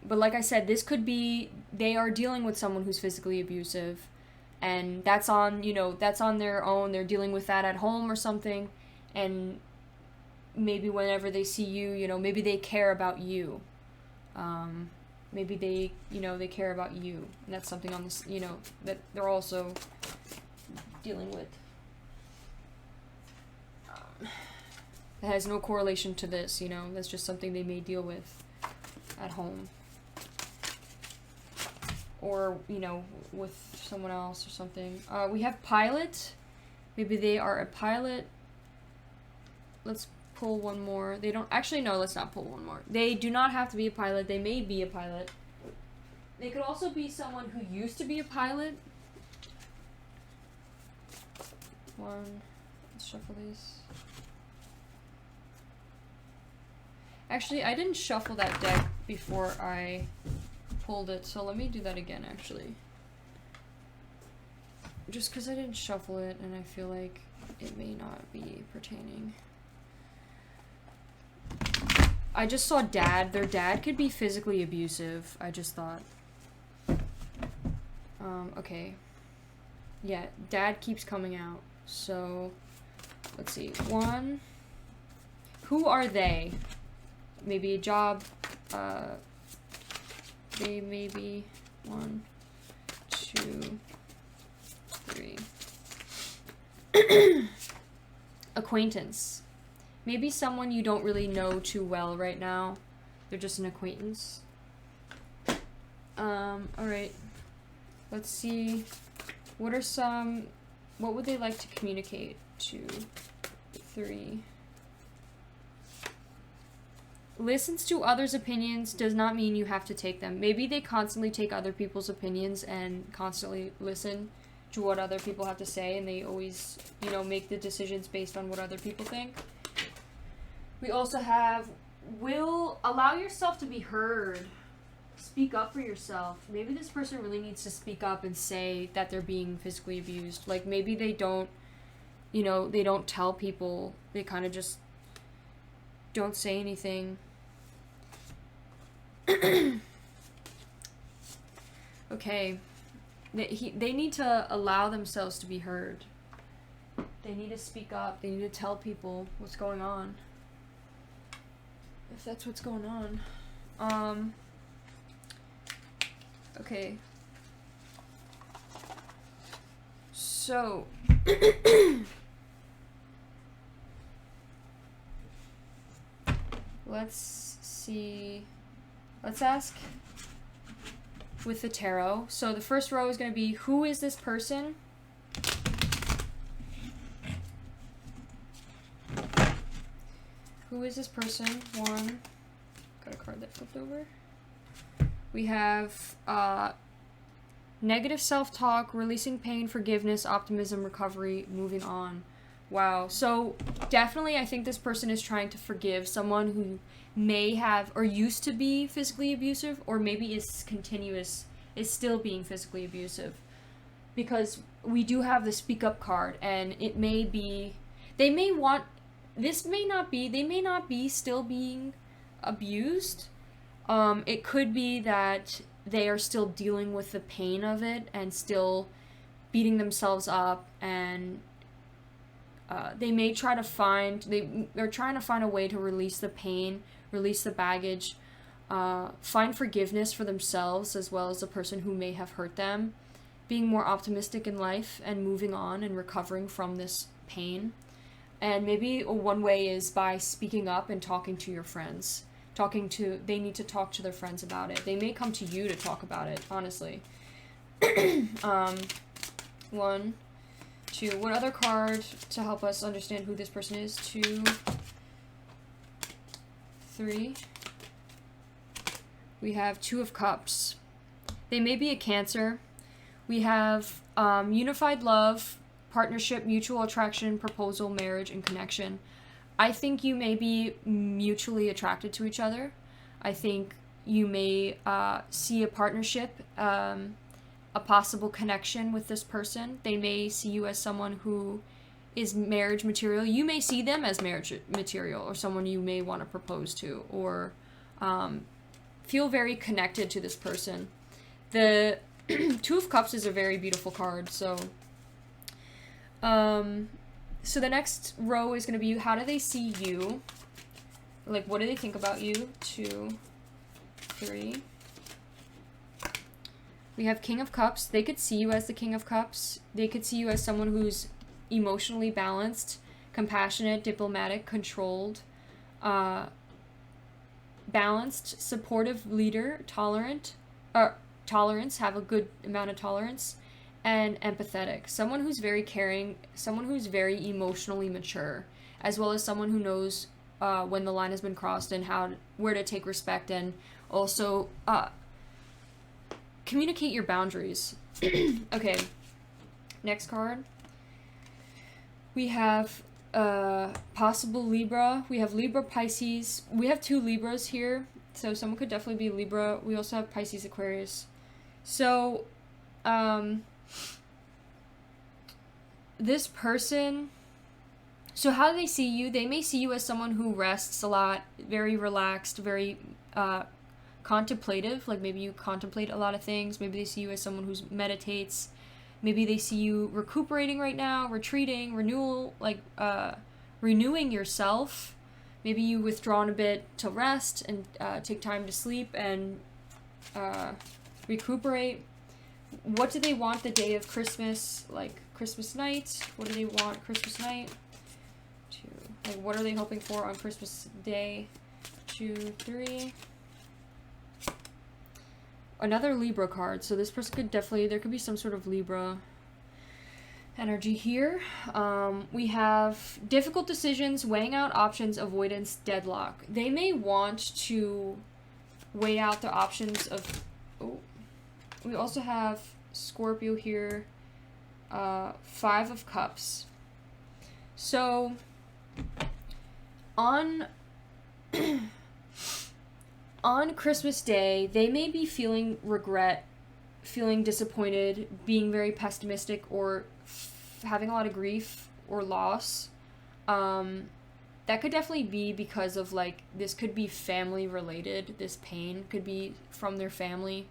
like I said, this could be they are dealing with someone who's physically abusive, and that's on their own. They're dealing with that at home or something, and maybe whenever they see you, maybe they care about you. Maybe they care about you, and that's something on this, that they're also dealing with. That has no correlation to this, that's just something they may deal with at home. Or, with someone else or something. We have pilot. Maybe they are a pilot. Let's pull one more. They don't, actually, no, let's not pull one more. They do not have to be a pilot. They may be a pilot. They could also be someone who used to be a pilot. 1, let's shuffle these. Actually, I didn't shuffle that deck before I pulled it, so let me do that again, actually. Just because I didn't shuffle it, and I feel like it may not be pertaining. I just saw dad. Their dad could be physically abusive, I just thought. Okay. Yeah, dad keeps coming out, so let's see. 1, who are they? Maybe a job, they maybe 1, 2, 3. Acquaintance. Maybe someone you don't really know too well right now. They're just an acquaintance. Alright. Let's see. What would they like to communicate to 3. Listens to others' opinions does not mean you have to take them. Maybe they constantly take other people's opinions and constantly listen to what other people have to say, and they always, you know, make the decisions based on what other people think. We also have, will allow yourself to be heard. Speak up for yourself. Maybe this person really needs to speak up and say that they're being physically abused. Like, maybe they don't, you know, they don't tell people. They kind of just don't say anything. Okay. They need to allow themselves to be heard. They need to speak up. They need to tell people what's going on. If that's what's going on. Okay. So let's see. Let's ask with the tarot. So the first row is going to be, who is this person? Who is this person? 1. Got a card that flipped over. We have negative self-talk, releasing pain, forgiveness, optimism, recovery, moving on. Wow. So definitely I think this person is trying to forgive someone who may have or used to be physically abusive, or maybe is still being physically abusive. Because we do have the speak up card, and it may be, they may not be still being abused. It could be that they are still dealing with the pain of it and still beating themselves up, and they may try to they're trying to find a way to release the pain, release the baggage, find forgiveness for themselves as well as the person who may have hurt them, being more optimistic in life and moving on and recovering from this pain. And maybe one way is by speaking up and talking to your friends. They need to talk to their friends about it. They may come to you to talk about it, honestly. 1, 2. What other card to help us understand who this person is? 2, 3. We have 2 of Cups. They may be a Cancer. We have unified love, partnership, mutual attraction, proposal, marriage, and connection. I think you may be mutually attracted to each other. I think you may see a partnership, a possible connection with this person. They may see you as someone who is marriage material. You may see them as marriage material, or someone you may want to propose to, or feel very connected to this person. The 2 of Cups is a very beautiful card, so so the next row is going to be, how do they see you? Like, what do they think about you? 2, 3. We have King of Cups. They could see you as the King of Cups. They could see you as someone who's emotionally balanced, compassionate, diplomatic, controlled, balanced, supportive leader, tolerance, have a good amount of tolerance, and empathetic. Someone who's very caring, someone who's very emotionally mature, as well as someone who knows when the line has been crossed and where to take respect, and also communicate your boundaries. Okay, next card. We have possible Libra. We have Libra, Pisces. We have 2 Libras here, so someone could definitely be Libra. We also have Pisces, Aquarius. So this person, so how do they see you? They may see you as someone who rests a lot, very relaxed, very contemplative. Like, maybe you contemplate a lot of things. Maybe they see you as someone who meditates. Maybe they see you recuperating right now, retreating, renewal, like renewing yourself. Maybe you withdrawn a bit to rest and take time to sleep and recuperate. What do they want the day of Christmas? Like, Christmas night? What do they want Christmas night? 2. Like, what are they hoping for on Christmas Day? 2, 3. Another Libra card. So this person could definitely, there could be some sort of Libra. energy here. We have difficult decisions, weighing out options, avoidance, deadlock. They may want to weigh out the options of... Oh. We also have Scorpio here. 5 of Cups. So, on Christmas Day, they may be feeling regret, feeling disappointed, being very pessimistic, or having a lot of grief or loss. That could definitely be because of, like, this could be family related. This pain could be from their family,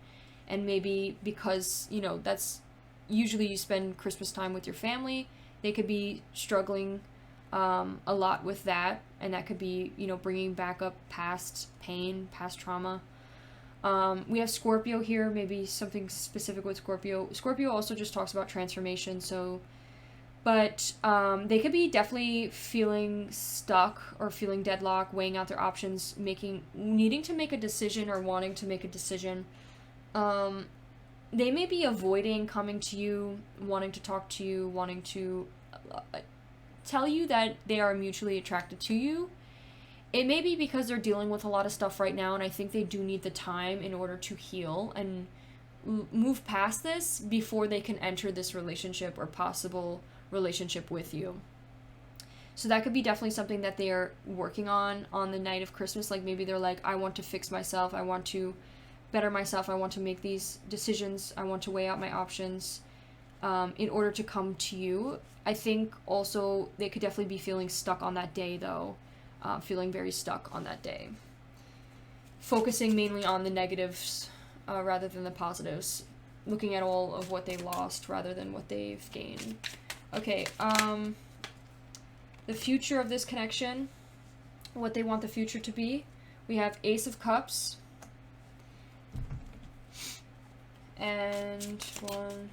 and maybe because, you know, that's usually you spend Christmas time with your family. They could be struggling a lot with that, and that could be, you know, bringing back up past pain, past trauma. We have Scorpio here, maybe something specific with Scorpio. Scorpio also just talks about transformation, so, but they could be definitely feeling stuck or feeling deadlocked, weighing out their options, needing to make a decision or wanting to make a decision. They may be avoiding coming to you, wanting to talk to you, wanting to tell you that they are mutually attracted to you. It may be because they're dealing with a lot of stuff right now, and I think they do need the time in order to heal and move past this before they can enter this relationship or possible relationship with you. So that could be definitely something that they are working on the night of Christmas. Like, maybe they're like, I want to fix myself, I want to better myself, I want to make these decisions, I want to weigh out my options in order to come to you. I think also they could definitely be feeling stuck on that day, though. Feeling very stuck on that day. Focusing mainly on the negatives rather than the positives. Looking at all of what they lost rather than what they've gained. Okay, the future of this connection, what they want the future to be. We have Ace of Cups. And 1,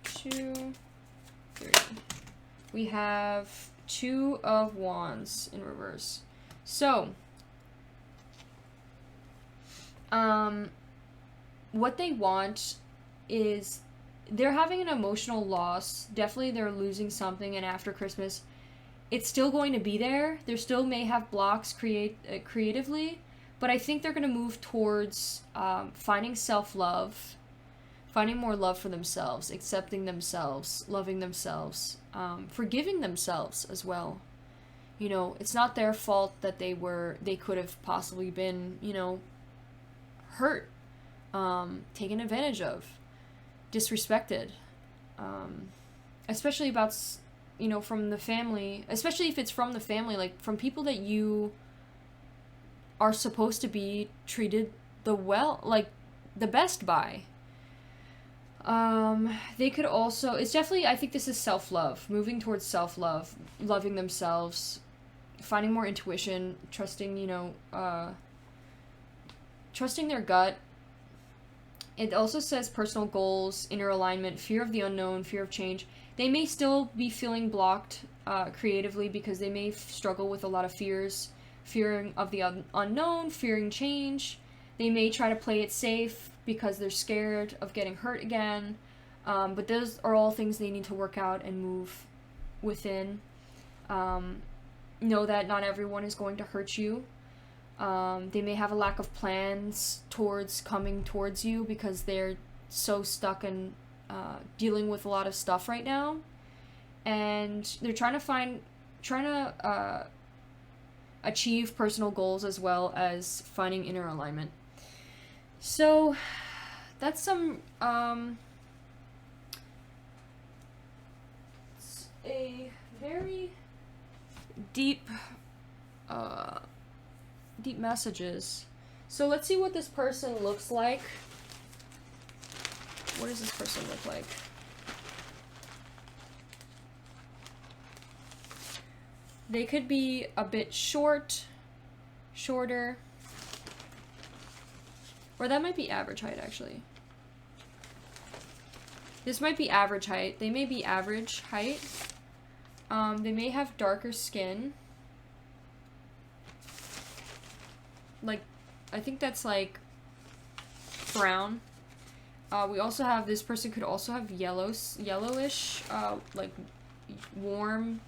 2, 3. We have 2 of Wands in reverse. So, what they want is, they're having an emotional loss. Definitely they're losing something, and after Christmas, it's still going to be there. There still may have blocks creatively, but I think they're going to move towards finding self-love, finding more love for themselves, accepting themselves, loving themselves, forgiving themselves as well. You know, it's not their fault that they could have possibly been, you know, hurt, taken advantage of, disrespected, especially about, you know, from the family, especially if it's from the family, like from people that you are supposed to be treated the best by. They could also, it's definitely, I think this is self-love, moving towards self-love, loving themselves, finding more intuition, trusting, you know, trusting their gut. It also says personal goals, inner alignment, fear of the unknown, fear of change. They may still be feeling blocked creatively because they may struggle with a lot of fears, fearing of the unknown, fearing change. They may try to play it safe because they're scared of getting hurt again. But those are all things they need to work out and move within. Know that not everyone is going to hurt you. They may have a lack of plans towards coming towards you because they're so stuck and dealing with a lot of stuff right now. And they're trying to achieve personal goals as well as finding inner alignment. So that's some it's a very deep messages. So let's see what this person looks like. What does this person look like? They could be a bit shorter, or that might be average height, actually. This might be average height. They may be average height. They may have darker skin. Like, I think that's like brown. We also have, this person could also have yellowish, like warm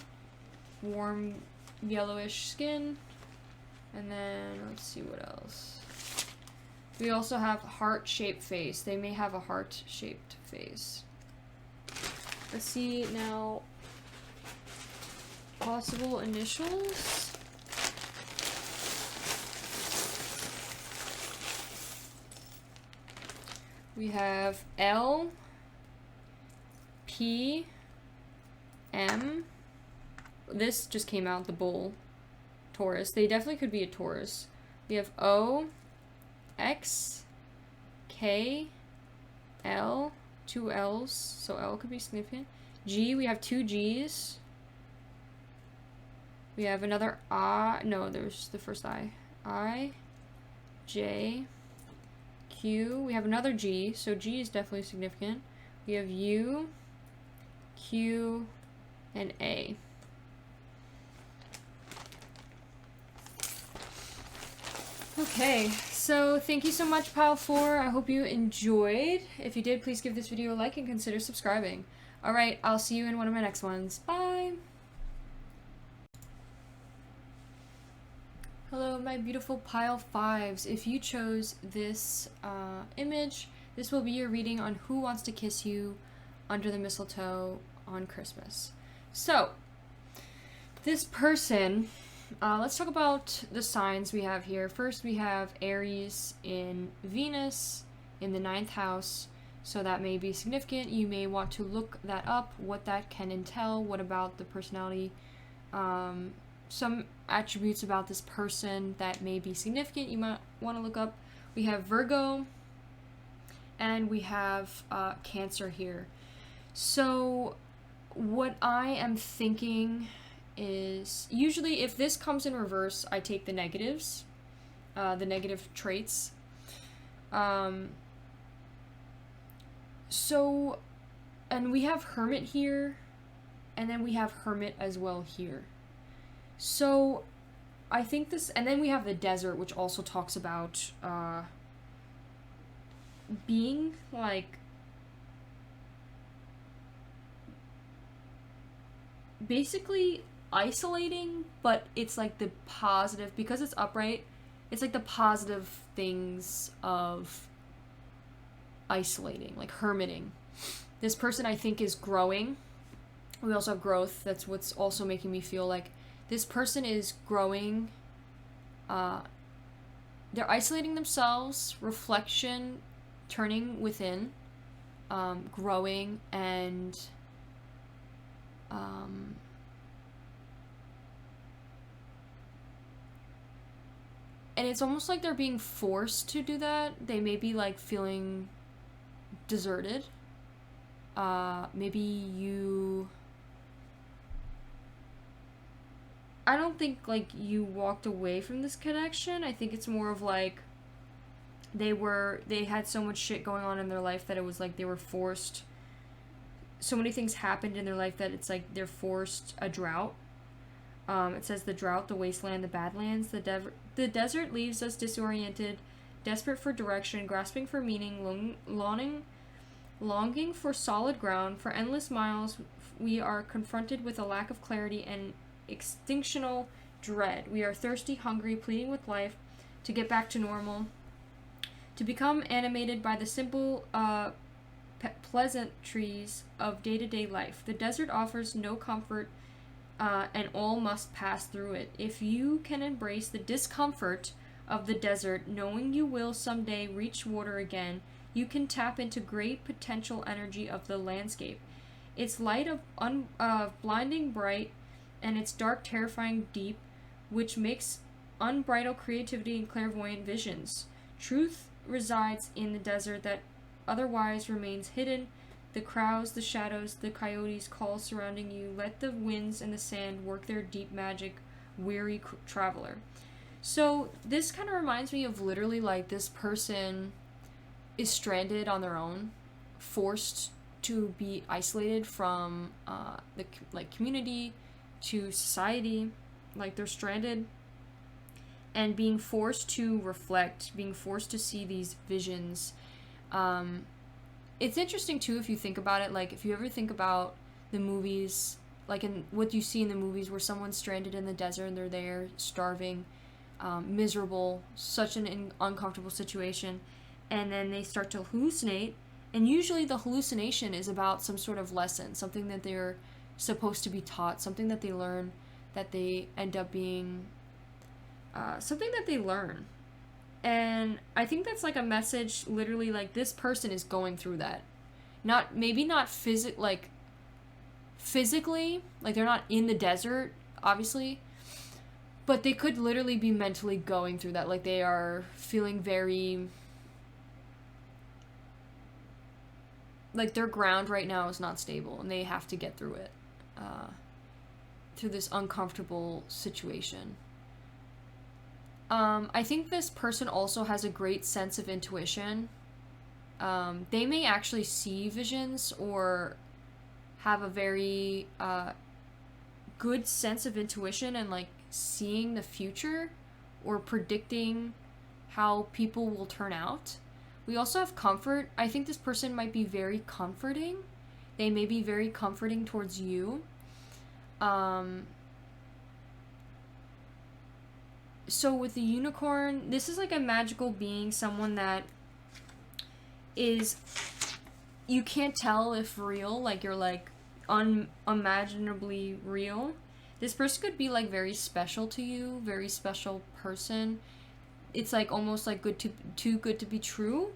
yellowish skin. And then, let's see what else. We also have heart-shaped face. They may have a heart-shaped face. Let's see now. Possible initials. We have L, P, M. This just came out, the bull. Taurus. They definitely could be a Taurus. We have O, X, K, L, 2 L's, so L could be significant. G, we have 2 G's. We have another I, no, there's the first I, J, Q, we have another G, so G is definitely significant. We have U, Q, and A. Okay, so thank you so much, Pile 4. I hope you enjoyed. If you did, please give this video a like and consider subscribing. Alright, I'll see you in one of my next ones. Bye! Hello, my beautiful Pile 5s. If you chose this image, this will be your reading on who wants to kiss you under the mistletoe on Christmas. So, this person, let's talk about the signs we have here. First, we have Aries in Venus in the 9th house, so that may be significant. You may want to look that up, what that can entail, what about the personality, some attributes about this person that may be significant you might want to look up. We have Virgo, and we have Cancer here. So what I am thinking is, usually if this comes in reverse, I take the negatives, the negative traits. So, and we have Hermit here, and then we have Hermit as well here. So, I think this, and then we have the Desert, which also talks about being, like, basically isolating, but it's like the positive, because it's upright, it's like the positive things of isolating, like hermiting. This person, I think, is growing. We also have growth. That's what's also making me feel like this person is growing. They're isolating themselves, reflection, turning within, growing, and it's almost like they're being forced to do that. They may be like feeling deserted. Maybe you, I don't think like you walked away from this connection. I think it's more of like they had so much shit going on in their life that it was like they were forced. So many things happened in their life that it's like they're forced a drought. It says the drought, the wasteland, the badlands, the desert leaves us disoriented, desperate for direction, grasping for meaning, longing for solid ground. For endless miles, we are confronted with a lack of clarity and extinctional dread. We are thirsty, hungry, pleading with life to get back to normal, to become animated by the simple pleasantries of day-to-day life. The desert offers no comfort, and all must pass through it. If you can embrace the discomfort of the desert, knowing you will someday reach water again, you can tap into great potential energy of the landscape. Its light of blinding bright, and its dark, terrifying deep, which makes unbridled creativity and clairvoyant visions. Truth resides in the desert that otherwise remains hidden. The crows, the shadows, the coyotes call surrounding you. Let the winds and the sand work their deep magic, weary traveler. So this kind of reminds me of literally like this person is stranded on their own, forced to be isolated from the like community to society. Like they're stranded and being forced to reflect, being forced to see these visions. it's interesting too if you think about it. Like, if you ever think about the movies, like in what you see in the movies where someone's stranded in the desert and they're there starving, miserable, such an uncomfortable situation, and then they start to hallucinate, and usually the hallucination is about some sort of lesson, something that they're supposed to be taught, something that they learn, that they end up being something that they learn. And I think that's like a message, literally, like, this person is going through that. Maybe not physically, like, they're not in the desert, obviously, but they could literally be mentally going through that. Like, they are feeling very, like, their ground right now is not stable, and they have to get through it, through this uncomfortable situation. I think this person also has a great sense of intuition. They may actually see visions or have a very good sense of intuition and, like, seeing the future or predicting how people will turn out. We also have comfort. I think this person might be very comforting. They may be very comforting towards you. So with the unicorn, this is like a magical being, someone that is, you can't tell if real, like, you're like unimaginably real. This person could be like very special to you, very special person. It's like almost like too good to be true.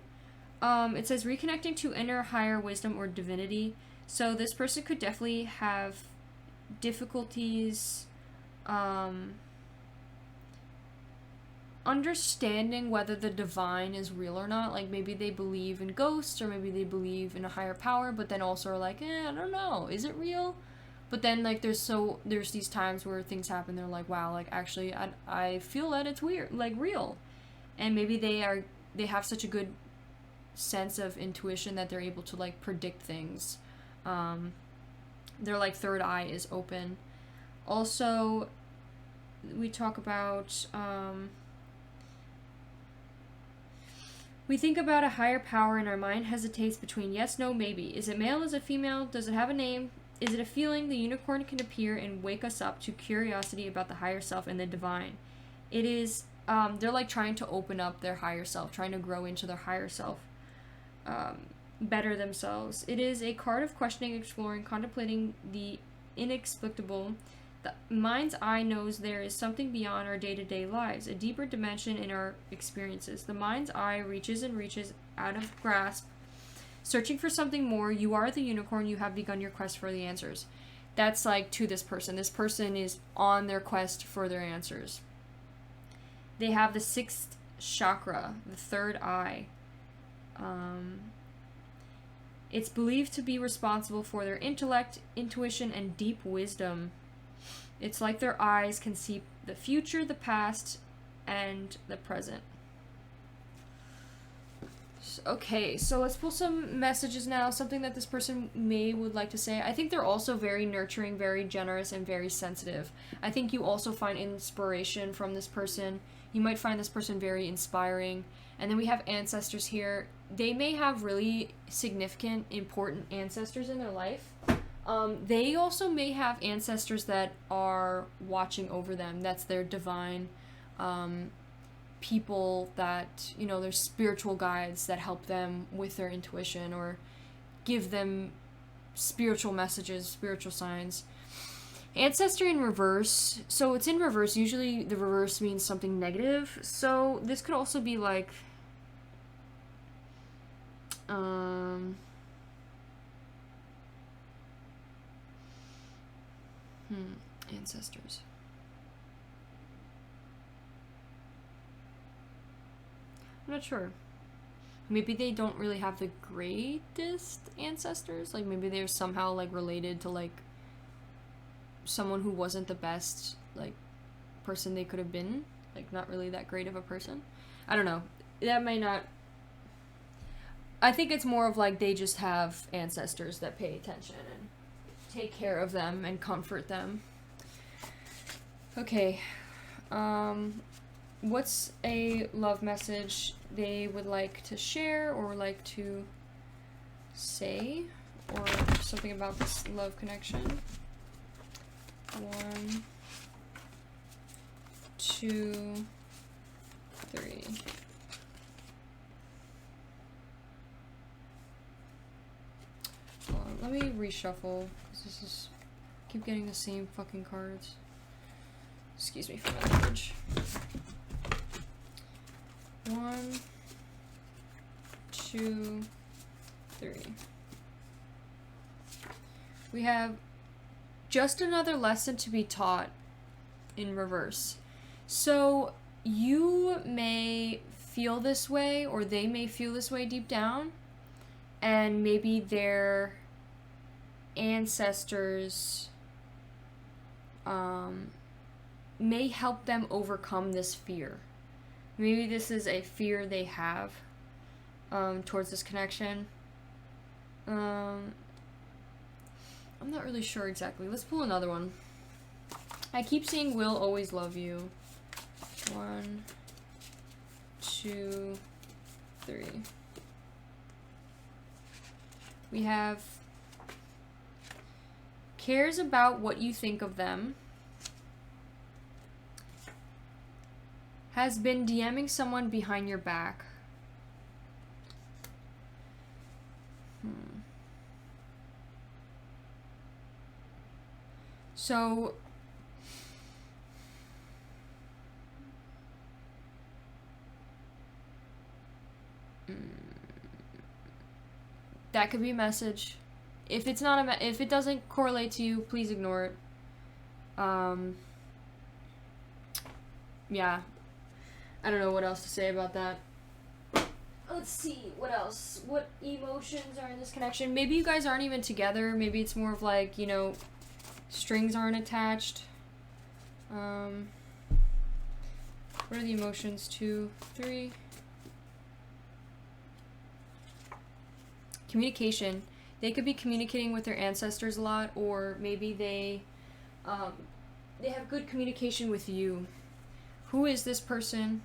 It says reconnecting to inner higher wisdom or divinity. So this person could definitely have difficulties understanding whether the divine is real or not. Like, maybe they believe in ghosts, or maybe they believe in a higher power, but then also are like, I don't know, is it real? But then, like, there's these times where things happen, they're like, wow, like, actually, I feel that it's weird, like, real. And maybe they have such a good sense of intuition that they're able to, like, predict things. Their, like, third eye is open. Also, we talk about, we think about a higher power and our mind hesitates between yes, no, maybe. Is it male? Is it female? Does it have a name? Is it a feeling? The unicorn can appear and wake us up to curiosity about the higher self and the divine. It is, they're like trying to open up their higher self, trying to grow into their higher self, better themselves. It is a card of questioning, exploring, contemplating the inexplicable. The mind's eye knows there is something beyond our day-to-day lives, a deeper dimension in our experiences. The mind's eye reaches and reaches out of grasp, searching for something more. You are the unicorn. You have begun your quest for the answers. That's like to this person. This person is on their quest for their answers. They have the 6th chakra, the 3rd eye. It's believed to be responsible for their intellect, intuition, and deep wisdom. It's like their eyes can see the future, the past, and the present. Okay, so let's pull some messages now, something that this person would like to say. I think they're also very nurturing, very generous, and very sensitive. I think you also find inspiration from this person. You might find this person very inspiring. And then we have ancestors here. They may have really significant, important ancestors in their life. They also may have ancestors that are watching over them. That's their divine people that, they're spiritual guides that help them with their intuition or give them spiritual messages, spiritual signs. Ancestry in reverse. So it's in reverse. Usually the reverse means something negative. So this could also be like, ancestors. I'm not sure. Maybe they don't really have the greatest ancestors. Like, maybe they're somehow, like, related to, like, someone who wasn't the best, like, person they could have been. Like, not really that great of a person. I don't know. That may not... I think it's more of, like, they just have ancestors that pay attention and take care of them and comfort them. Okay. What's a love message they would like to share or like to say, or something about this love connection. 1, 2, 3. Hold on, let me reshuffle, because this is, keep getting the same fucking cards. Excuse me for my language. 1, 2, 3. We have just another lesson to be taught in reverse. So you may feel this way, or they may feel this way deep down, and maybe their ancestors may help them overcome this fear. Maybe this is a fear they have towards this connection. I'm not really sure exactly. Let's pull another one. I keep seeing will always love you. 1, 2, 3. We have cares about what you think of them. Has been DMing someone behind your back. So that could be a message. If it's not if it doesn't correlate to you, please ignore it. Yeah. I don't know what else to say about that. Let's see, what else? What emotions are in this connection? Maybe you guys aren't even together. Maybe it's more of like, you know, strings aren't attached. What are the emotions? 2, 3. Communication. They could be communicating with their ancestors a lot, or maybe they have good communication with you. Who is this person?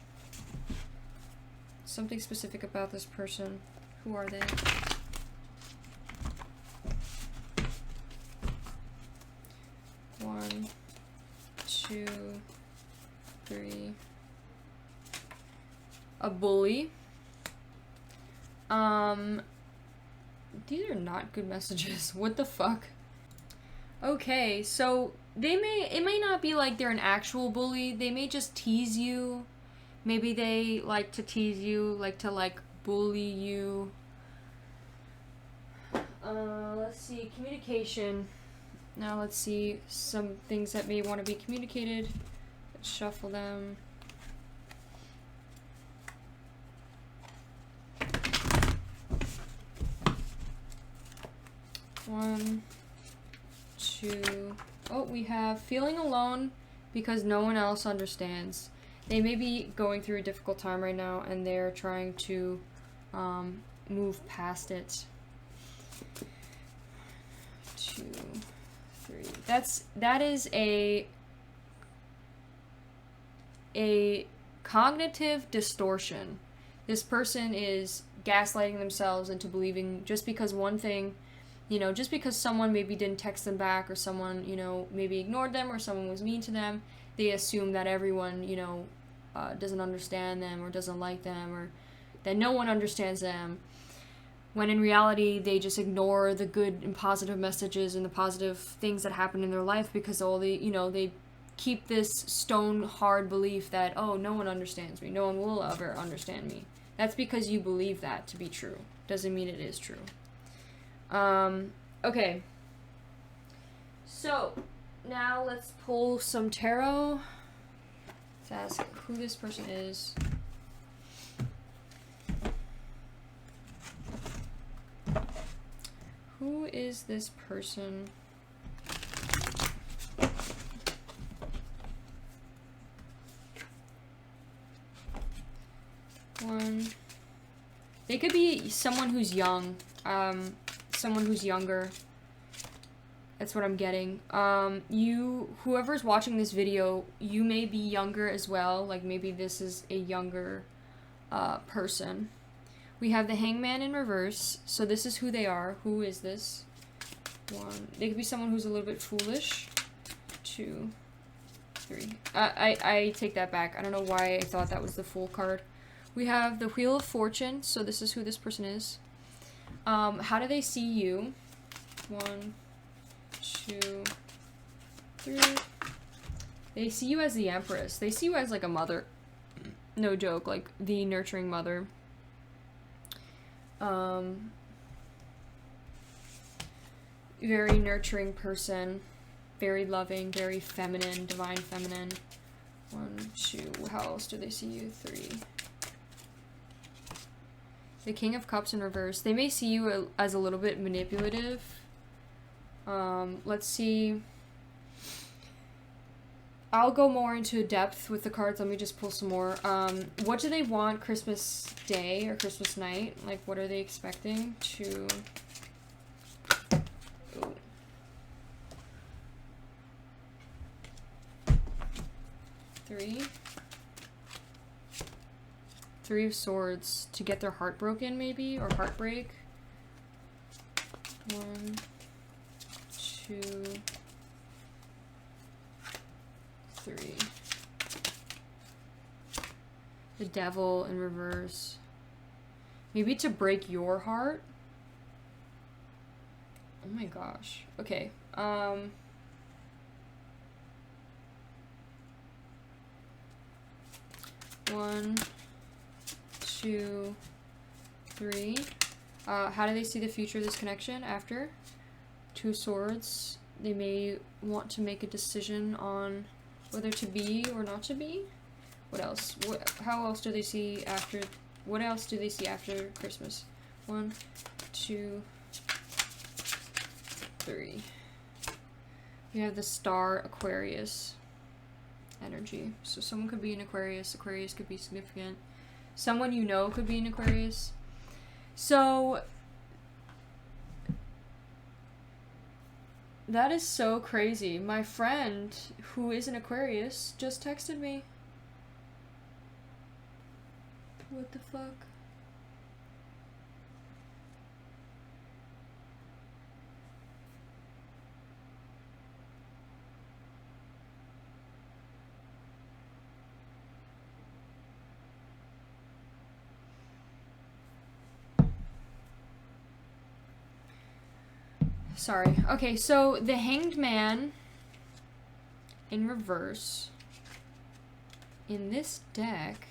Something specific about this person. Who are they? One, 2, 3. A bully. These are not good messages. What the fuck? Okay, so it may not be like they're an actual bully. They may just tease you. Maybe they like to tease you, like to like bully you. Let's see, communication. Now let's see some things that may want to be communicated. Let's shuffle them. One, 2. Oh, we have feeling alone because no one else understands. They may be going through a difficult time right now, and they're trying to move past it. 2, 3. That is a cognitive distortion. This person is gaslighting themselves into believing just because one thing, you know, just because someone maybe didn't text them back, or someone, you know, maybe ignored them, or someone was mean to them, they assume that everyone, you know, doesn't understand them, or doesn't like them, or that no one understands them, when in reality they just ignore the good and positive messages and the positive things that happen in their life, because all the, you know, they keep this stone hard belief that, oh, no one understands me, no one will ever understand me. That's because you believe that to be true. Doesn't mean it is true. Okay. So, now let's pull some tarot. Let's ask who this person is. Who is this person? One. They could be someone who's young. Someone who's younger. That's what I'm getting. Whoever's watching this video, you may be younger as well. Like, maybe this is a younger person. We have the Hangman in reverse. So this is who they are. Who is this? 1. They could be someone who's a little bit foolish. 2, 3. I take that back. I don't know why I thought that was the Fool card. We have the Wheel of Fortune. So this is who this person is. How do they see you? 1, 2, 3. They see you as the Empress. They see you as like a mother. No joke, like the nurturing mother. Very nurturing person. Very loving, very feminine, divine feminine. 1, 2. How else do they see you? 3. The King of Cups in reverse. They may see you as a little bit manipulative. Let's see. I'll go more into depth with the cards. Let me just pull some more. What do they want Christmas Day or Christmas night? Like, what are they expecting to... Ooh. 3. 3 of Swords. To get their heart broken, maybe? Or heartbreak. 1, 2... 3. The Devil in reverse. Maybe to break your heart. Oh my gosh. Okay. 1, 2, 3. How do they see the future of this connection after? 2 Swords. They may want to make a decision on whether to be or not to be. What else? How else do they see after? What else do they see after Christmas? 1, 2, 3. We have the Star Aquarius energy. So someone could be an Aquarius. Aquarius could be significant. Someone you know could be an Aquarius. So that is so crazy. My friend, who is an Aquarius, just texted me. What the fuck? Sorry. Okay, so the Hanged Man in reverse in this deck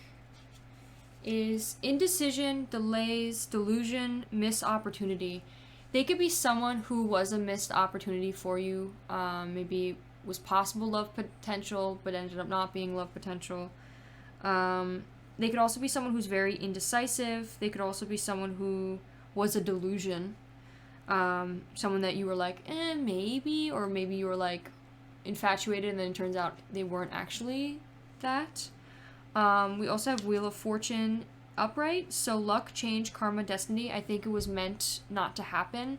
is indecision, delays, delusion, missed opportunity. They could be someone who was a missed opportunity for you. Maybe was possible love potential, but ended up not being love potential. They could also be someone who's very indecisive. They could also be someone who was a delusion. Someone that you were like, maybe, or maybe you were like infatuated and then it turns out they weren't actually that. We also have Wheel of Fortune upright, so luck, change, karma, destiny. I think it was meant not to happen.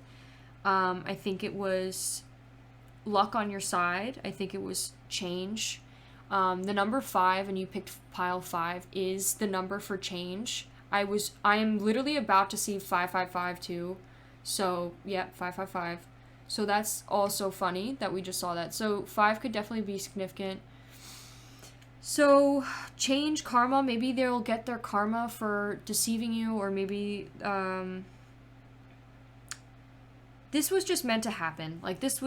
I think it was luck on your side. I think it was change. The number 5, and you picked pile 5, is the number for change. I am literally about to see 555 too. So, yeah, 555. So that's also funny that we just saw that. So 5 could definitely be significant. So, change, karma, maybe they'll get their karma for deceiving you, or maybe, this was just meant to happen. Like, this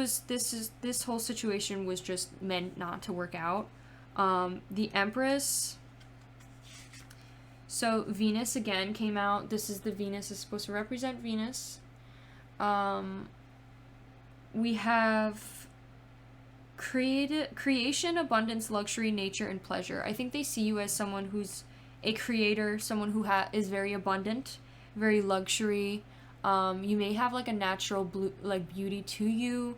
whole situation was just meant not to work out. The Empress. So, Venus again came out. This is the Venus. It's supposed to represent Venus. We have creation, abundance, luxury, nature, and pleasure. I think they see you as someone who's a creator, someone who is very abundant, very luxury. You may have like a natural beauty to you.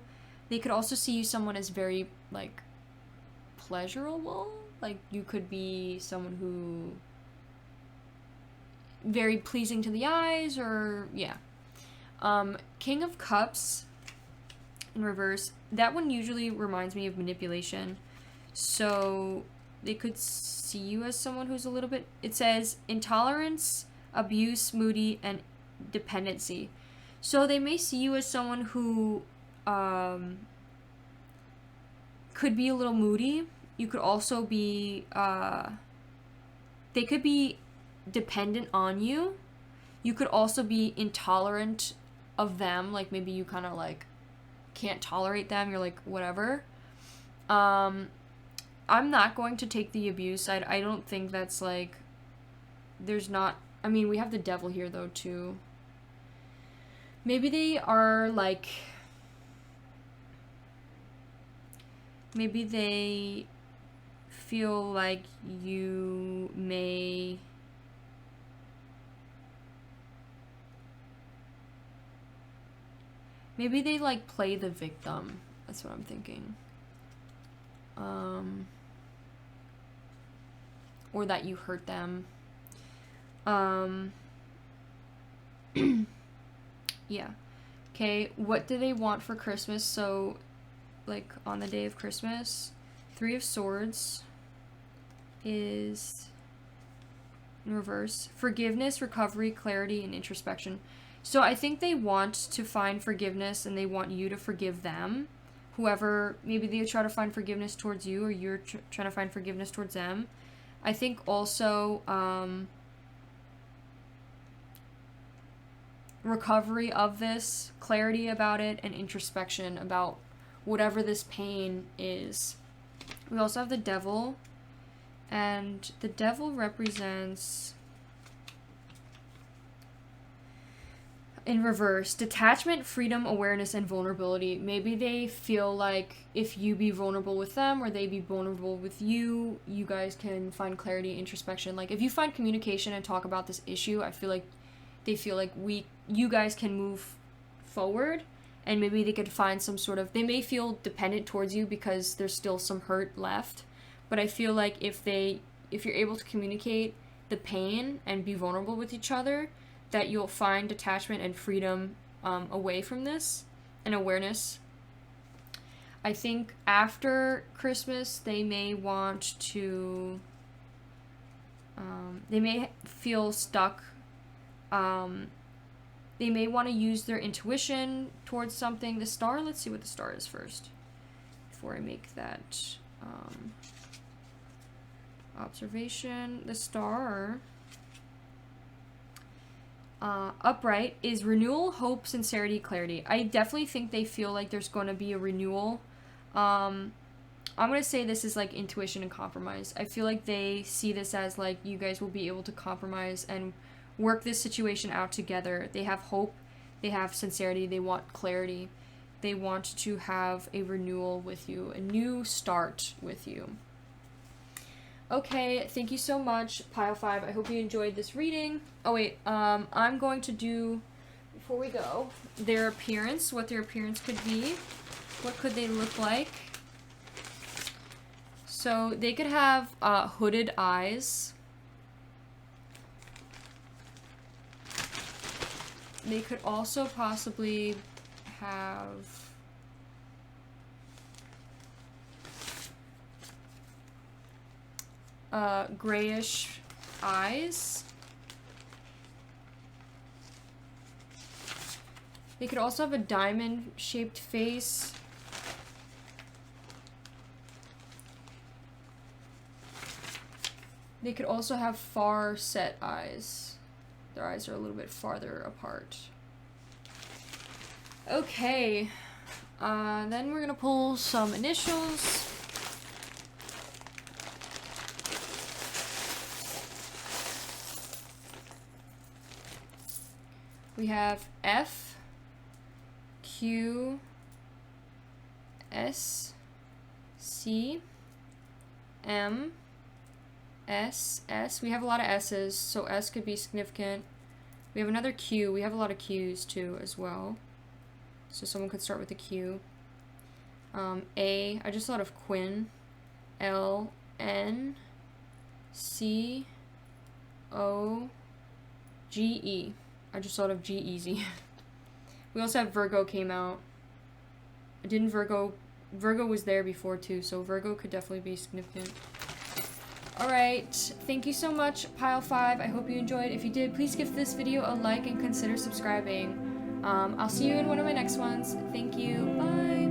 They could also see you someone as very like pleasurable. Like you could be someone who very pleasing to the eyes, or yeah. King of Cups in reverse. That one usually reminds me of manipulation. So they could see you as someone who's a little bit, it says intolerance, abuse, moody, and dependency. So they may see you as someone who could be a little moody. You could also be, they could be dependent on you. You could also be intolerant of them. Like maybe you kind of like can't tolerate them. You're like, whatever. I'm not going to take the abuse. I don't think that's like, there's not, I mean, we have the devil here though too. Maybe they are like, maybe they feel like you may maybe they like play the victim. That's what I'm thinking. Or that you hurt them. Yeah. Okay, what do they want for Christmas? So, like, on the day of Christmas, 3 of Swords is in reverse. Forgiveness, recovery, clarity, and introspection. So I think they want to find forgiveness and they want you to forgive them. Whoever, maybe they try to find forgiveness towards you or you're trying to find forgiveness towards them. I think also recovery of this, clarity about it, and introspection about whatever this pain is. We also have the devil, and the devil represents, in reverse, detachment, freedom, awareness, and vulnerability. Maybe they feel like if you be vulnerable with them or they be vulnerable with you, you guys can find clarity, introspection. Like if you find communication and talk about this issue, I feel like they feel like you guys can move forward, and maybe they could find some sort of, they may feel dependent towards you because there's still some hurt left, but I feel like if you're able to communicate the pain and be vulnerable with each other, that you'll find detachment and freedom away from this, and awareness. I think after Christmas, they may want to, they may feel stuck. They may want to use their intuition towards something. The star, let's see what the star is first, before I make that observation. The star, upright, is renewal, hope, sincerity, clarity. I definitely think they feel like there's going to be a renewal. I'm going to say this is like intuition and compromise. I feel like they see this as like you guys will be able to compromise and work this situation out together. They have hope, they have sincerity, they want clarity, they want to have a renewal with you, a new start with you. Okay, thank you so much, Pile 5. I hope you enjoyed this reading. Oh wait, I'm going to do, before we go, their appearance, what their appearance could be. What could they look like? So they could have hooded eyes. They could also possibly have grayish eyes. They could also have a diamond-shaped face. They could also have far-set eyes. Their eyes are a little bit farther apart. Okay. Then we're gonna pull some initials. We have F, Q, S, C, M, S, S. We have a lot of S's, so S could be significant. We have another Q. We have a lot of Q's too as well. So someone could start with a Q. A, I just thought of Quinn. L, N, C, O, G, E. I just thought of G, Easy. We also have Virgo came out. Virgo was there before too, so Virgo could definitely be significant. Alright, thank you so much, Pile 5. I hope you enjoyed. If you did, please give this video a like and consider subscribing. I'll see you in one of my next ones. Thank you. Bye.